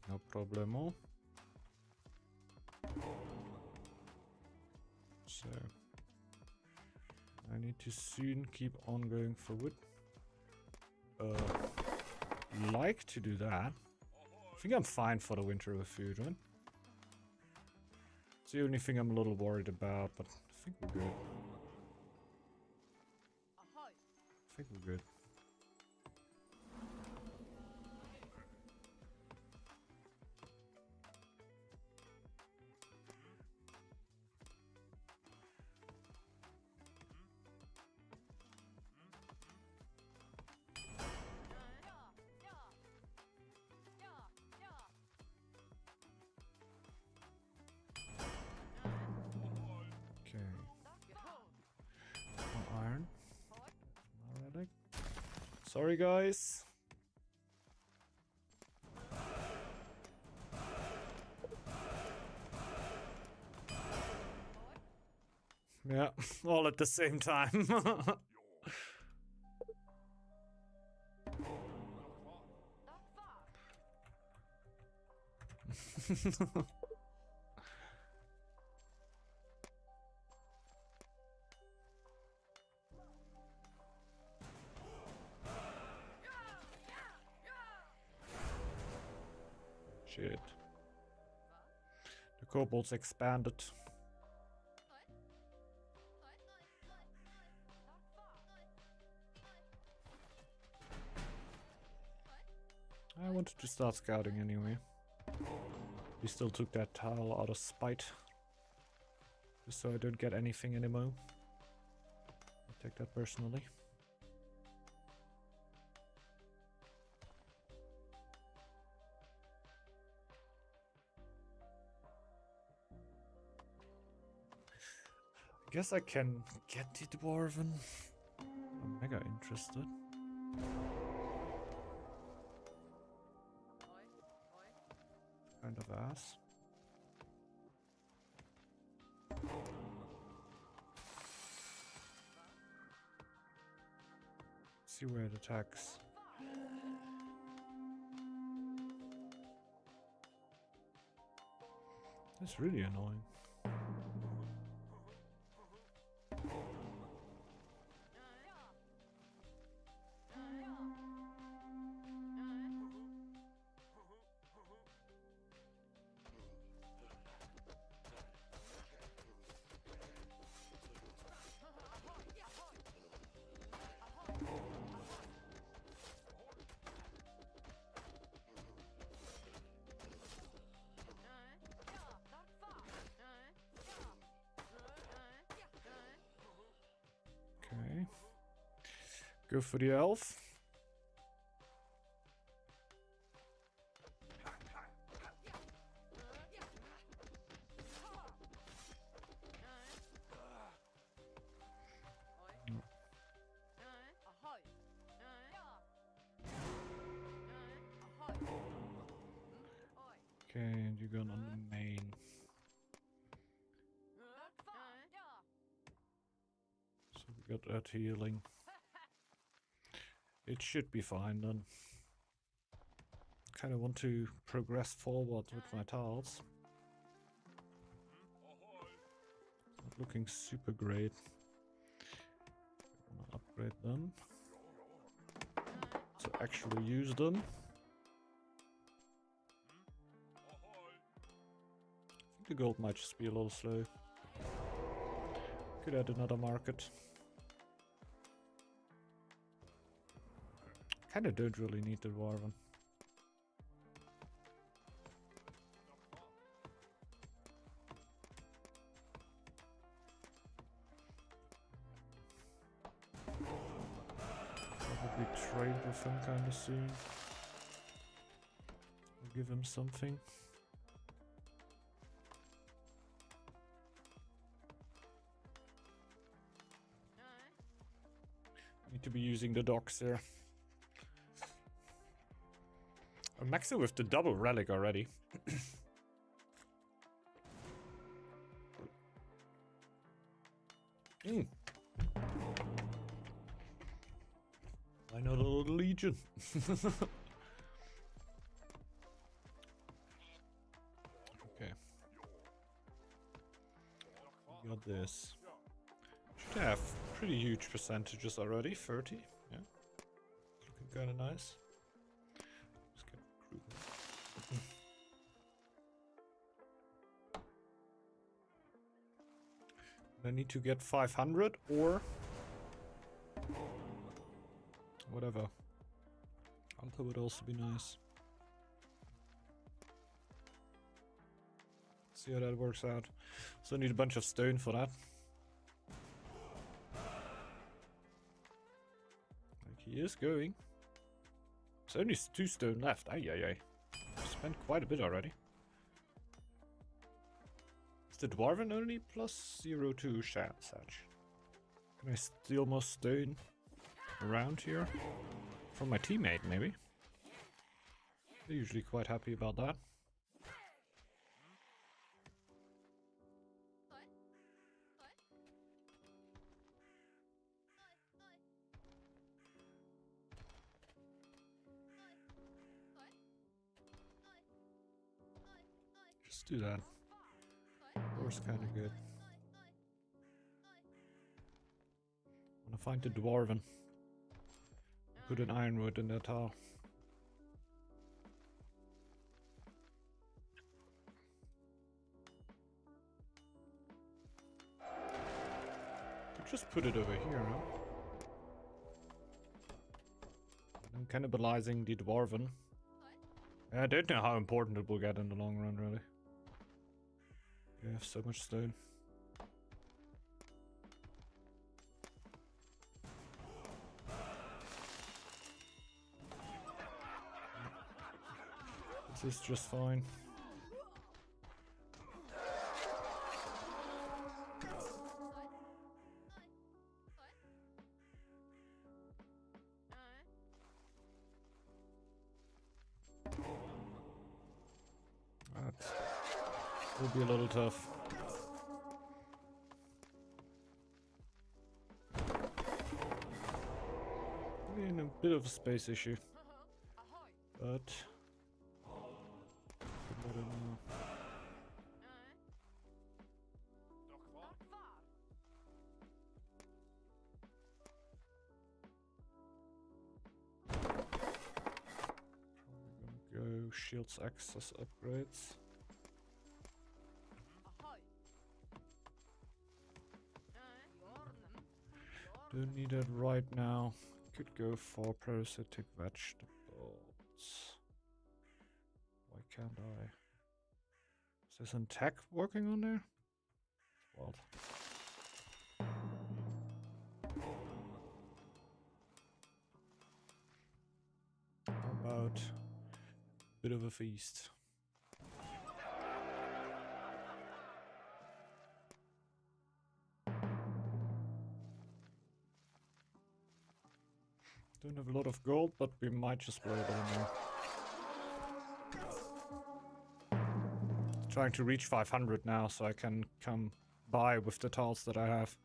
No problemo. So I need to soon keep on going for wood. Like to do that. I think I'm fine for the winter with food, right? It's the only thing I'm a little worried about, but I think we're good. I think we're good. Iron. Alright. Sorry, guys. Yeah, all at the same time. Shit. The kobolds expanded. I wanted to start scouting anyway. We still took that tile out of spite. Just so I don't get anything anymore. take that personally. I guess I can get the dwarven. I'm mega interested. Kind of ass. See where it attacks. That's really annoying. Okay. Go for the elf. Okay, and you're going on the main. So we got that healing. It should be fine then. Kind of want to progress forward with my tiles. Not looking super great. I want to upgrade them. To actually use them. I think the gold might just be a little slow. Could add another market. Kinda don't really need the dwarven. Probably trade with him kinda soon. Or give him something. Need to be using the docks here. I'm maxing with the double relic already. I know the little legion. Okay. We got this. Should have pretty huge percentages already. 30. Yeah. Looking kind of nice. Let's get recruitment. I need to get 500 or whatever. Alpha would also be nice. See how that works out. So I need a bunch of stone for that. Like he is going. There's only 2 stone left. Ay ay ay. I've spent quite a bit already. Is the dwarven only plus 0.2 satch? Can I steal more stone around here? From my teammate, maybe? They're usually quite happy about that. Just do that. Door's kind of good. I want to find the dwarven. Put an ironwood in that tile. Just put it over here, huh? I'm cannibalizing the dwarven. I don't know how important it will get in the long run, really. You have so much stone. This is just fine. That will be a little tough. In a bit of a space issue. But I don't know. Probably gonna go shields access upgrades. Don't need it right now. Could go for parasitic vegetables. Why can't I? Is this an tech working on there? Wild. How about a bit of a feast? Don't have a lot of gold, but we might just blow it all now. Trying to reach 500 now, so I can come by with the tiles that I have.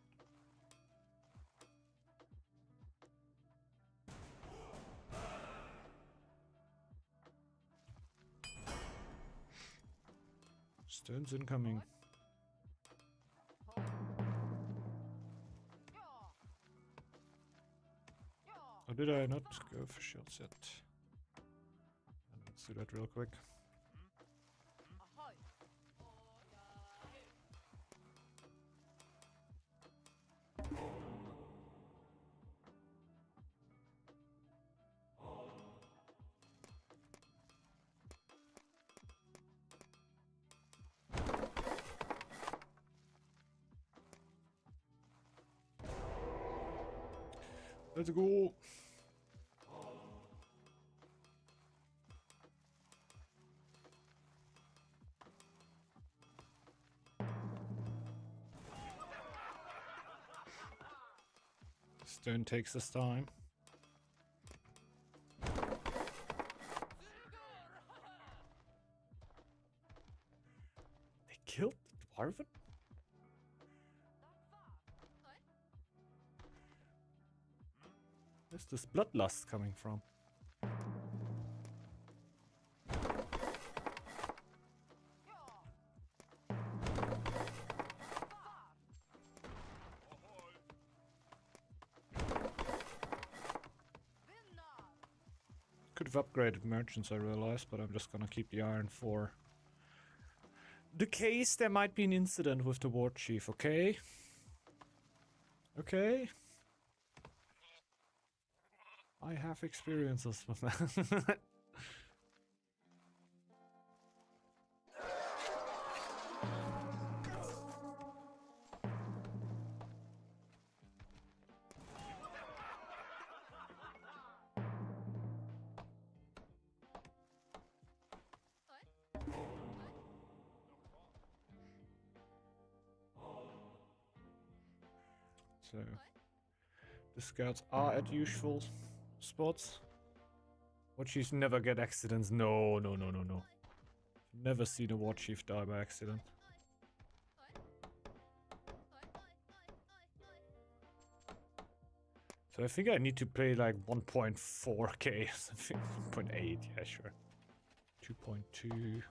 Stones incoming. Or did I not go for shields yet? Let's do that real quick. Let's go! Stone takes his time. They killed the dwarven? Where's this bloodlust coming from? Could have upgraded merchants, I realized, but I'm just gonna keep the iron for the case there might be an incident with the war chief, okay? Okay? I have experiences with that. So, the scouts are at usual spots. War chiefs never get accidents. No, no, no, no, no. Never seen a war chief die by accident. So I think I need to pay like 1.4k or something. 1.8, yeah, sure. 2.2,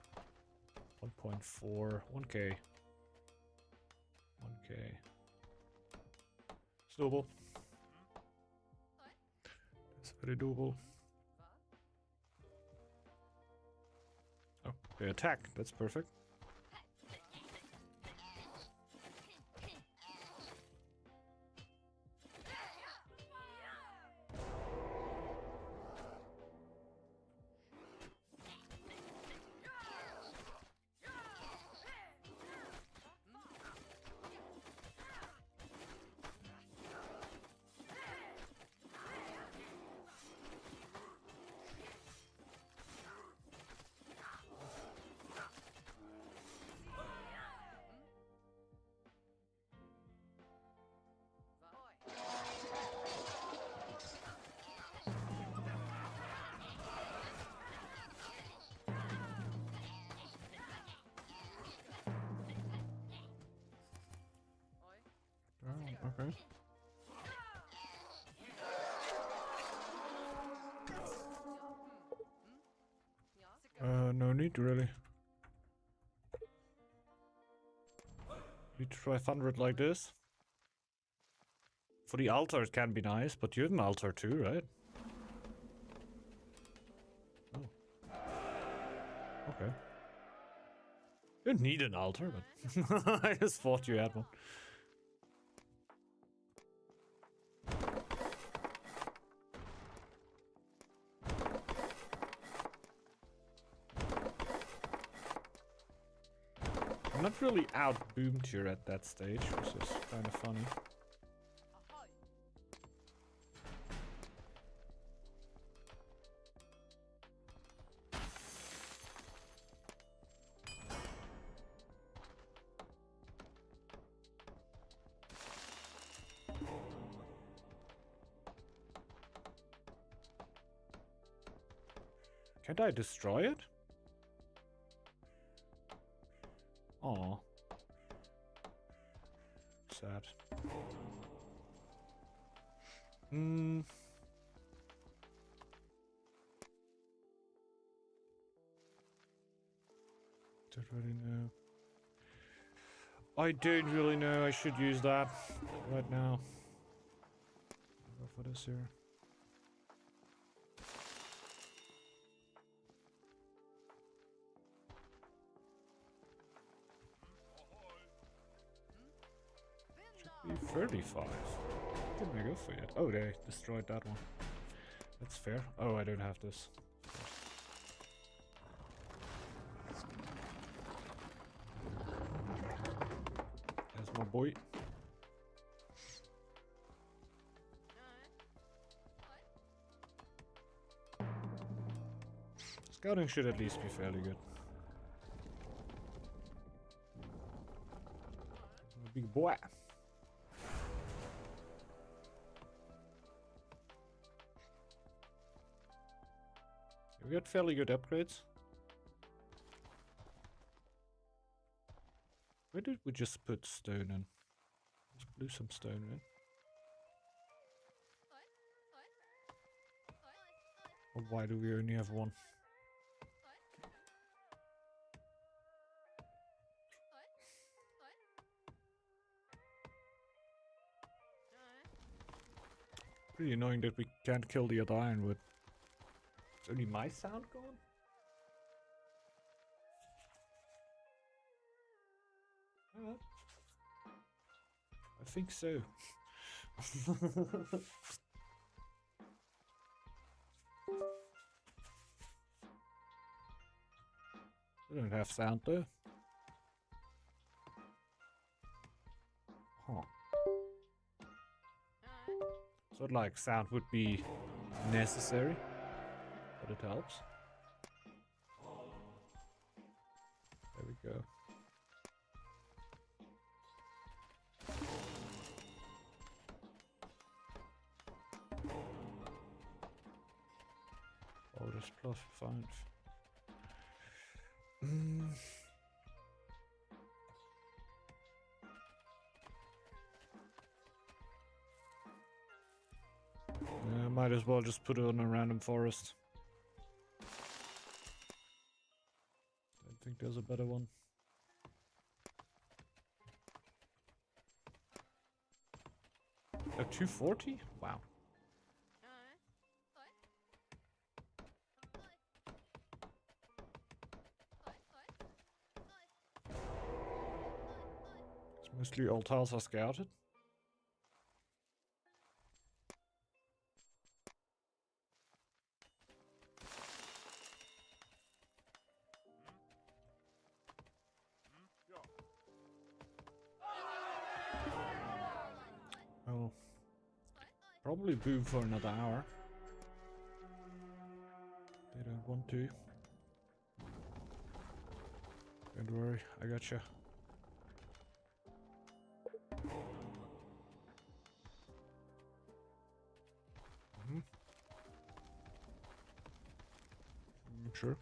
1.4, 1k. 1k. It's doable. That's very doable. Oh, they attack. That's perfect. Okay. No need really. We try thunder it like this. For the altar it can be nice, but you have an altar too, right? Oh. Okay. You don't need an altar, but I just thought you had one. I'm not really out-boomed here at that stage, which is kind of funny. Can't I destroy it? Aw. Sad. Don't really know. I don't really know. I should use that right now. I'll go for this here. Should be 35. Didn't I go for it? Oh, they destroyed that one. That's fair. Oh, I don't have this. There's my boy. Scouting should at least be fairly good. Big boy. We got fairly good upgrades. Where did we just put stone in? Let's blew some stone in. Or why do we only have one? Pretty annoying that we can't kill the other ironwood. Is only my sound gone? I think so. I don't have sound though. Huh. So like sound would be necessary, but it helps. There we go. Oh, that's +5. Yeah, might as well just put it on a random forest. Don't think there's a better one. A 240? Wow. Mostly all tiles are scouted. Oh. Probably boom for another hour. They don't want to. Don't worry, I gotcha. Sure.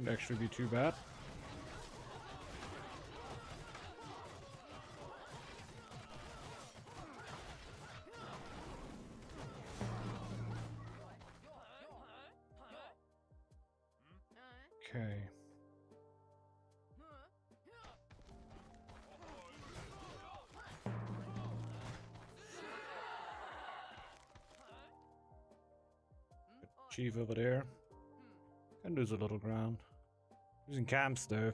shouldn't actually be too bad. Okay. Chief over there. Can lose a little ground. Losing camps though.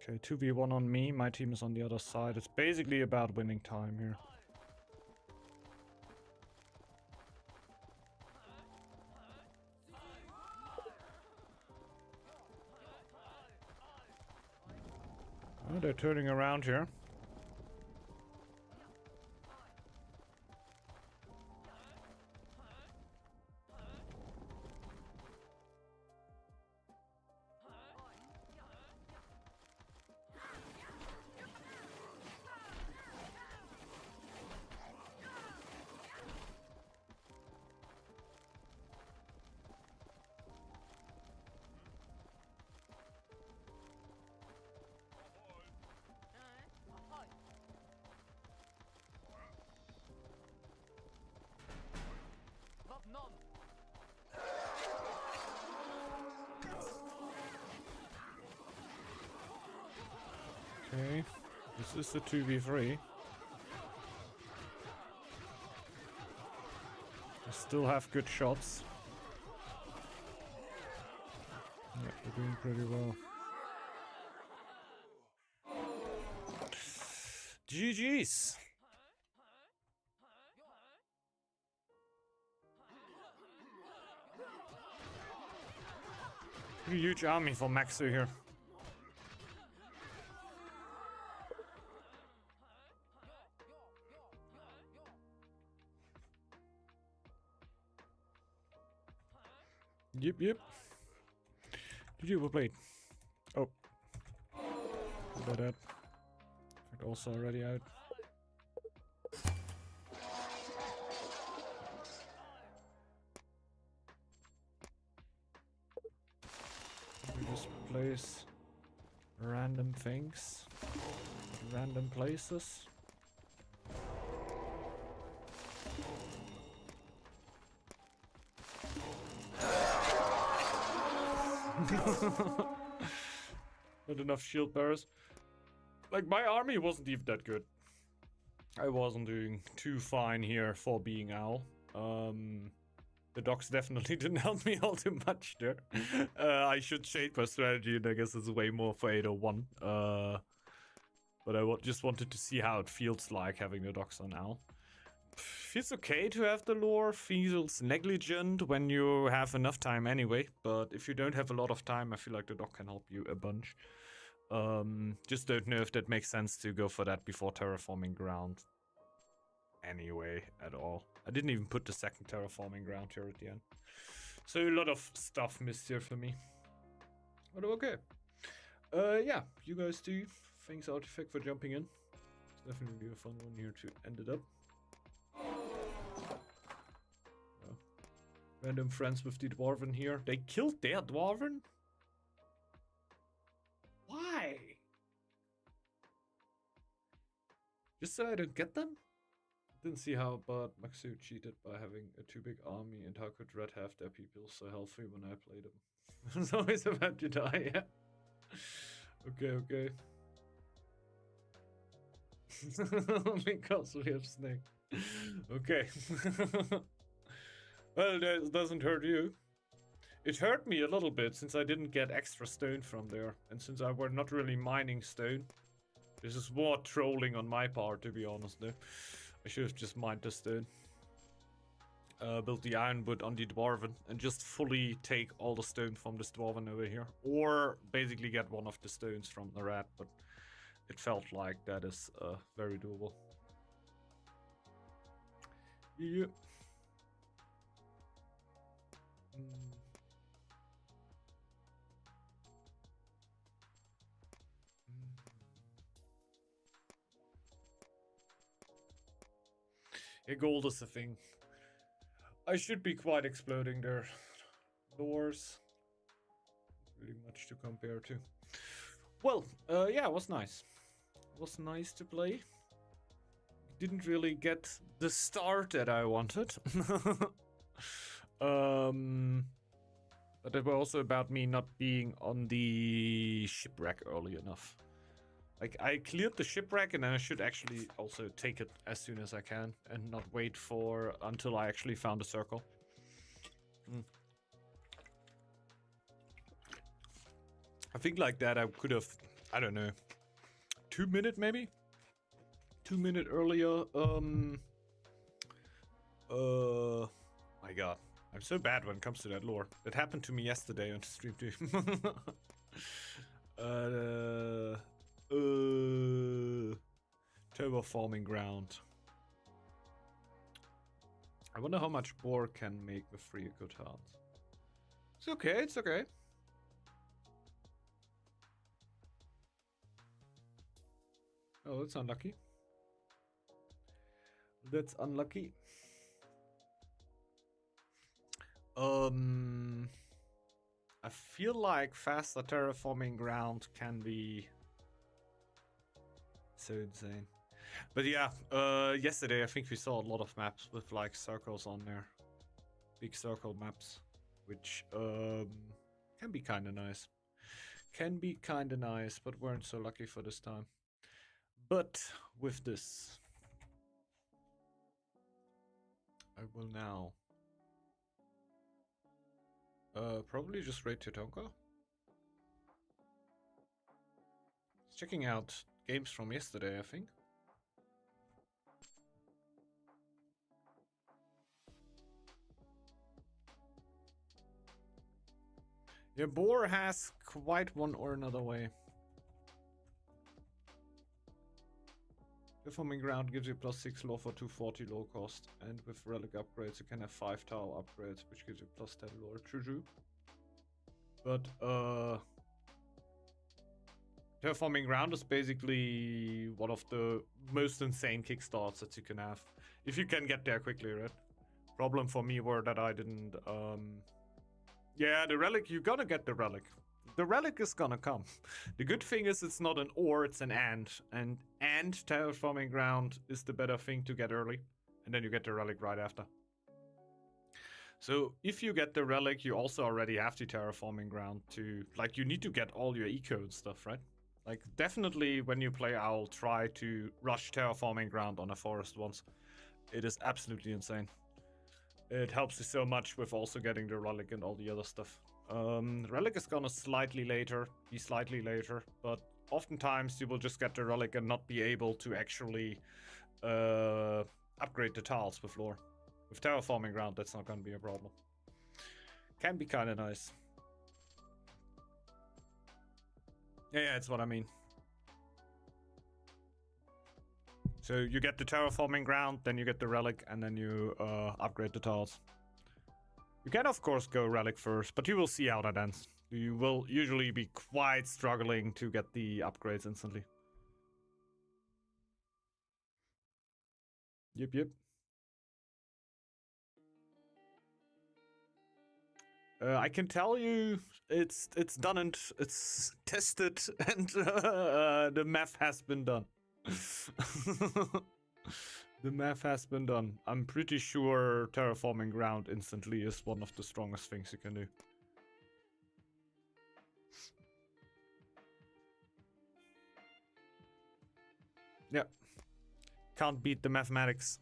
Okay, 2v1 on me. My team is on the other side. It's basically about winning time here. Oh, they're turning around here. Okay, this is the 2v3. I still have good shots. Yeah, we're doing pretty well. GG's! Pretty huge army for Maxu here. Yep. GG, well played. Oh. How about that? In fact, also already out. We just place random things at random places. Not enough shield bearers. Like, my army wasn't even that good. I wasn't doing too fine here for being Owl. The docs definitely didn't help me all too much there. I should shade my strategy, and I guess it's way more for 801. But I just wanted to see how it feels like having the docs on Owl. Feels okay to have the lore, feels negligent when you have enough time anyway, but if you don't have a lot of time, I feel like the doc can help you a bunch. Just don't know if that makes sense to go for that before terraforming ground anyway at all. I didn't even put the second terraforming ground here at the end. So a lot of stuff missed here for me. But okay. Yeah, you guys do. Thanks Artifact for jumping in. It's definitely a fun one here to end it up. Random friends with the Dwarven here. They killed their Dwarven? Why? Just so I don't get them? Didn't see how, but Maxu cheated by having a too big army, and how could Red have their people so healthy when I played them? It's always about to die, yeah. Okay. Because we have Snake. Okay. Well, that doesn't hurt you. It hurt me a little bit since I didn't get extra stone from there. And since I were not really mining stone. This is more trolling on my part, to be honest, though. I should have just mined the stone. Built the ironwood on the Dwarven. And just fully take all the stone from this Dwarven over here. Or basically get one of the stones from the rat. But it felt like that is very doable. Yeah. Yeah, gold is a thing. I should be quite exploding there. Doors. Really much to compare to. Well, yeah, it was nice. It was nice to play. Didn't really get the start that I wanted. But it was also about me not being on the shipwreck early enough. Like, I cleared the shipwreck and then I should actually also take it as soon as I can and not wait for until I actually found a circle. I think like that I could have, I don't know, 2 minutes maybe? 2 minutes earlier. My god. I'm so bad when it comes to that lore. That happened to me yesterday on stream too. Terraforming ground. I wonder how much boar can make with 3 good hearts. It's okay, it's okay. Oh, that's unlucky. That's unlucky. I feel like faster terraforming ground can be so insane. But yeah, yesterday I think we saw a lot of maps with like circles on there. Big circle maps, which can be kind of nice. Can be kind of nice, but weren't so lucky for this time. But with this, I will now probably just raid Tatanka. Checking out games from yesterday, I think. Yeah, boar has quite one or another way. Terraforming ground gives you +6 lore for 240 low cost, and with relic upgrades you can have 5 tower upgrades, which gives you +10 lore. True. But Terraforming ground is basically one of the most insane kickstarts that you can have, if you can get there quickly, right? Problem for me were that I didn't. Yeah, the relic, you gotta get the relic. The relic is gonna come. The good thing is it's not an or, it's an and terraforming ground is the better thing to get early, and then you get the relic right after. So if you get the relic, you also already have the terraforming ground to, like, you need to get all your eco and stuff, right? Like, definitely when you play Owl, try to rush terraforming ground on a forest once. It is absolutely insane. It helps you so much with also getting the relic and all the other stuff. Relic is gonna be slightly later, but oftentimes you will just get the relic and not be able to actually upgrade the tiles with lore. With terraforming ground, that's not gonna be a problem. Can be kind of nice. Yeah, that's what I mean. So you get the terraforming ground, then you get the relic, and then you upgrade the tiles. You can of course go relic first, but you will see how that ends. You will usually be quite struggling to get the upgrades instantly. Yep. I can tell you it's done and it's tested, and the math has been done. The math has been done. I'm pretty sure terraforming ground instantly is one of the strongest things you can do. Yeah. Can't beat the mathematics.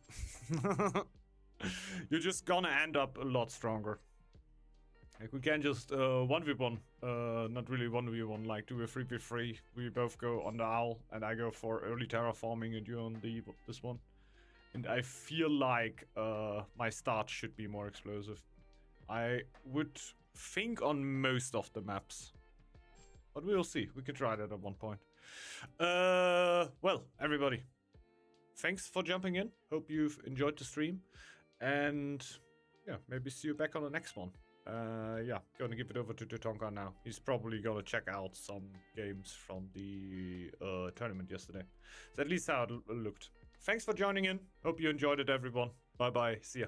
You're just gonna end up a lot stronger. Like, we can just 1v1, not really 1v1, like do a 3v3. We both go on the owl, and I go for early terraforming, and you on this one. And I feel like my start should be more explosive. I would think on most of the maps. But we'll see. We can try that at one point. Well, everybody, thanks for jumping in. Hope you've enjoyed the stream. And yeah, maybe see you back on the next one. Yeah, gonna give it over to Tatanka now. He's probably gonna check out some games from the tournament yesterday. So at least how it looked. Thanks for joining in. Hope you enjoyed it, everyone. Bye bye. See ya.